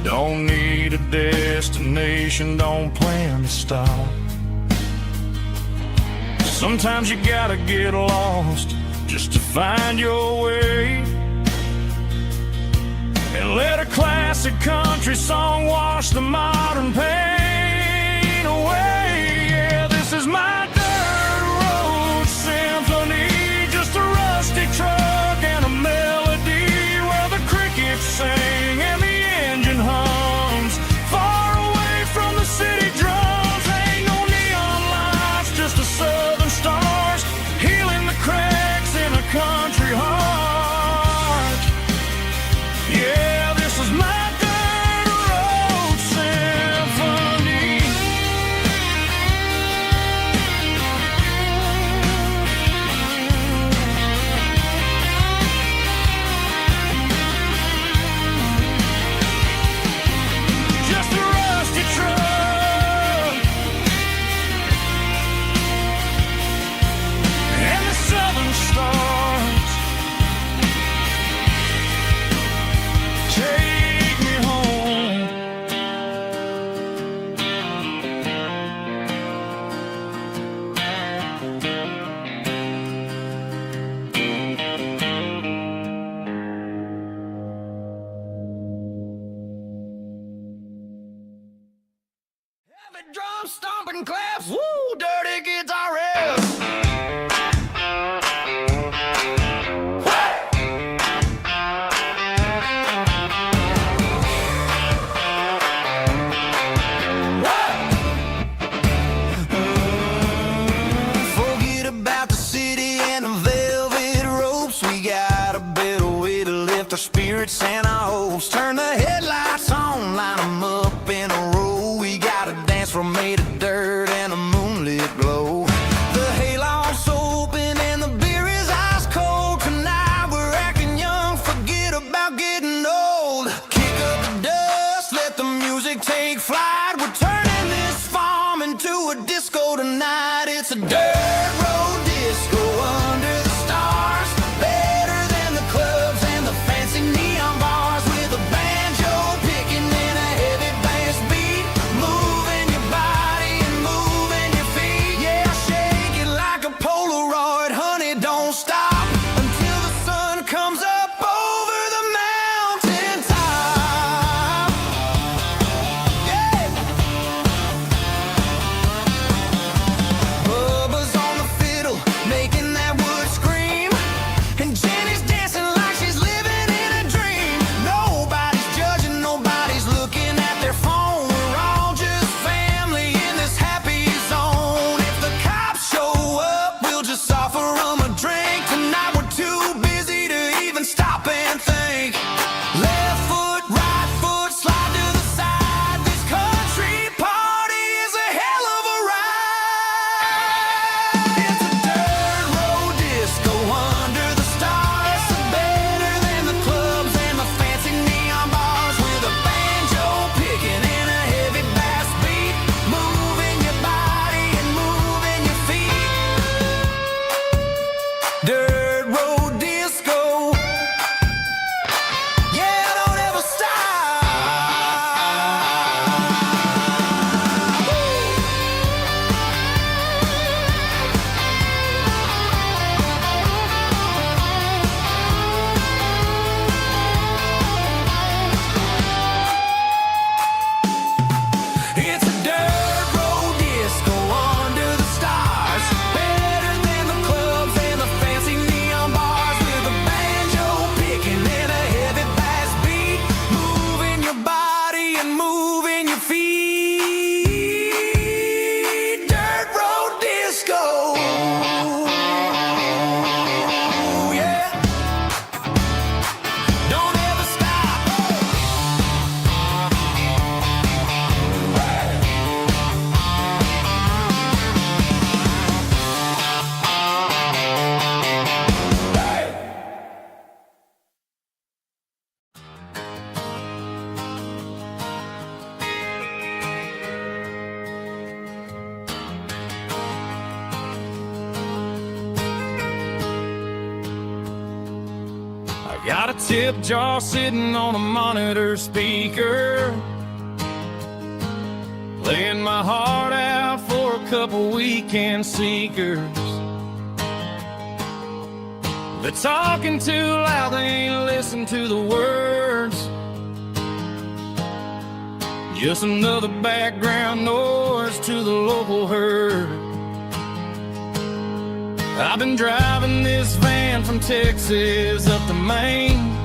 Don't need a destination, don't plan to stop. Sometimes you gotta get lost just to find your way, and let a classic country song wash the modern pain away. Yeah, this is my truck and a melody where the crickets sing and the engine hums, far away from the city drums. Ain't no neon lights, just the southern stars healing the cracks in a country heart. Yeah, this is my dirt road symphony. Drum stomping claps, woo, dirty guitar riffs. Forget about the city and the velvet ropes. We got a better way to lift our spirits and our hopes. Turn the headlights on, line them up in a row. From made of dirt and a moonlit glow. The hayloft's open and the beer is ice cold. Tonight we're acting young, forget about getting old. Kick up the dust, let the music take flight. We're turning this farm into a disco tonight. It's a dirt road disco under the stars, better than the clubs and the fancy neon bars, with a banjo picking in a heavy bass beat, moving your body and moving Got a tip jar sitting on a monitor speaker, playing my heart out for a couple weekend seekers. They're talking too loud, they ain't listen to the words. Just another background noise to the local herd. I've been driving this van from Texas up to Maine,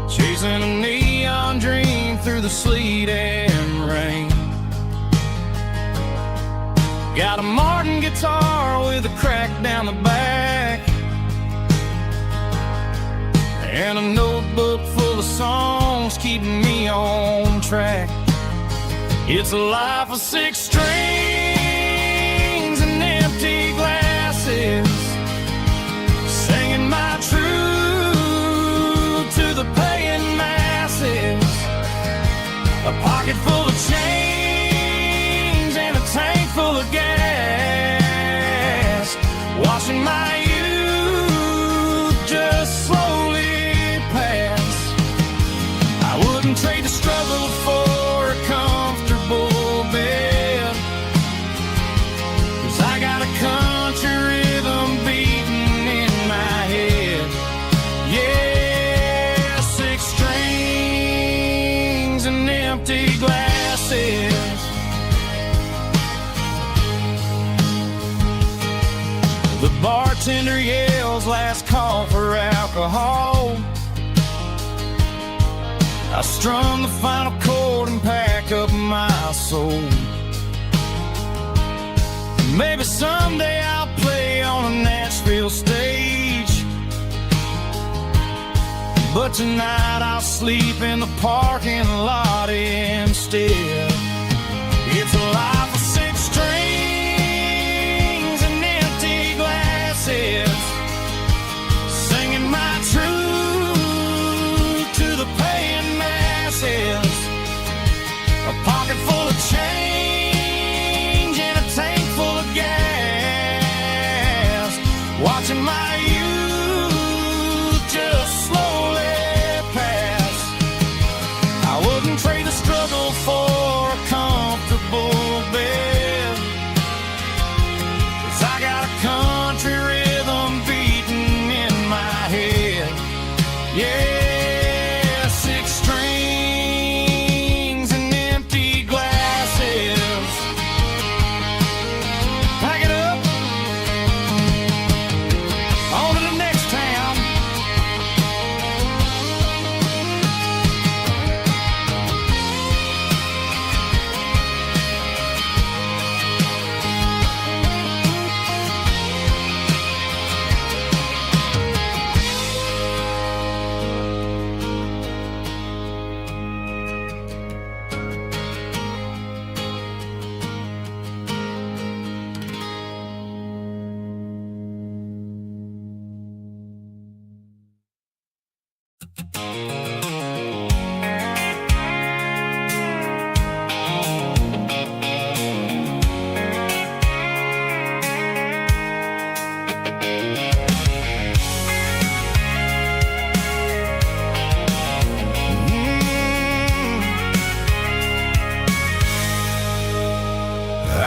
chasing a neon dream through the sleet and rain. Got a Martin guitar with a crack down the back, and a notebook full of songs keeping me on track. It's a life of 6 strings and empty glasses, singing my truth to the paying masses. A pocket full of change and a tank full of gas, watching my youth just slowly pass. I wouldn't trade the struggle for a comfortable bed, 'cause I got a country rhythm beating in my head. Yeah, 6 strings and empty glasses. The bartender yells last call for alcohol. I strum the final chord and pack up my soul. Maybe someday I'll play on a Nashville stage, but tonight I'll sleep in the parking lot instead. It's a life of 6 strings and empty glasses, singing my truth to the paying masses. A pocket full of change and a tank full of gas, watching my youth just slowly pass. I wouldn't trade the struggle for a comfortable bed, 'cause I got a country rhythm beating in my head. Yeah, 6 strings and empty glasses. Pack it up, on to the next town.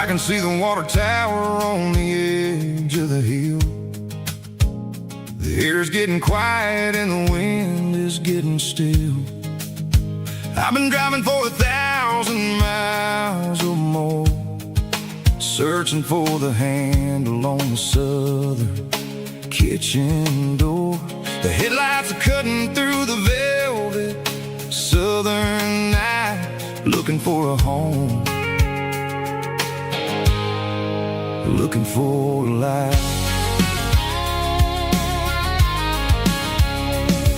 I can see the water tower on the edge of the hill. The air's getting quiet and the wind is getting still. I've been driving for 1,000 miles or more, searching for the handle on the southern kitchen door. The headlights are cutting through the velvet southern night, looking for a home, looking for a life.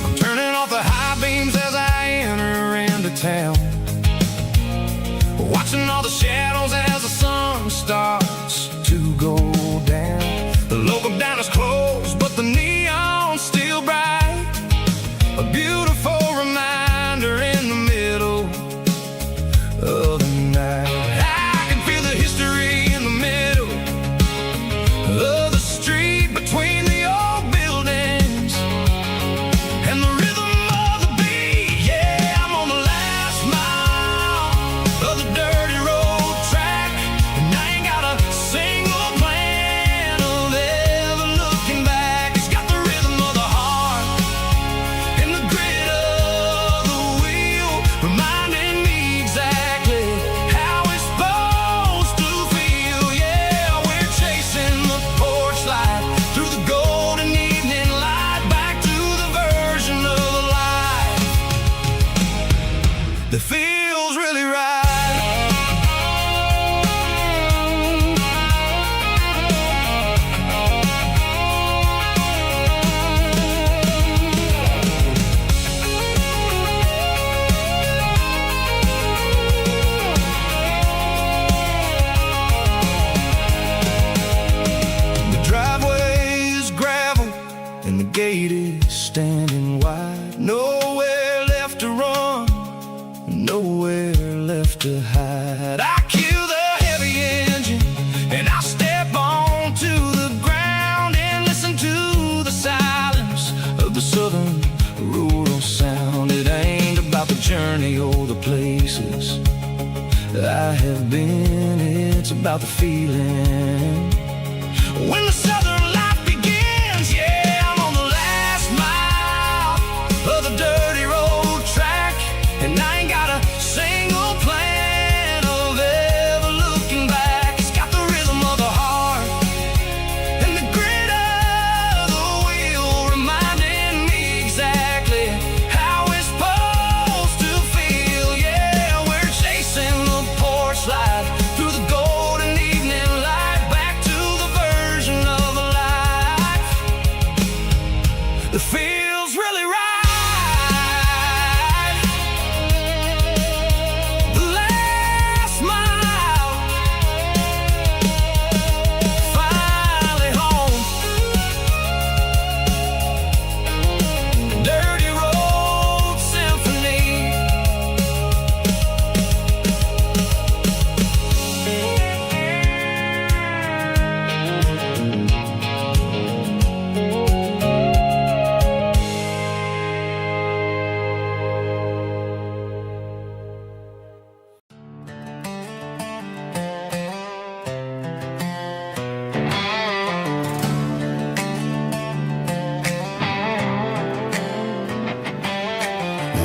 I'm turning off the high beams as I enter into town, watching all the shadows as the sun starts to go down. The local diner's closed, but the neon's still bright, a beautiful reminder in the middle of the night. I can feel the history in the middle of the I have been. It's about the feeling when the southern life begins. Yeah, I'm on the last mile of the dirty road track, and I ain't got a single plan of ever looking back. It's got the rhythm of the heart and the grit of the wheel, reminding me exactly how it's supposed to feel. Yeah, we're chasing the porch light through the golden evening light, back to the version of a life that feels really right. The last mile, finally home. Dirty road symphony.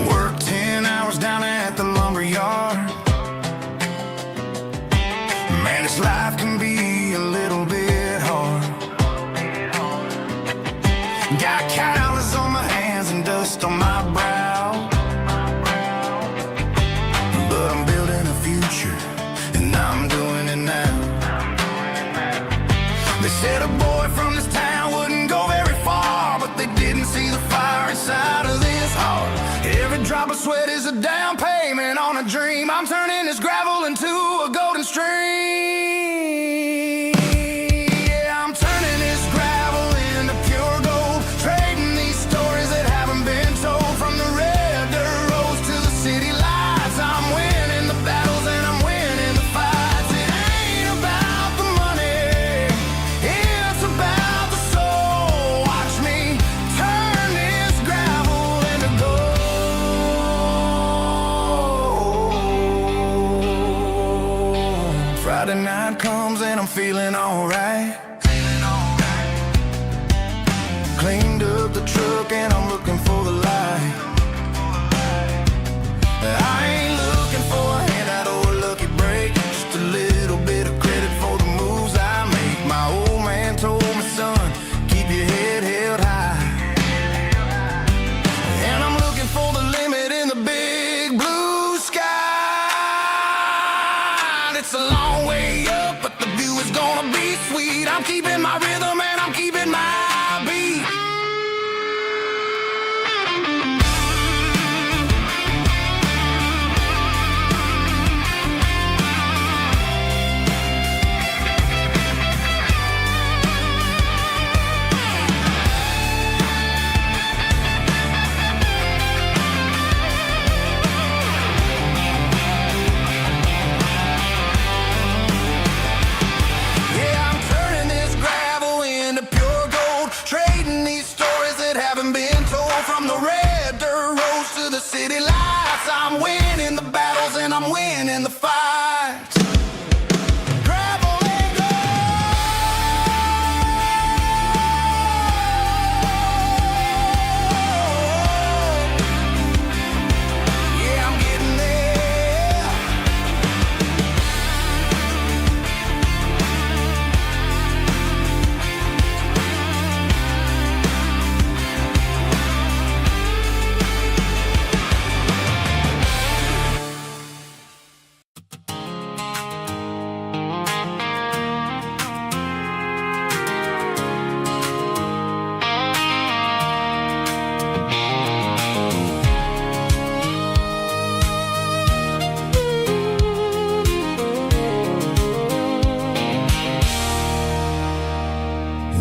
Worked 10 hours down at the lumber yard. Man, this life can be a little bit hard. Got calluses on my hands and dust on my brow, but I'm building a future, and I'm doing it now. They said a boy from this town wouldn't go very far, but they didn't see the fire inside of this heart. Every drop of sweat is a down payment on a dream. I'm turning this gravel into a golden stream. Yeah, I'm turning this gravel into pure gold, trading these stories that haven't been told. From the red dirt roads to the city lights, I'm winning the battles and I'm winning the fights. It ain't about the money, it's about the soul. Watch me turn this gravel into gold. Friday night comes and I'm feeling alright. Cleaned up the truck and I'm looking for the light. I ain't looking for a handout or a lucky break, just a little bit of credit for the moves I make. My old man told me, son, keep your head held high. And I'm looking for the limit in the big blue sky. It's a long way up, but the view is gonna be sweet. I'm keeping my rhythm and I'm keeping my beat. Yeah, I'm turning this gravel into pure gold, trading these stories that haven't been told. From the red dirt roads to the city lights, I'm winning the battles and I'm winning the fights. Gravel and gold. Yeah, I'm getting there.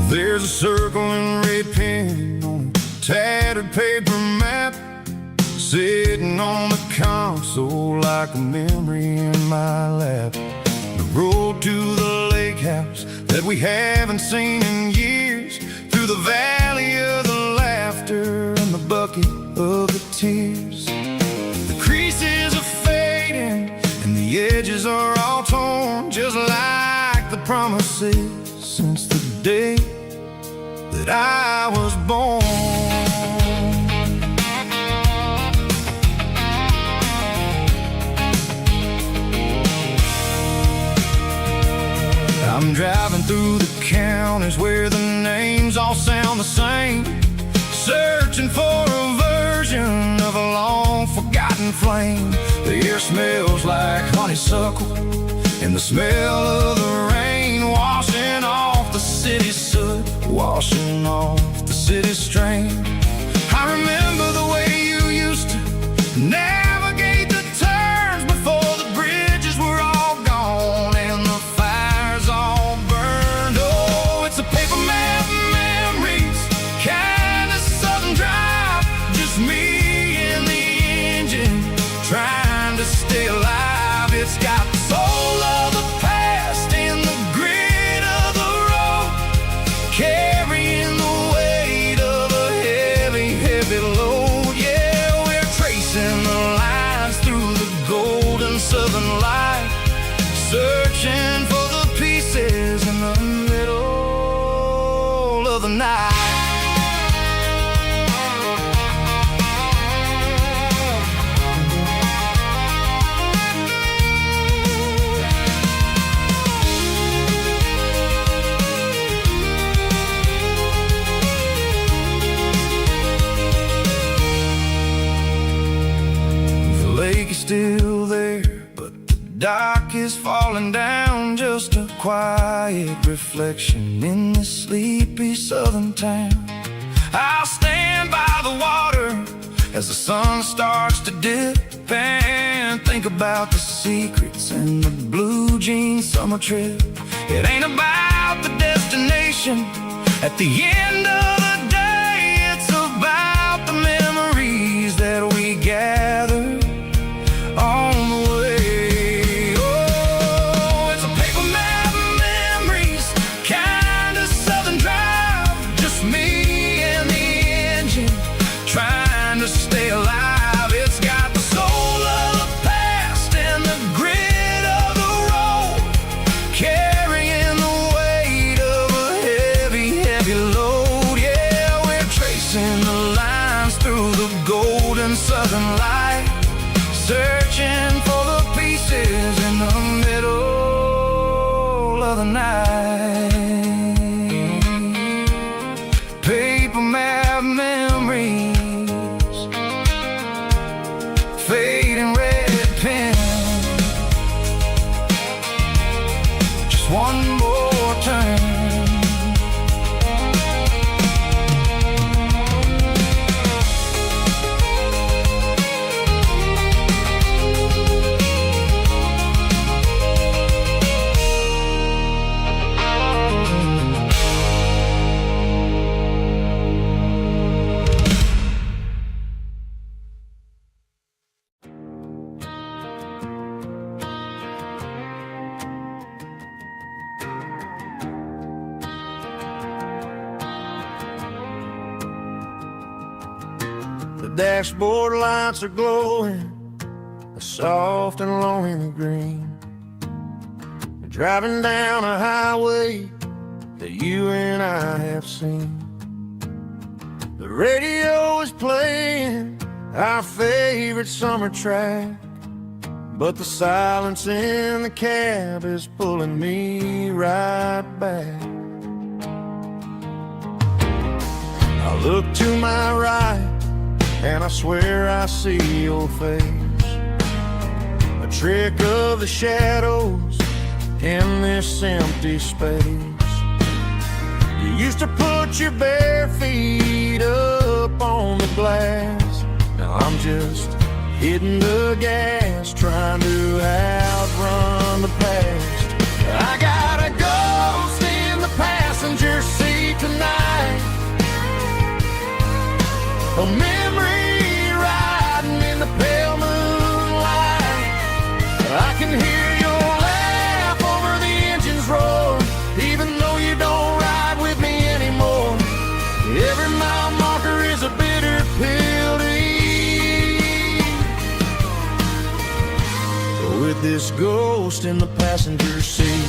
There's a circle in red pen on a tattered paper map, sitting on the console like a memory in my lap. The road to the lake house that we haven't seen in years, through the valley of the laughter and the bucket of the tears. The creases are fading and the edges are promises since the day that I was born. I'm driving through the counties where the names all sound the same, searching for a version of a long-forgotten flame. The air smells like honeysuckle, and the smell of the rain washing off the city's soot, washing off the city's strain. I remember the way you used to navigate the turns before the bridges were all gone and the fires all burned. Oh, it's a paper map memories, kind of southern drive, just me and the engine trying to stay alive. It's got the soul of the past and the grit of the road, carrying the weight of a heavy, heavy load. Yeah, we're tracing the lines through the golden southern light, searching for the pieces in the middle of the night. The lake is still there, but the dock is falling down, just a quiet reflection in this sleepy southern town. I'll stand by the water as the sun starts to dip and think about the secrets and the blue jean summer trip. It ain't about the destination at the end of the day, it's about the memories that we gather on the way. Oh, it's a paper map memories, kind of southern drive, just me and the engine trying to stay alive. It's got the soul of the past and the grit of the road, carrying the weight of a heavy, heavy load. Yeah, we're tracing the lines through the golden southern light, searching for the pieces in the middle of the night. Paper map memories, fading red pen, just one more turn. The dashboard lights are glowing, a soft and lonely green. We're driving down a highway that you and I have seen. The radio is playing our favorite summer track, but the silence in the cab is pulling me right back. I look to my right and I swear I see your face, a trick of the shadows in this empty space. You used to put your bare feet up on the glass, now I'm just hitting the gas, trying to outrun the past. I got a ghost in the passenger seat tonight, a memory riding in the pale moonlight. I can hear your laugh over the engine's roar, even though you don't ride with me anymore. Every mile marker is a bitter pill to eat. With this ghost in the passenger seat,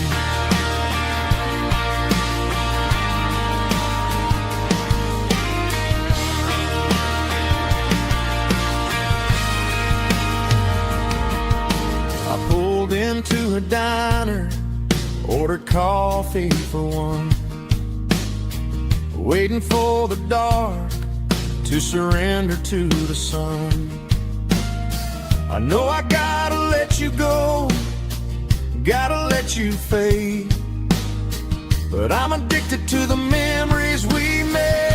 the diner, ordered coffee for one, waiting for the dark to surrender to the sun. I know I gotta let you go, gotta let you fade, but I'm addicted to the memories we made.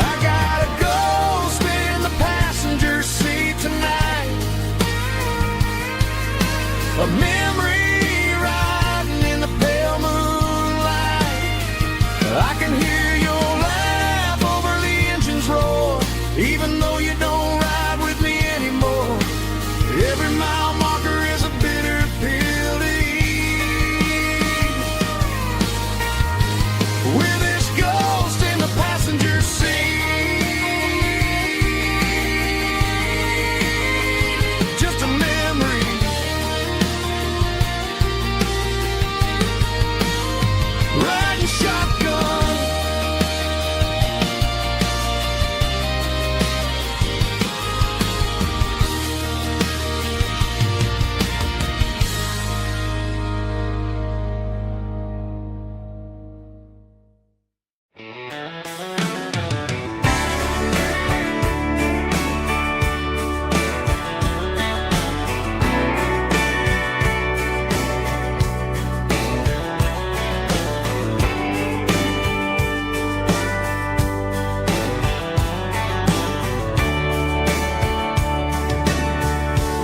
I gotta go spin in the passenger seat tonight, a memory riding in the pale moonlight. I can hear your laugh over the engine's roar, even though you don't ride with me anymore. Every mile marker is a bitter pill to eat. With this ghost in the passenger seat, just a memory, riding shotgun.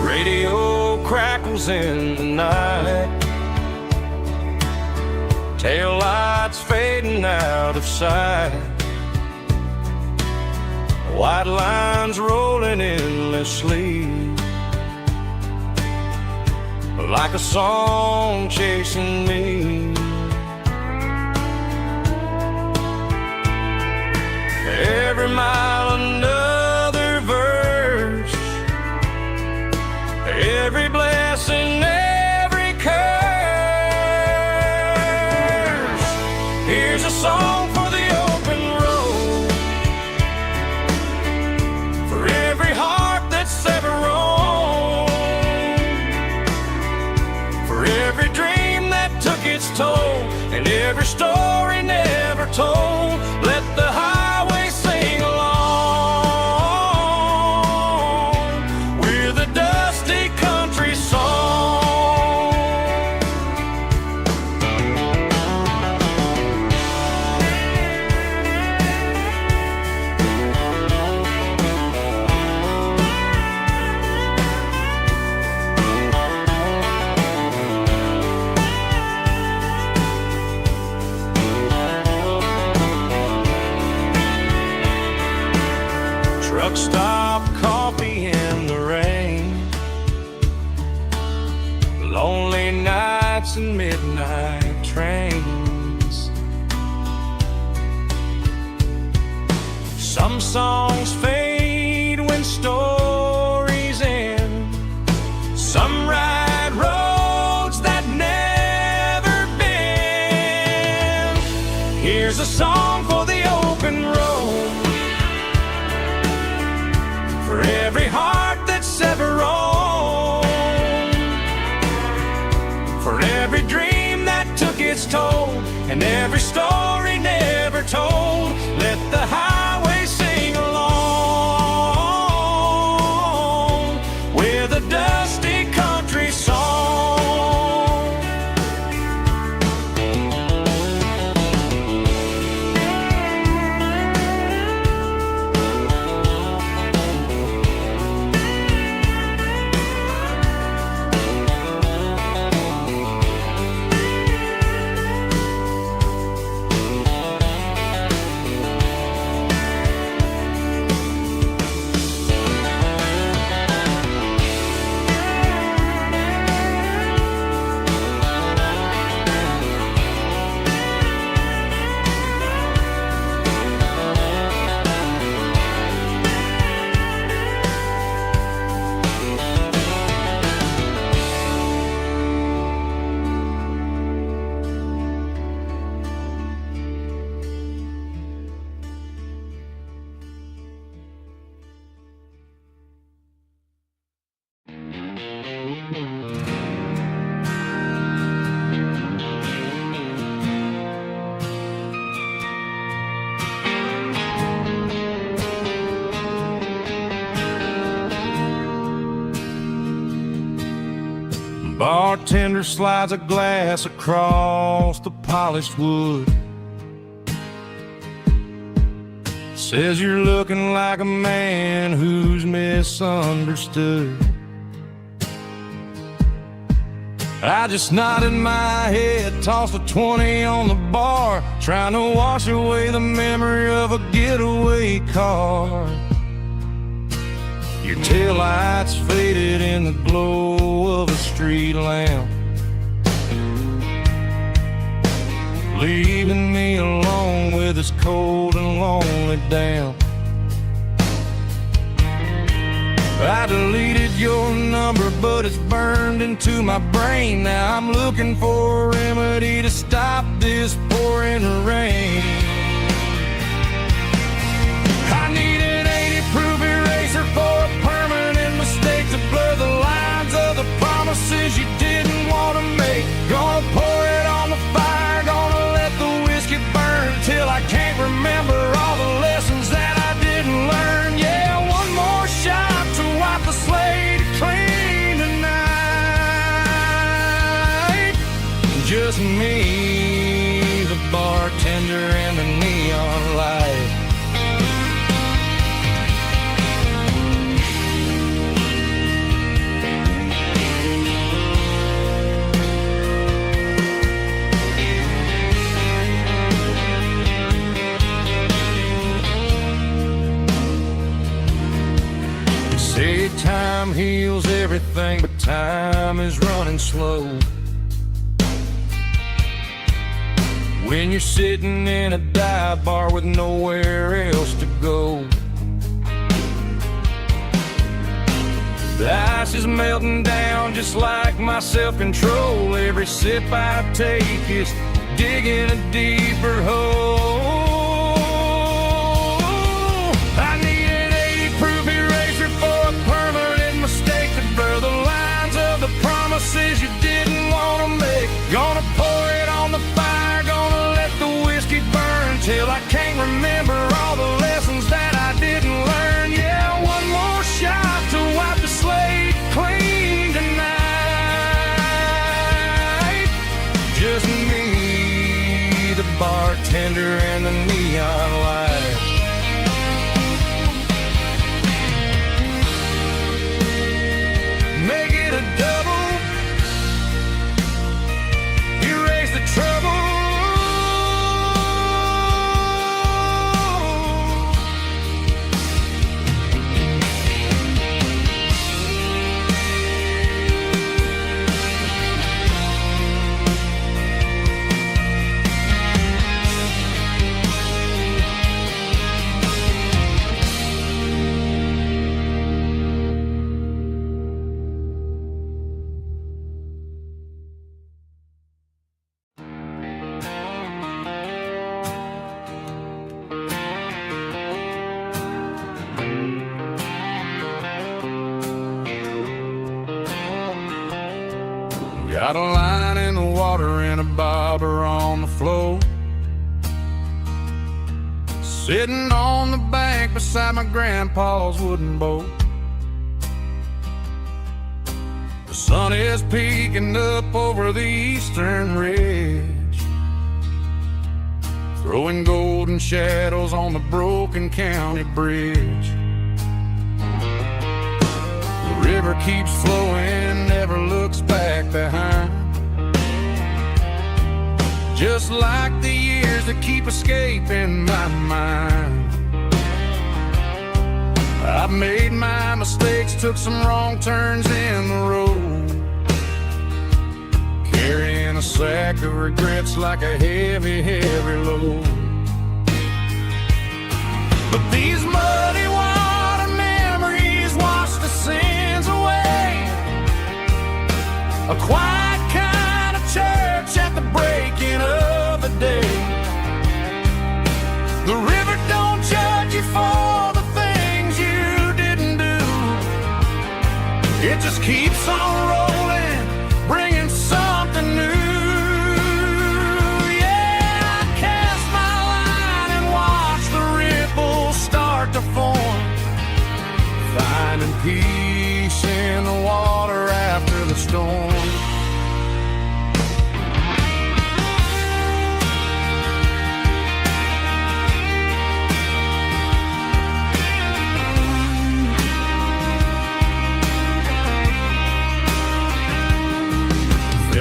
Radio crackles in the night, tail lights fading out of sight, white lines rolling endlessly, like a song chasing me. Every mile another verse, every blessing, every curse. Here's a song for the open road, for every heart that's ever roamed, for every dream that took its toll, and every story never told. Let the highway sing along with a dusty country song. Truck stop, coffee in the rain, lonely nights and midnight trains. Some songs fade when stories end, some ride roads that never bend. Here's a song for the open road, for every heart that's ever roamed, for every dream that took its toll, and every story never told. Let the highway sing along with a dusty country song. bartender slides a glass across the polished wood. Says you're looking like a man who's misunderstood. I just nodded my head, tossed a 20 on the bar, trying to wash away the memory of a getaway car. Your taillights faded in the glow of a street lamp, leaving me alone with this cold and lonely damp. I deleted your number, but it's burned into my brain. Now I'm looking for a remedy to stop this pouring rain. I need an 80-proof eraser for a permanent mistake to blur the lines of the promises you didn't want to make. Gonna pour it on the fire, gonna let the whiskey burn till I can't remember all the lessons that I didn't learn. Yeah, one more shot to wipe the slate clean tonight. Just me, the bartender, and the neon light. Say time heals everything, but time is running slow. When you're sitting in a dive bar with nowhere else to go, the ice is melting down just like my self-control. Every sip I take is digging a deeper hole. I need an 80-proof eraser for a permanent mistake to blur the lines of the promises you didn't want to make. Gonna pour it on the fire, gonna let the whiskey burn till I can't remember all the lessons that I didn't learn. Yeah, one more shot to wipe the slate clean tonight. Just me, the bartender, and the neon light. Make it a double, erase the trouble. Got a line in the water and a bobber on the floor, sitting on the bank beside my grandpa's wooden boat. The sun is peeking up over the eastern ridge, throwing golden shadows on the broken county bridge. The river keeps flowing, never looks back behind, just like the years that keep escaping my mind. I've made my mistakes, took some wrong turns in the road, carrying a sack of regrets like a heavy, heavy load. But these muddy water memories wash the sins away. A quiet kind of church at the breaking of the day. The river don't judge you for the things you didn't do. It just keeps on rolling, bringing something new. Yeah, I cast my line and watch the ripples start to form, finding peace in the water after the storm.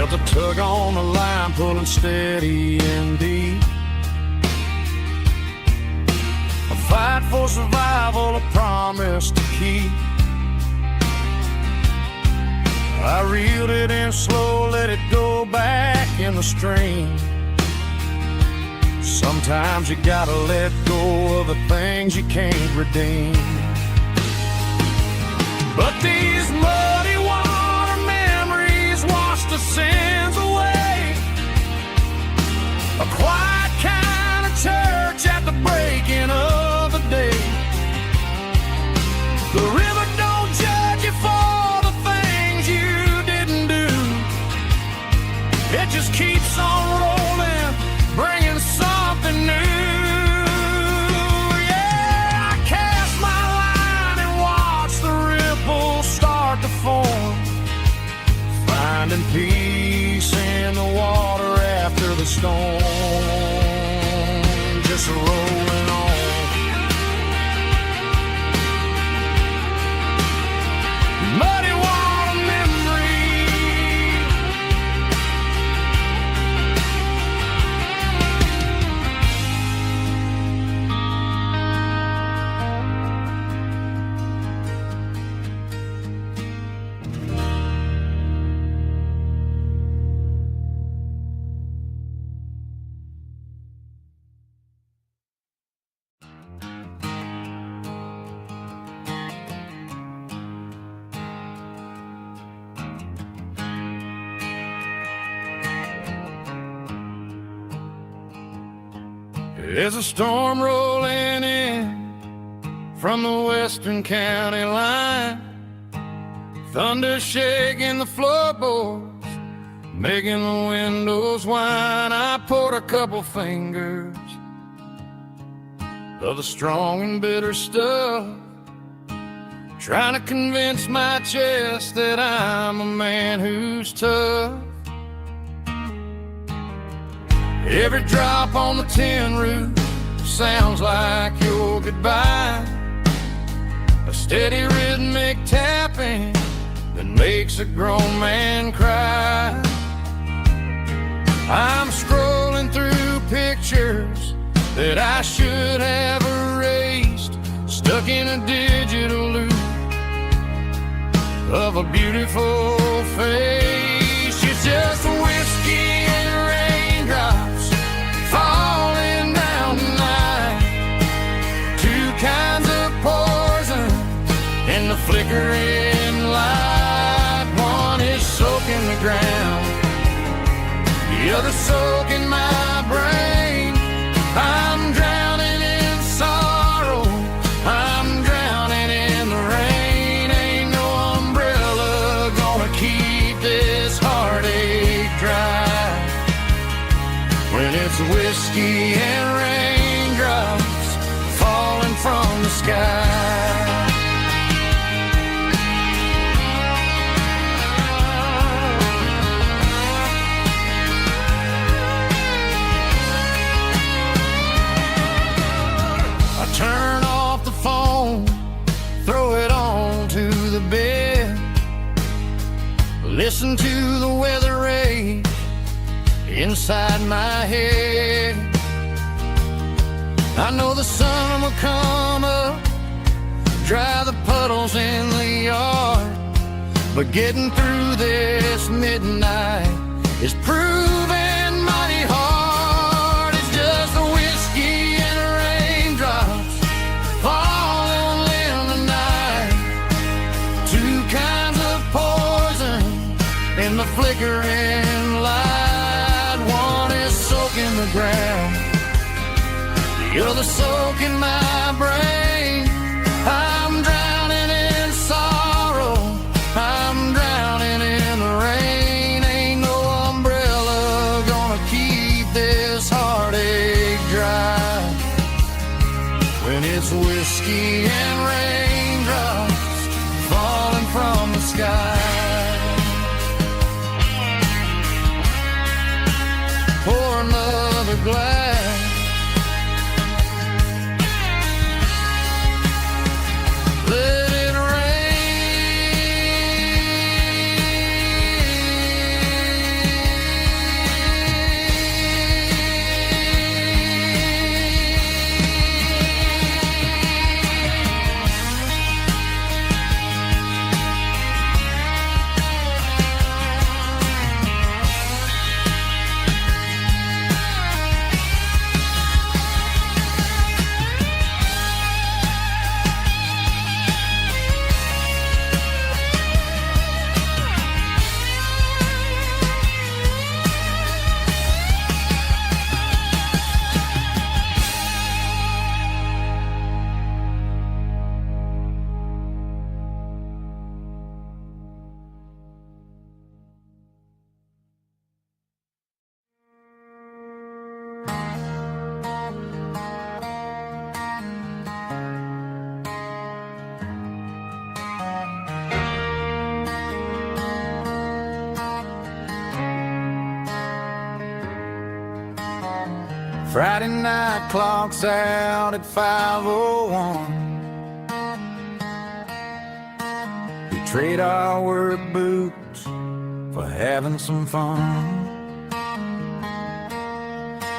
Felt a tug on the line, pulling steady and deep. A fight for survival, a promise to keep. I reeled it in slow, let it go back in the stream. Sometimes you gotta let go of the things you can't redeem. But these muddy water memories wash the sins away. A quiet kind of church at the breaking of the day. The river don't judge you for the things you didn't do. It just keeps on rolling, bringing something new. Finding peace in the water after the storm, just rolling on. Muddy water memory. There's a storm rolling in from the western county line. Thunder shaking the floorboards, making the windows whine. I poured a couple fingers of the strong and bitter stuff, trying to convince my chest that I'm a man who's tough. Every drop on the tin roof sounds like your goodbye. A steady rhythmic tapping that makes a grown man cry. I'm scrolling through pictures that I should have erased, stuck in a digital loop of a beautiful face. It's just whiskey and raindrops falling down tonight. Two kinds of poison in the flickering light. One is soaking the ground, the other soaking my brain. I'm drowning in sorrow, I'm drowning in the rain. Ain't no umbrella gonna keep this heartache dry when it's whiskey and raindrops falling from the sky. Turn off the phone, throw it on to the bed, listen to the weather rage inside my head. I know the sun will come up, dry the puddles in the yard, but getting through this midnight is proving mighty hard. It's just a whiskey and raindrops falling in the night. Two kinds of poison in the flickering light. One is soaking the ground, the other soaking my brain. I'm drowning in sorrow, I'm drowning in the rain. Ain't no umbrella gonna keep this heartache dry when it's whiskey and raindrops falling from the sky. Pour another glass, let it rain. Friday night clocks out at 5:01. We trade our work boots for having some fun.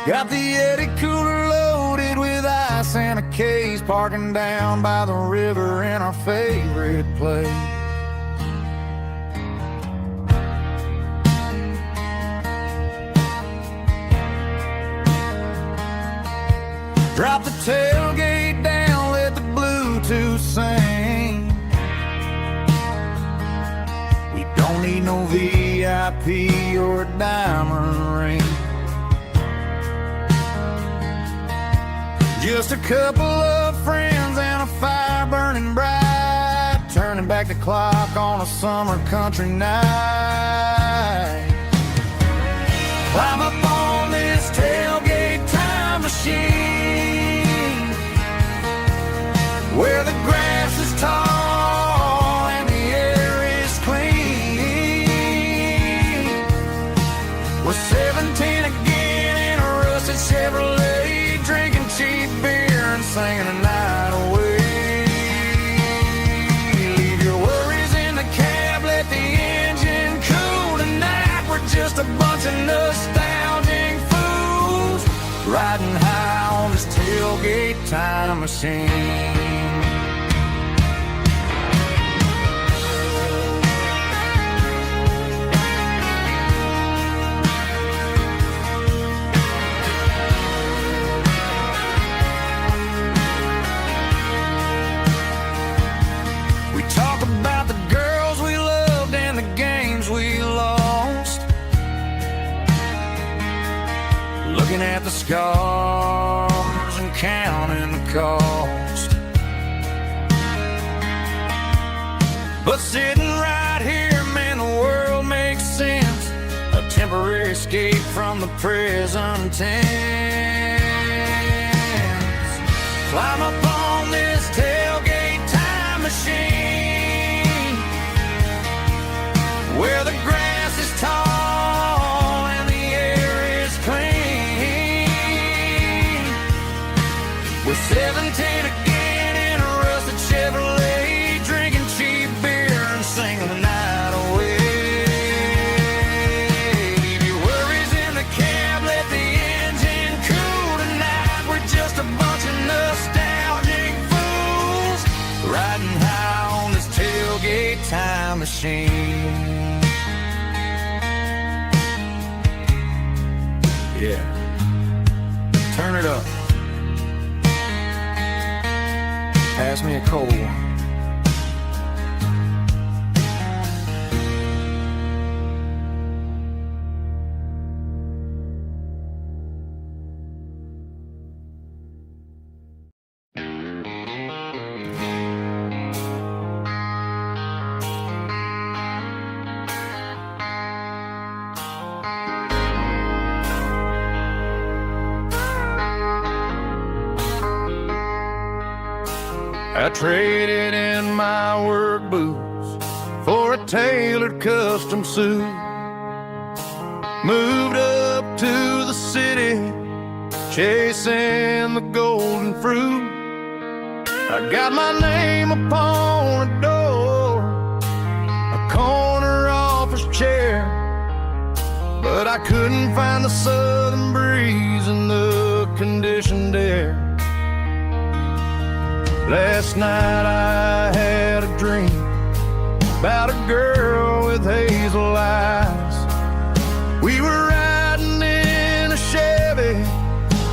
Got the Eddie cooler loaded with ice and a case, parking down by the river in our favorite place. Drop the tailgate down, let the Bluetooth sing. We don't need no VIP or a diamond ring. Just a couple of friends and a fire burning bright, turning back the clock on a summer country night. Climb up on this tailgate time machine, where the grass is tall and the air is clean. We're 17 again in a rusted Chevrolet, drinking cheap beer and singing the night away. Leave your worries in the cab, let the engine cool tonight. We're just a bunch of nostalgic fools riding high on this tailgate time machine. About the girls we loved and the games we lost, looking at the scars and counting the cost. But sitting right here, man, the world makes sense. A temporary escape from the present tense. Climb up on this tailgate time machine, where the grass is tall and the air is clean. We're 17 again in a rusted Chevrolet, drinking cheap beer and singing the night away. Leave your worries in the cab, let the engine cool tonight. We're just a bunch of nostalgic fools riding high on this tailgate time machine. Yeah, turn it up. Pass me a cold one. I traded in my work boots for a tailored custom suit. Moved up to the city, chasing the golden fruit. I got my name upon a door, a corner office chair, but I couldn't find the southern breeze in the conditioned air. Last night I had a dream about a girl with hazel eyes. We were riding in a Chevy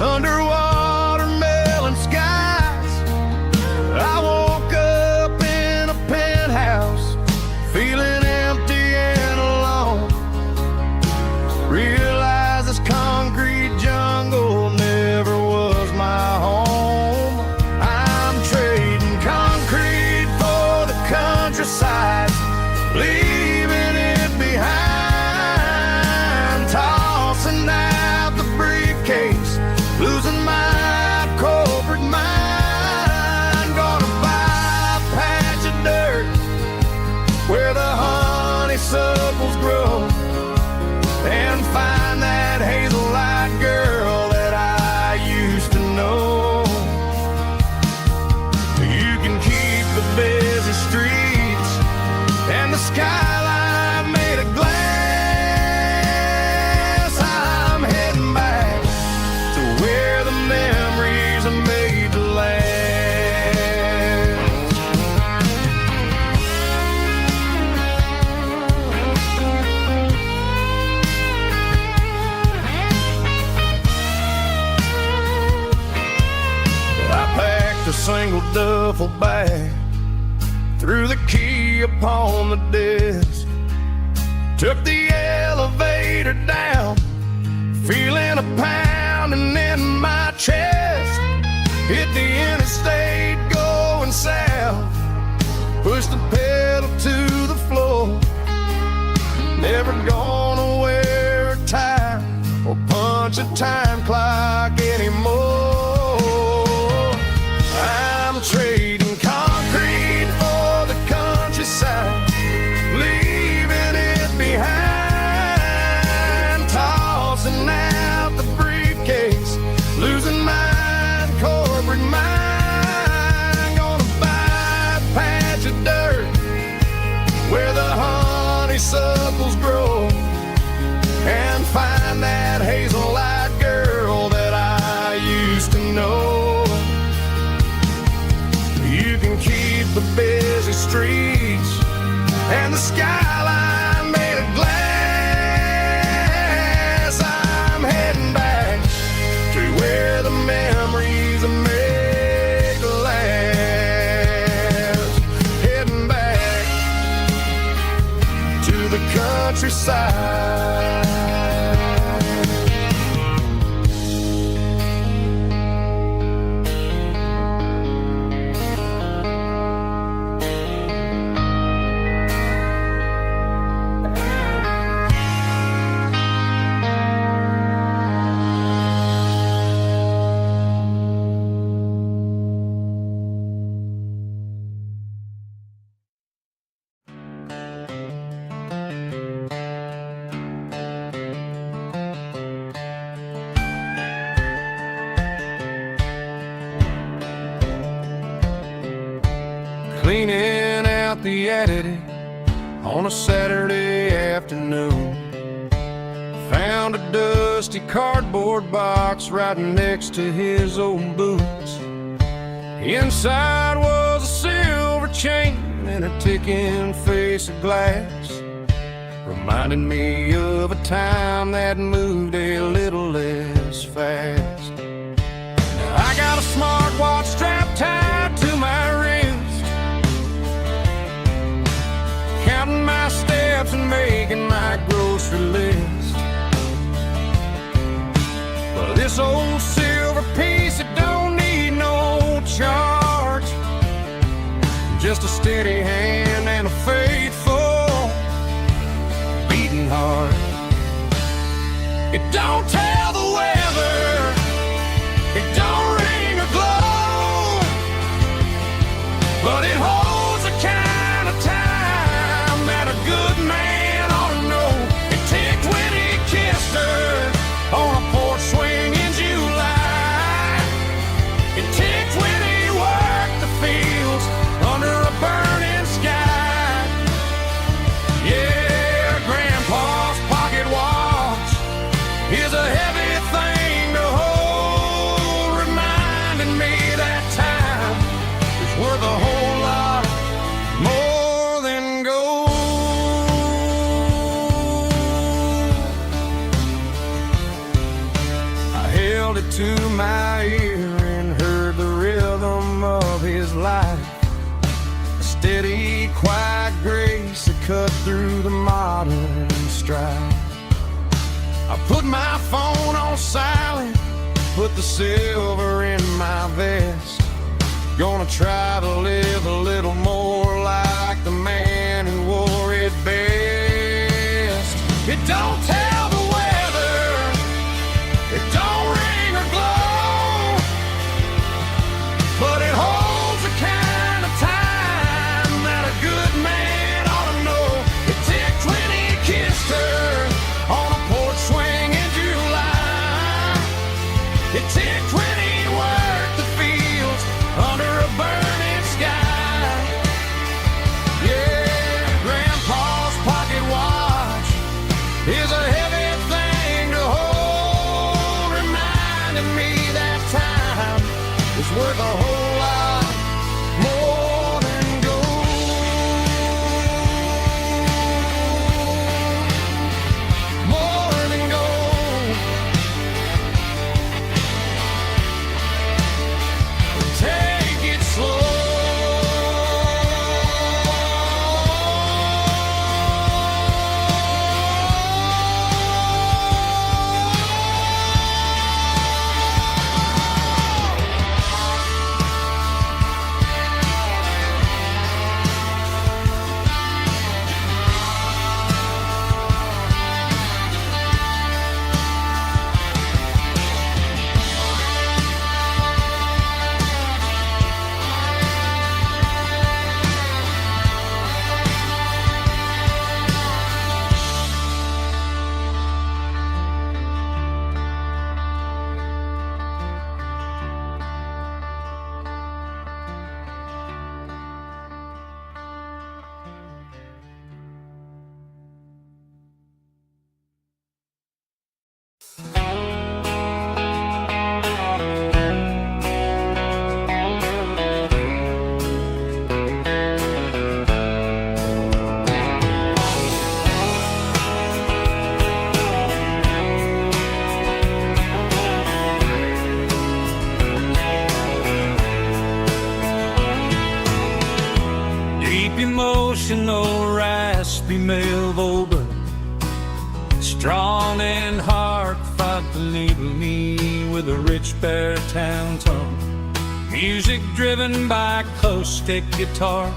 under watermelon skies. I woke up in a penthouse feeling empty and alone. Realized this concrete jungle never was my home. Countryside, leaving it behind. single duffel bag, threw the key upon the desk, took the elevator down, feeling a pounding in my chest. Hit the interstate going south, pushed the pedal to the floor. Never gonna wear a tie or punch a time clock anymore. I'm trading concrete for the countryside, leaving it behind, tossing out the briefcase, losing my corporate mind. Gonna buy a patch of dirt where the honeysuckles grow and find that hazel-eyed girl that I used to know. You can keep the busy streets and the skyline made of glass. I'm heading back to where the memories are made to last. Heading back to the countryside. Cleaning out the attic on a Saturday afternoon, found a dusty cardboard box right next to his old boots. Inside was a silver chain and a ticking face of glass, reminding me of a time that moved a little less fast. Now I got a smartwatch strapped tied to my wrist, counting my steps and making my grocery list. But this old silver piece, it don't need no charge, just a steady hand and a faithful beating heart. It don't tell the weather, it don't ring or glow, but it holds the kind of time that a good man ought to know. It ticked when he kissed her on a porch swing in July. It ticked when he worked the fields under a burning sky. Yeah, Grandpa's pocket watch is a heavy thing to hold, reminding me that time is worth a whole lot more than gold. I held it to my ear and heard the rhythm of his life, a steady, quiet grace that cut through the modern strife. I put my phone on silent, put the silver in my vest. Gonna try to live a little more like the man who wore it best. It don't tell the weather, it don't ring or glow, but it holds the kind of time that a good man ought to know. It ticked when he kissed her on a porch swing in July. It ticked when he worked the fields under a burning sky. Yeah, Grandpa's pocket watch is a heavy thing to hold, reminding me that time is worth a whole lot more than gold. More than gold. Take it needle me with a rich baritone tone. Music driven by close stick guitar,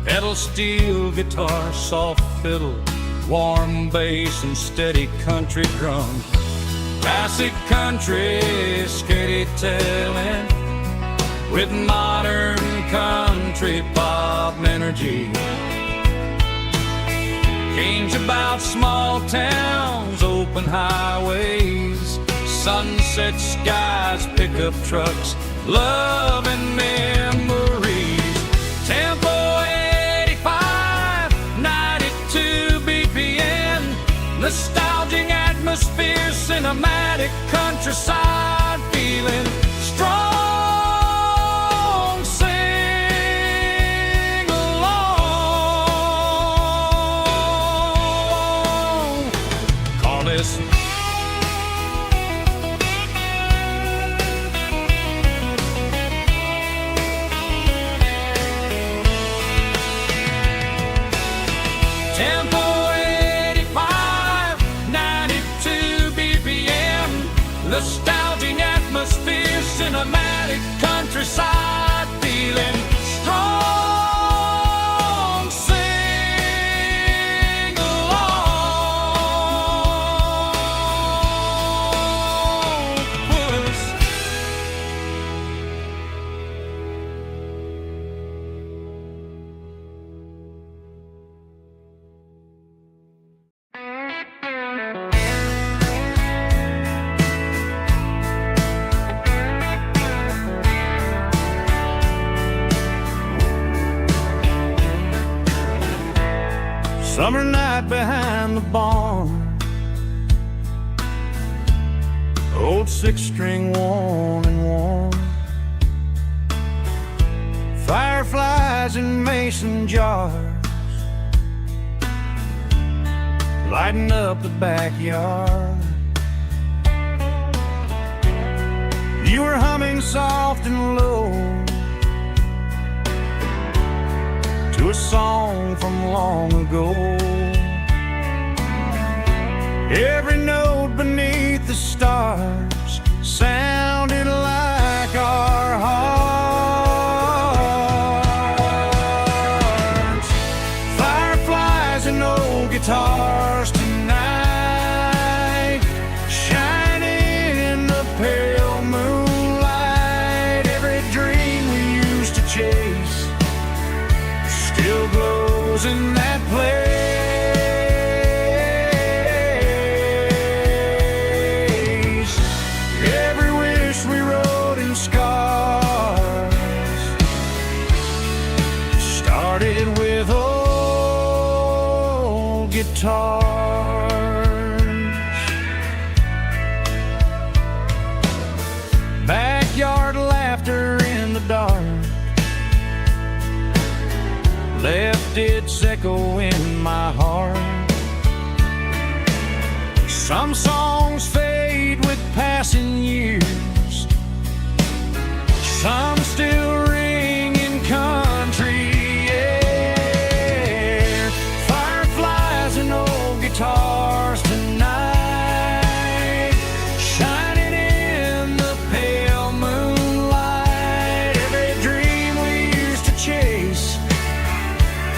pedal steel guitar, soft fiddle, warm bass and steady country drum. Classic country skitty-tailing with modern country pop energy. Games about small towns, open highways, sunset skies, pickup trucks, love and memories. Tempo 85, 92 BPM, nostalgic atmosphere, cinematic countryside feeling, strong sing along. Call this Tempo 85, 92 BPM, nostalgic atmosphere, cinematic countryside feeling, strong sing along. Puss. Summer night behind the barn, old six-string worn and worn, fireflies in mason jars, lighting up the backyard. You were humming soft and low to a song from long ago. Every note beneath the stars sounded like our hearts. Fireflies and old guitars tonight, shining in the pale moonlight. Every dream we used to chase still glows in that place. Every wish we wrote in scars started with old guitars. Backyard laughter in the dark left its echo in my heart. Some songs fade with passing years, some still ring in country air. Fireflies and old guitars tonight, shining in the pale moonlight. Every dream we used to chase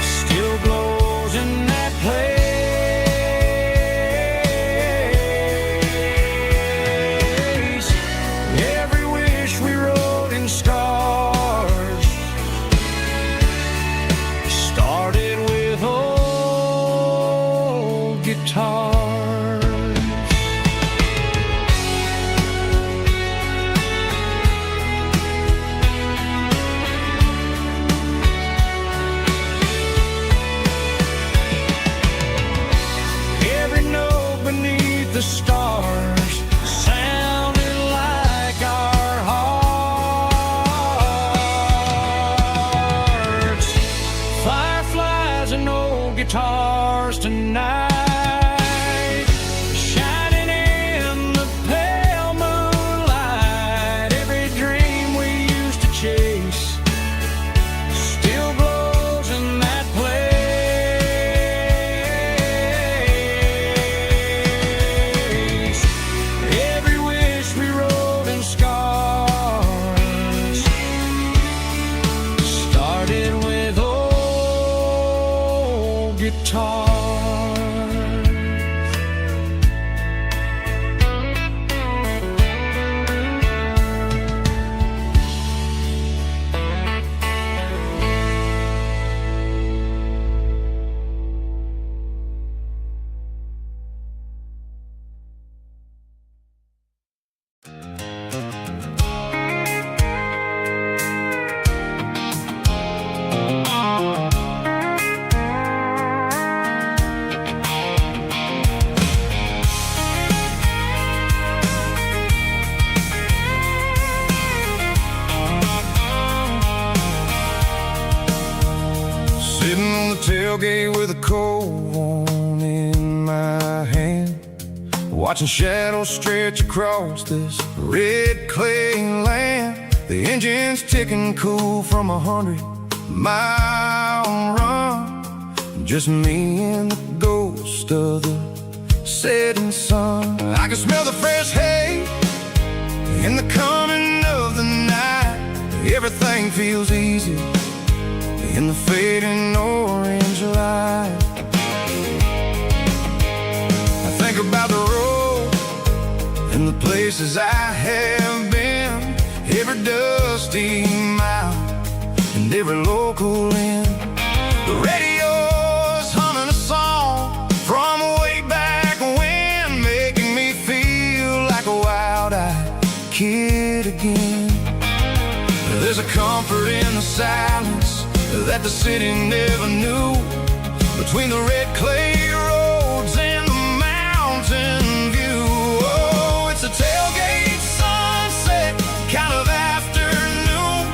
still glows in that place. tailgate with a cold one in my hand, watching shadows stretch across this red clay land. The engine's ticking cool from 100-mile run. Just me and the ghost of the setting sun. I can smell the fresh hay in the coming of the night. Everything feels easy in the fading orange light. I think about the road and the places I have been, every dusty mile and every local inn. The radio's humming a song from way back when, making me feel like a wild-eyed kid again. There's a comfort in the silence that the city never knew, between the red clay roads and the mountain view. Oh, it's a tailgate sunset kind of afternoon,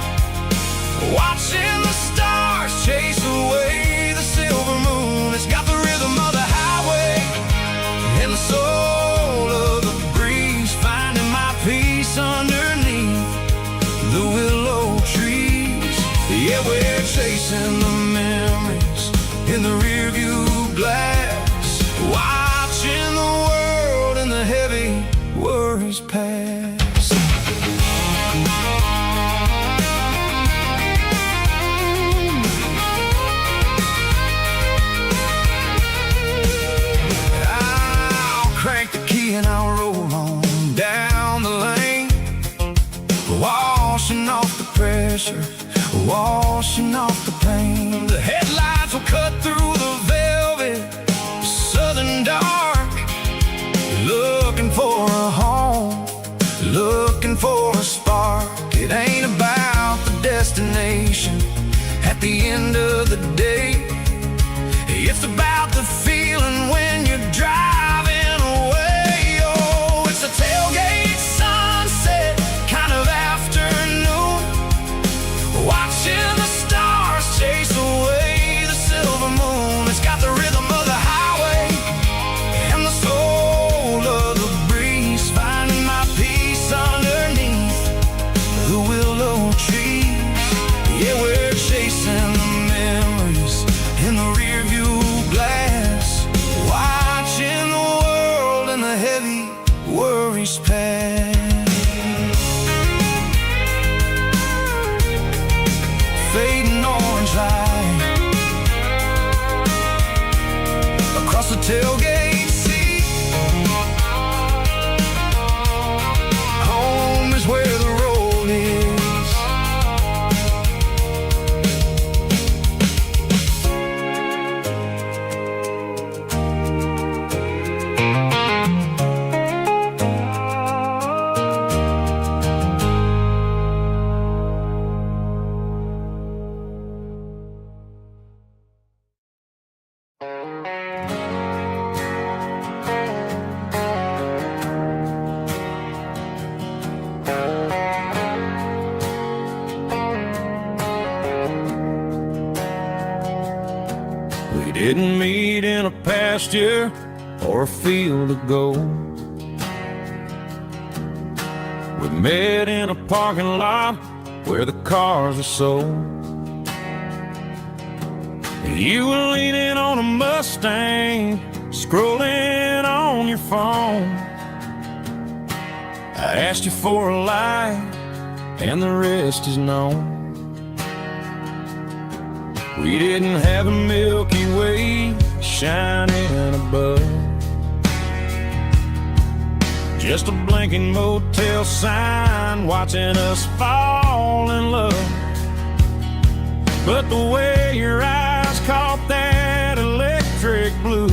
watching the stars chase away the silver moon. It's got the rhythm of the highway and the soul of the breeze, finding my peace underneath the willow trees. Yeah, we're chasing the memories in the rearview glass, watching the world and the heavy worries pass. I'll crank the key and I'll roll on down the lane, washing off the pressure, washing off the pain. The headlights will cut through the velvet southern dark, looking for a home, looking for a spark. It ain't about the destination at the end of the day, it's about the feeling when you're driving away. Oh, it's a tailgate sunset kind of afternoon, watching the stars chase away the silver moon. It's got the rhythm of the highway and the soul of the breeze, finding my peace underneath the willow trees. Yeah, we're chasing the memories in the rearview glass, watching the world and the heavy worries pass. Fading orange light across the tailgate seat. Home is where the road is. We didn't meet in a pasture or a field of gold. We met in a parking lot where the cars are sold. You were leaning on a Mustang, scrolling on your phone. I asked you for a light, and the rest is known. We didn't have a Milky Way shining above, just a blinking motel sign watching us fall in love. But the way your eyes caught that electric blue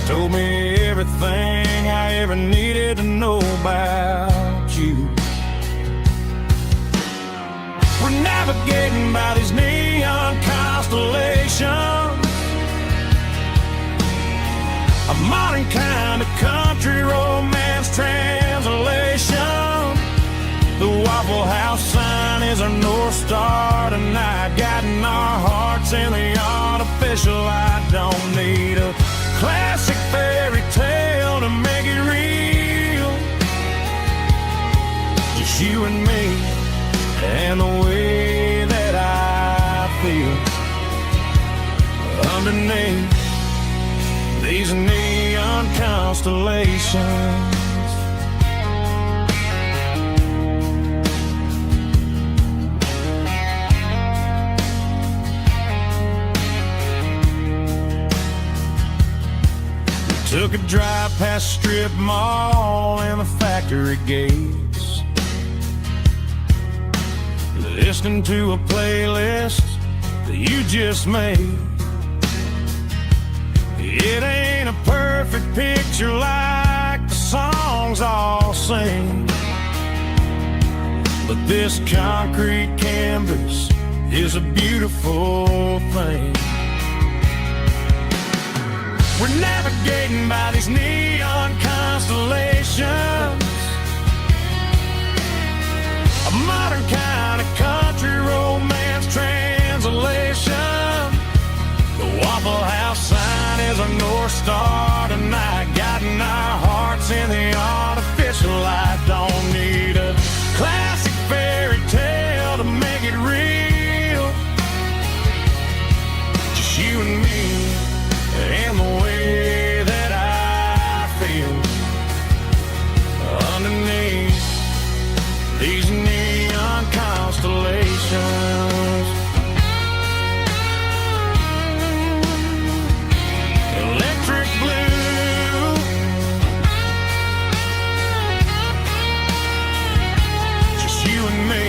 told me everything I ever needed to know about you. We're navigating by these neon constellations, a modern kind of country romance translation. The Waffle House sign is our North Star tonight, guiding our hearts in the artificial. I don't need a classic fairy tale to make it real. Just you and me and the way that I feel underneath these neon constellations. Took a drive past strip mall and the factory gates, listening to a playlist that you just made. It ain't a perfect picture like the songs all sing, but this concrete canvas is a beautiful thing. We're navigating by these neon constellations, a modern kind of country romance translation. The Waffle House sign is a North Star tonight, guiding our hearts in the artificial. I don't need a classic fairy tale to make it real. Just you and me and the way that I feel underneath these neon constellations. Electric blue, just you and me.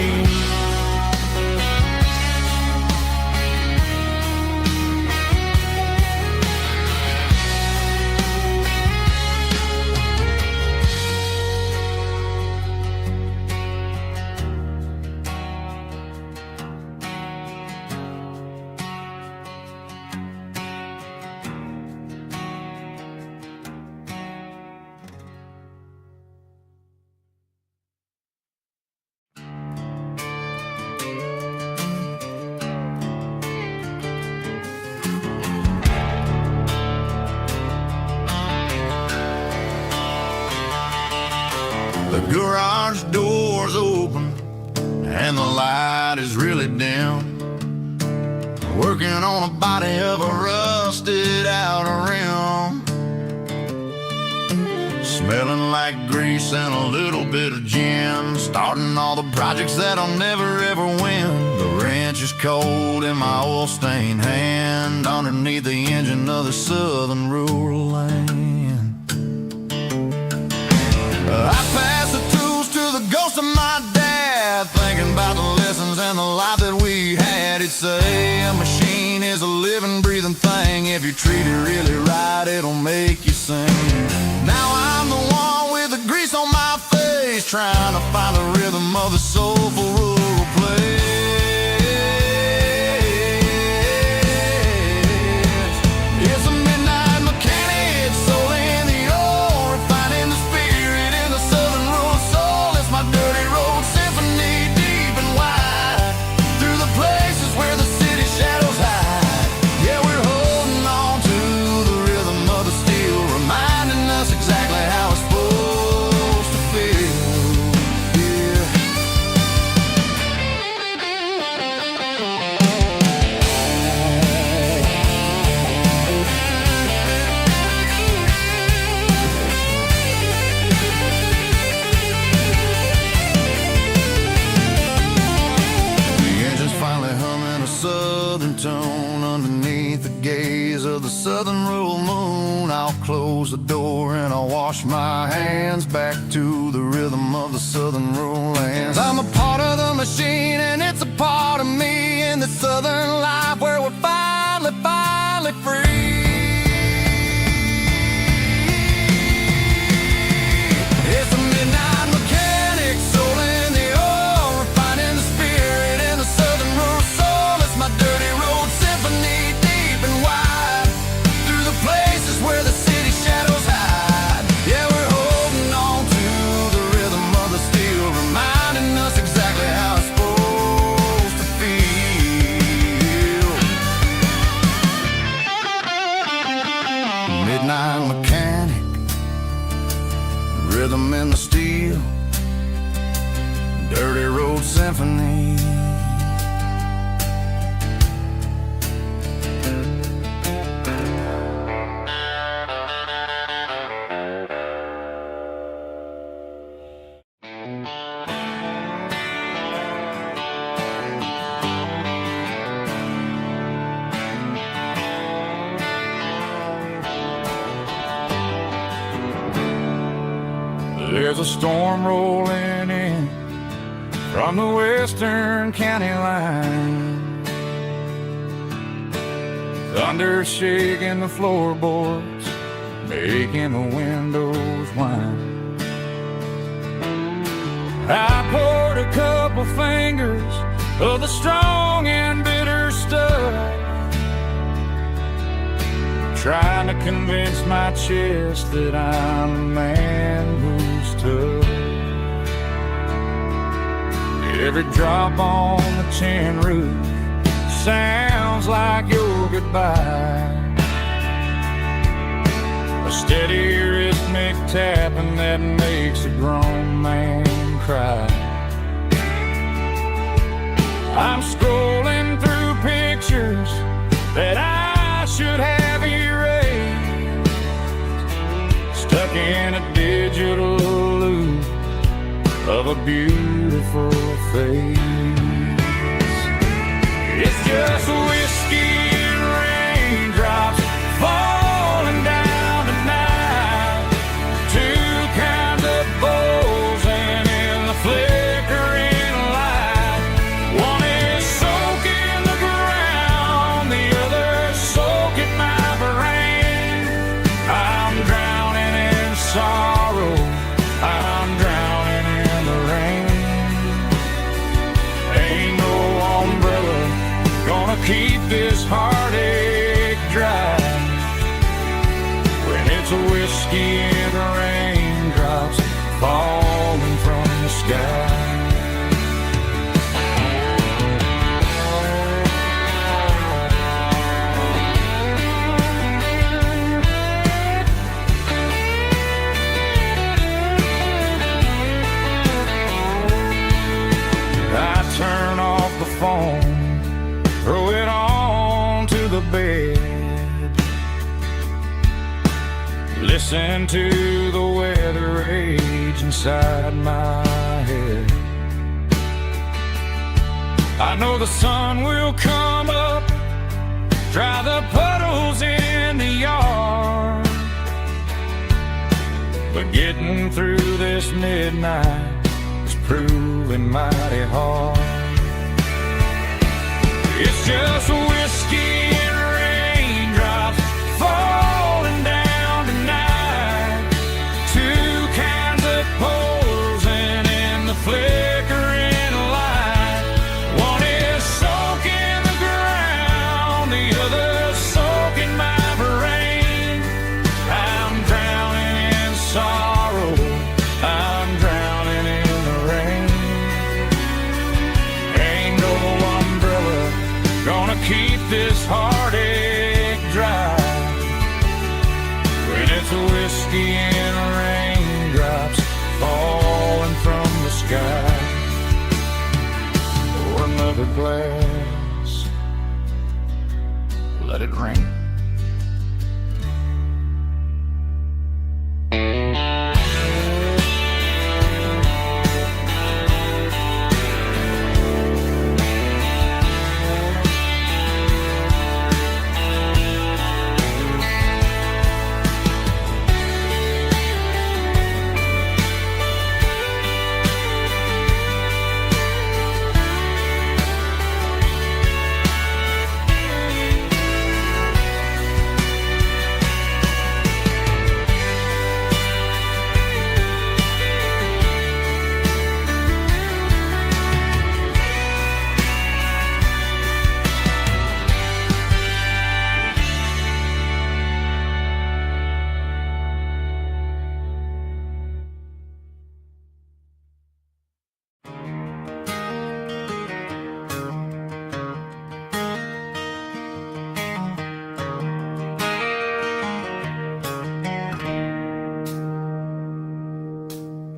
The garage door's open and the light is really dim. Working on a body of a rusted out rim, smelling like grease and a little bit of gin. Starting all the projects that I'll never ever win. The wrench is cold in my oil-stained hand, underneath the engine of the southern rural land. I pass the tools to the ghost of my dad, thinking about the lessons and the life that we had. He'd say a machine is a living, breathing thing. If you treat it really right, it'll make you sing. Now I'm the one with the grease on my face, trying to find the rhythm of the soulful rural place. It's a midnight mechanic, soul in the ore, refining the spirit in the southern rural soul. It's my dirty road symphony, deep and wide, through the places where the city shadows hide. Yeah, we're holding on to the rhythm of the steel, reminding us exactly how it's supposed to feel. Yeah. The engine's finally humming a southern tone underneath the gaze of the southern rural moon. I'll close the door and I'll wash my hands back to the rhythm of the southern rural lands. I'm a part of the machine and it's a part of me in the southern life where we're finally free. It's a midnight mechanic, soul in the ore, refining the spirit in the southern rural soul. It's my dirty road symphony, deep and wide, through the places where the city shadows hide. Yeah, we're holding on to the rhythm of the steel, reminding us exactly how it's supposed to feel. rhythm in the steel, dirty road symphony. There's a storm rolling in from the western county line. Thunder shaking the floorboards, making the windows whine. I poured a couple fingers of the strong and bitter stuff, trying to convince my chest that I'm a man who's tough. Every drop on the tin roof sounds like your goodbye, a steady rhythmic tapping that makes a grown man cry. I'm scrolling through pictures that I should have erased, stuck in a digital loop of a beautiful face. It's just whiskey and raindrops falling down tonight, two kinds of bowls and in the flickering light. One is soaking the ground, the other soaking my brain. I'm drowning in sorrow, I'm drowning in the rain. Ain't no umbrella gonna keep this heartache dry when it's a whiskey and raindrops falling from the sky. I turn off the phone, throw it on to the bed, listen to the weather rage inside my head. I know the sun will come up, dry the puddles in the yard, but getting through this midnight is proving mighty hard. It's just whiskey and raindrops falling down tonight, two kinds of poles and in the flickering light. One is soaking the ground, the other soaking my brain. I'm drowning in sorrow, I'm drowning in the rain. Ain't no umbrella gonna keep this heartache dry when it's a whiskey and raindrops falling from the sky. Pour another glass, let it rain.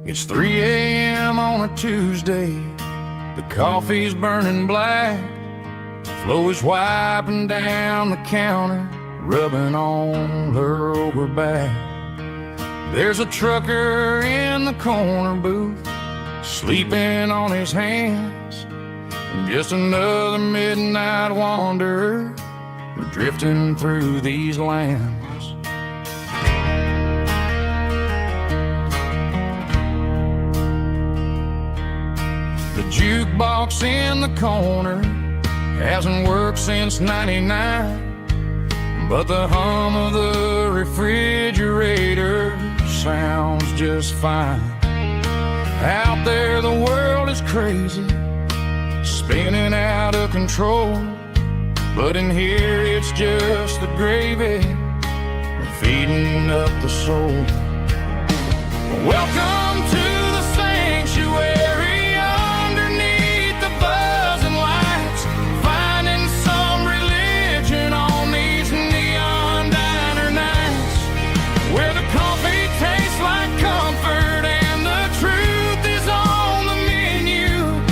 It's 3 a.m. on a Tuesday. The coffee's burning black. Flo is wiping down the counter, rubbing on her over back. There's a trucker in the corner booth, sleeping on his hands. Just another midnight wanderer, drifting through these lands. The jukebox in the corner hasn't worked since '99, but the hum of the refrigerator sounds just fine. Out there the world is crazy, spinning out of control, but in here it's just the gravy feeding up the soul. Welcome to the sanctuary underneath the buzzing lights, finding some religion on these neon diner nights, where the coffee tastes like comfort and the truth is on the menu.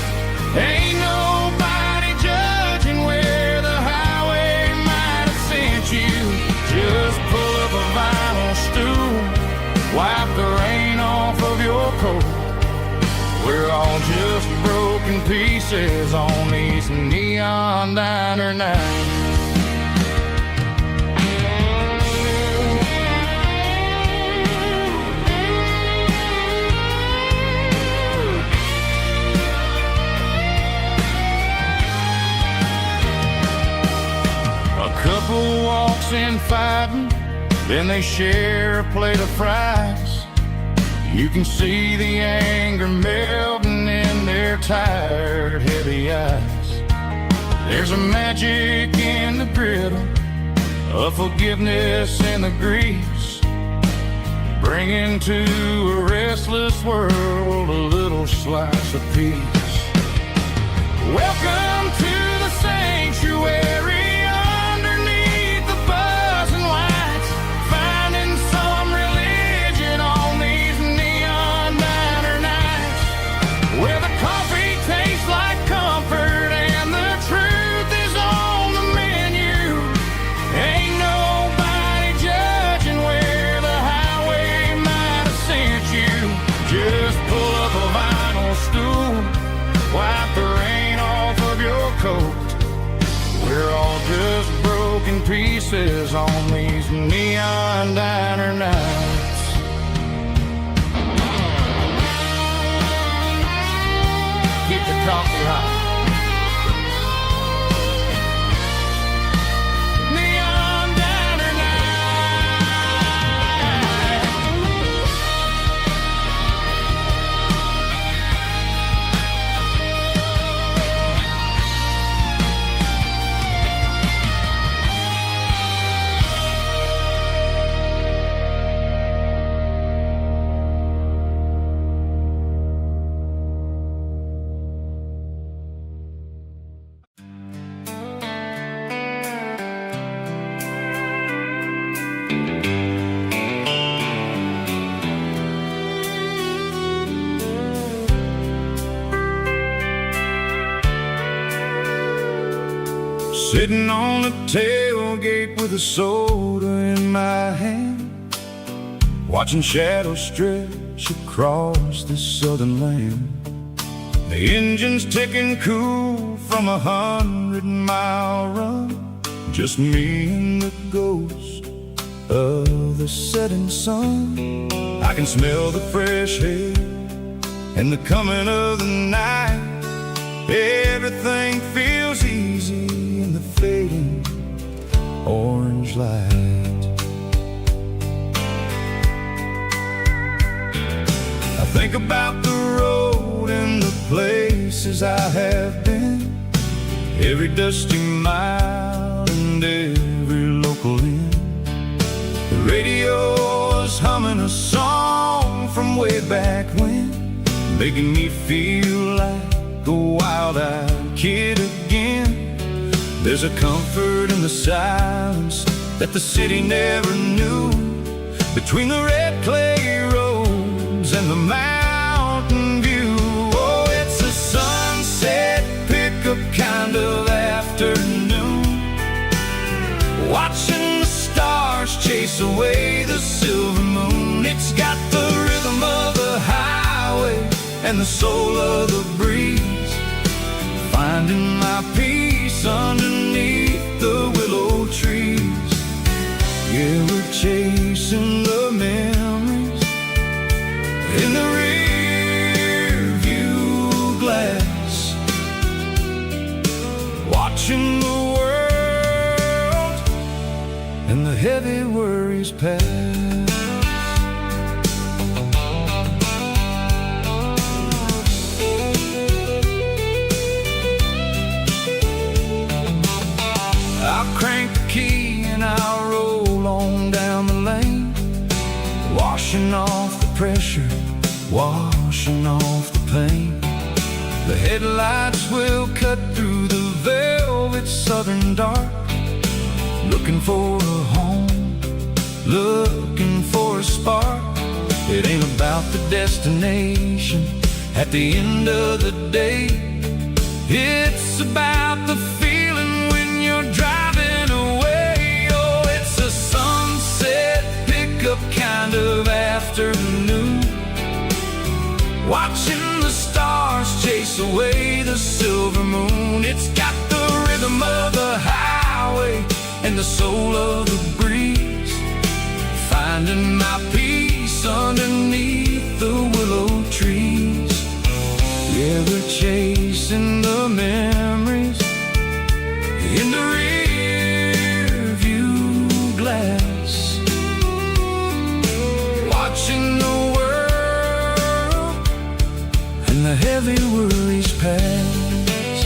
Ain't nobody judging where the highway might have sent you. Just pull up a vinyl stool, wipe the rain off of your coat. We're all just broken pieces on these neon diner nights. A couple walks in fighting, then they share a plate of fries. You can see the anger melting in their tired, heavy eyes. There's a magic in the griddle, a forgiveness in the grease, bringing to a restless world a little slice of peace. Welcome to the sanctuary underneath the buzzing lights, finding some religion on these neon diner nights, where the coffee tastes like comfort and the truth is on the menu. Ain't nobody judging where the highway might have sent you. Just pull up a vinyl stool, wipe the rain off of your coat. We're all just broken pieces on these neon diner nights. Keep the coffee hot. Neon diner night. Sitting on the tailgate with a soda in my hand, watching shadows stretch across this southern land. The engine's ticking cool from 100-mile run, just me and the ghost of the setting sun. I can smell the fresh air and the coming of the night. Everything feels easy in the fading orange light. I think about the road and the places I have been, every dusty mile and every local inn. The radio is humming a song from way back when, making me feel like a wild-eyed kid again. There's a comfort in the silence that the city never knew, between the red clay roads and the mountains chase away the silver moon. It's got the rhythm of the highway and the soul of the breeze. Finding my peace underneath the willow trees. Yeah, we're chasing the memories in the rear view glass, watching the world and the heavy worries pass. I'll crank the key and I'll roll on down the lane, washing off the pressure, washing off the pain. The headlights will cut through the velvet southern dark, looking for a home, looking for a spark. It ain't about the destination at the end of the day. It's about the feeling when you're driving away. Oh, it's a sunset pickup kind of afternoon, watching the stars chase away the silver moon. It's got the rhythm of the highway and the soul of the breeze. Finding my peace underneath the willow trees. Yeah, we're chasing the memories in the rear view glass, watching the world and the heavy worries pass.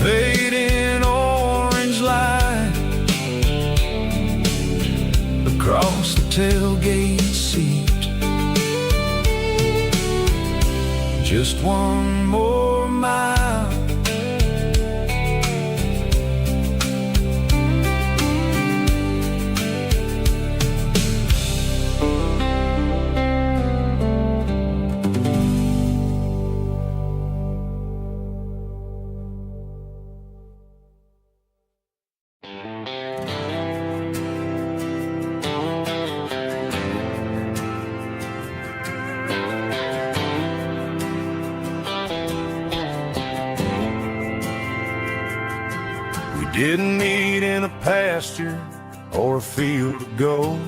Fading orange light across the tailgate seat. Just one more mile, didn't meet in a pasture or a field of gold.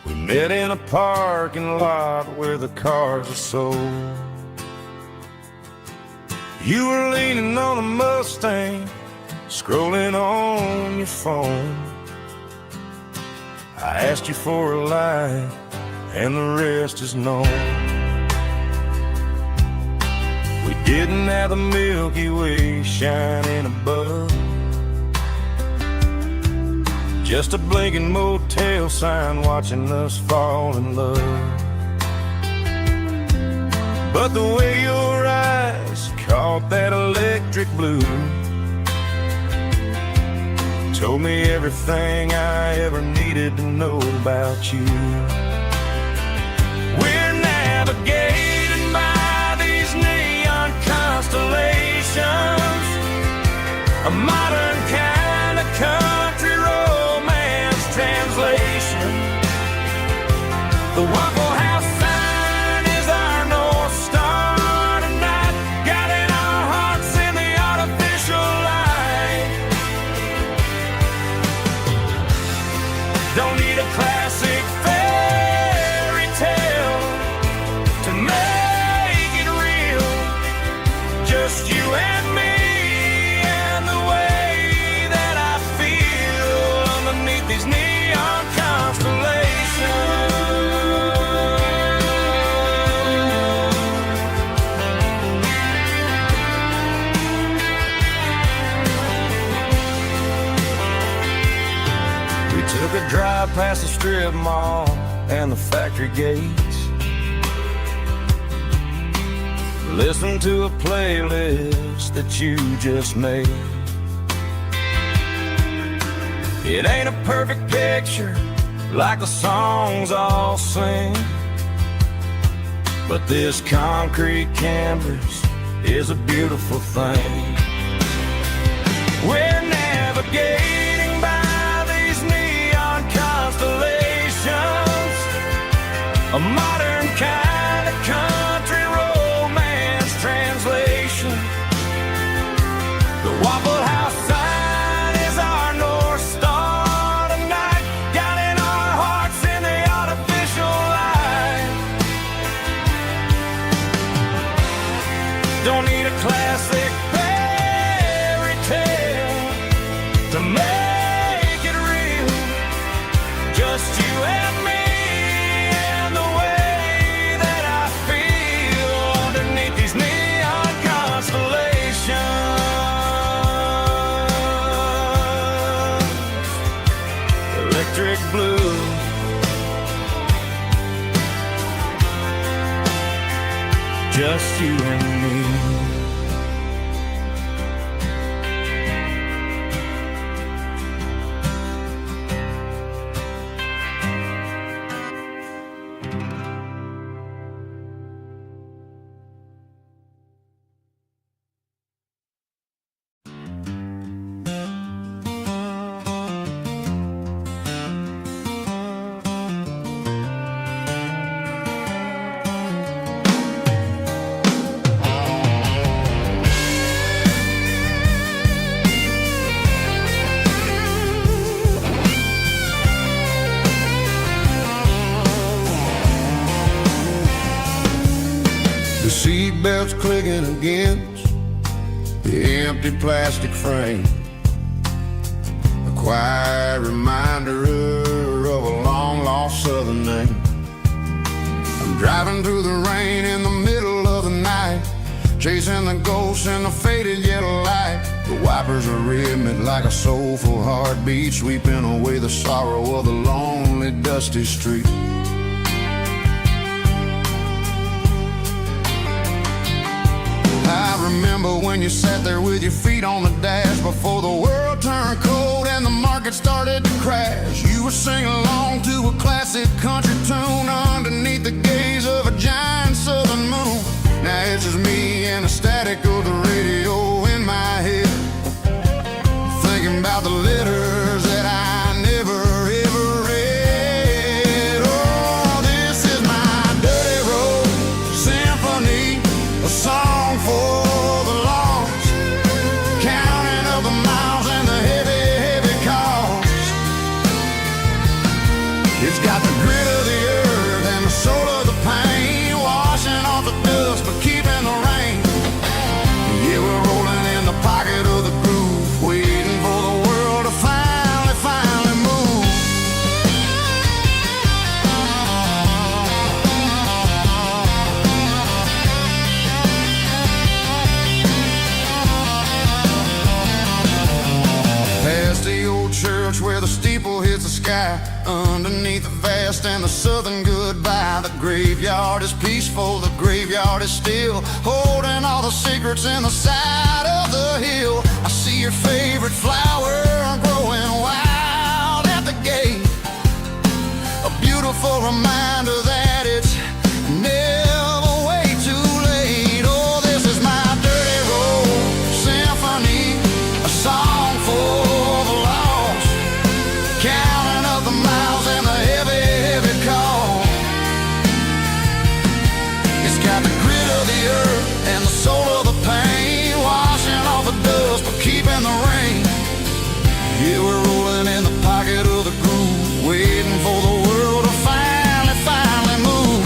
We met in a parking lot where the cars are sold. You were leaning on a Mustang, scrolling on your phone. I asked you for a light, and the rest is known. We didn't have the Milky Way shining above, just a blinking motel sign watching us fall in love. But the way your eyes caught that electric blue told me everything I ever needed to know about you. We're navigating by these neon constellations, a modern kind of country romance translation. The Waffle House sign is our North Star tonight, guiding our hearts in the artificial light. Don't need a classic fairy tale to make it real, just you and me and the way that I feel underneath these neon constellations. We took a drive past the strip mall and the factory gates, listened to a playlist that you just made. It ain't a perfect picture like the songs all sing, but this concrete canvas is a beautiful thing. We're never navigating by these neon constellations, a modern kind of country romance translation. The Waffle House sign is our North Star tonight, guiding our hearts in the artificial light. Don't need a classic fairy tale to make it real. Just you and me and the way that I feel underneath these neon constellations. Electric blue, just you and me. The seatbelt's clicking against the empty plastic frame, a quiet reminder of a long-lost southern name. I'm driving through the rain in the middle of the night, chasing the ghosts in the faded yellow light. The wipers are rhythmic like a soulful heartbeat, sweeping away the sorrow of the lonely, dusty street. I remember when you sat there with your feet on the dash before the world turned cold and the market started to crash. You were singing along to a classic country tune underneath the gaze of a giant southern moon. Now it's just me and the static of the radio in my head, thinking about the letters that I never ever read. Oh, this is my dirty road symphony, a song for the lost, counting up the miles and the heavy, heavy cost. It's got the grit of the earth and the soul of the pain, washing off the dust but keeping the rain. Yeah, we're rolling in the pocket of the groove, waiting for the world to finally move. Past the old church where the steeple hits the sky, underneath the vast and the southern goodbye. The graveyard is peaceful, the graveyard is still, holding all the secrets in the side of the hill. I see your favorite flower growing wild at the gate, a beautiful reminder that it's never way too late. Oh, this is my dirty road symphony, a song for the lost, counting up the miles and the heavy, heavy call. It's got the grit of the earth and the soul of the pain, washing off the dust but keeping the rain. Yeah, we're rolling in the pocket of the groove, waiting for the world to finally move.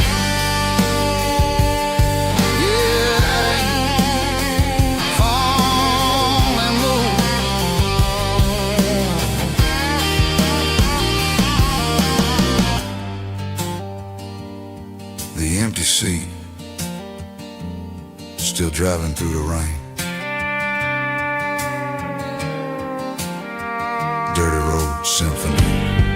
Yeah, fall and move. The empty seat, still driving through the rain. Dirty road symphony.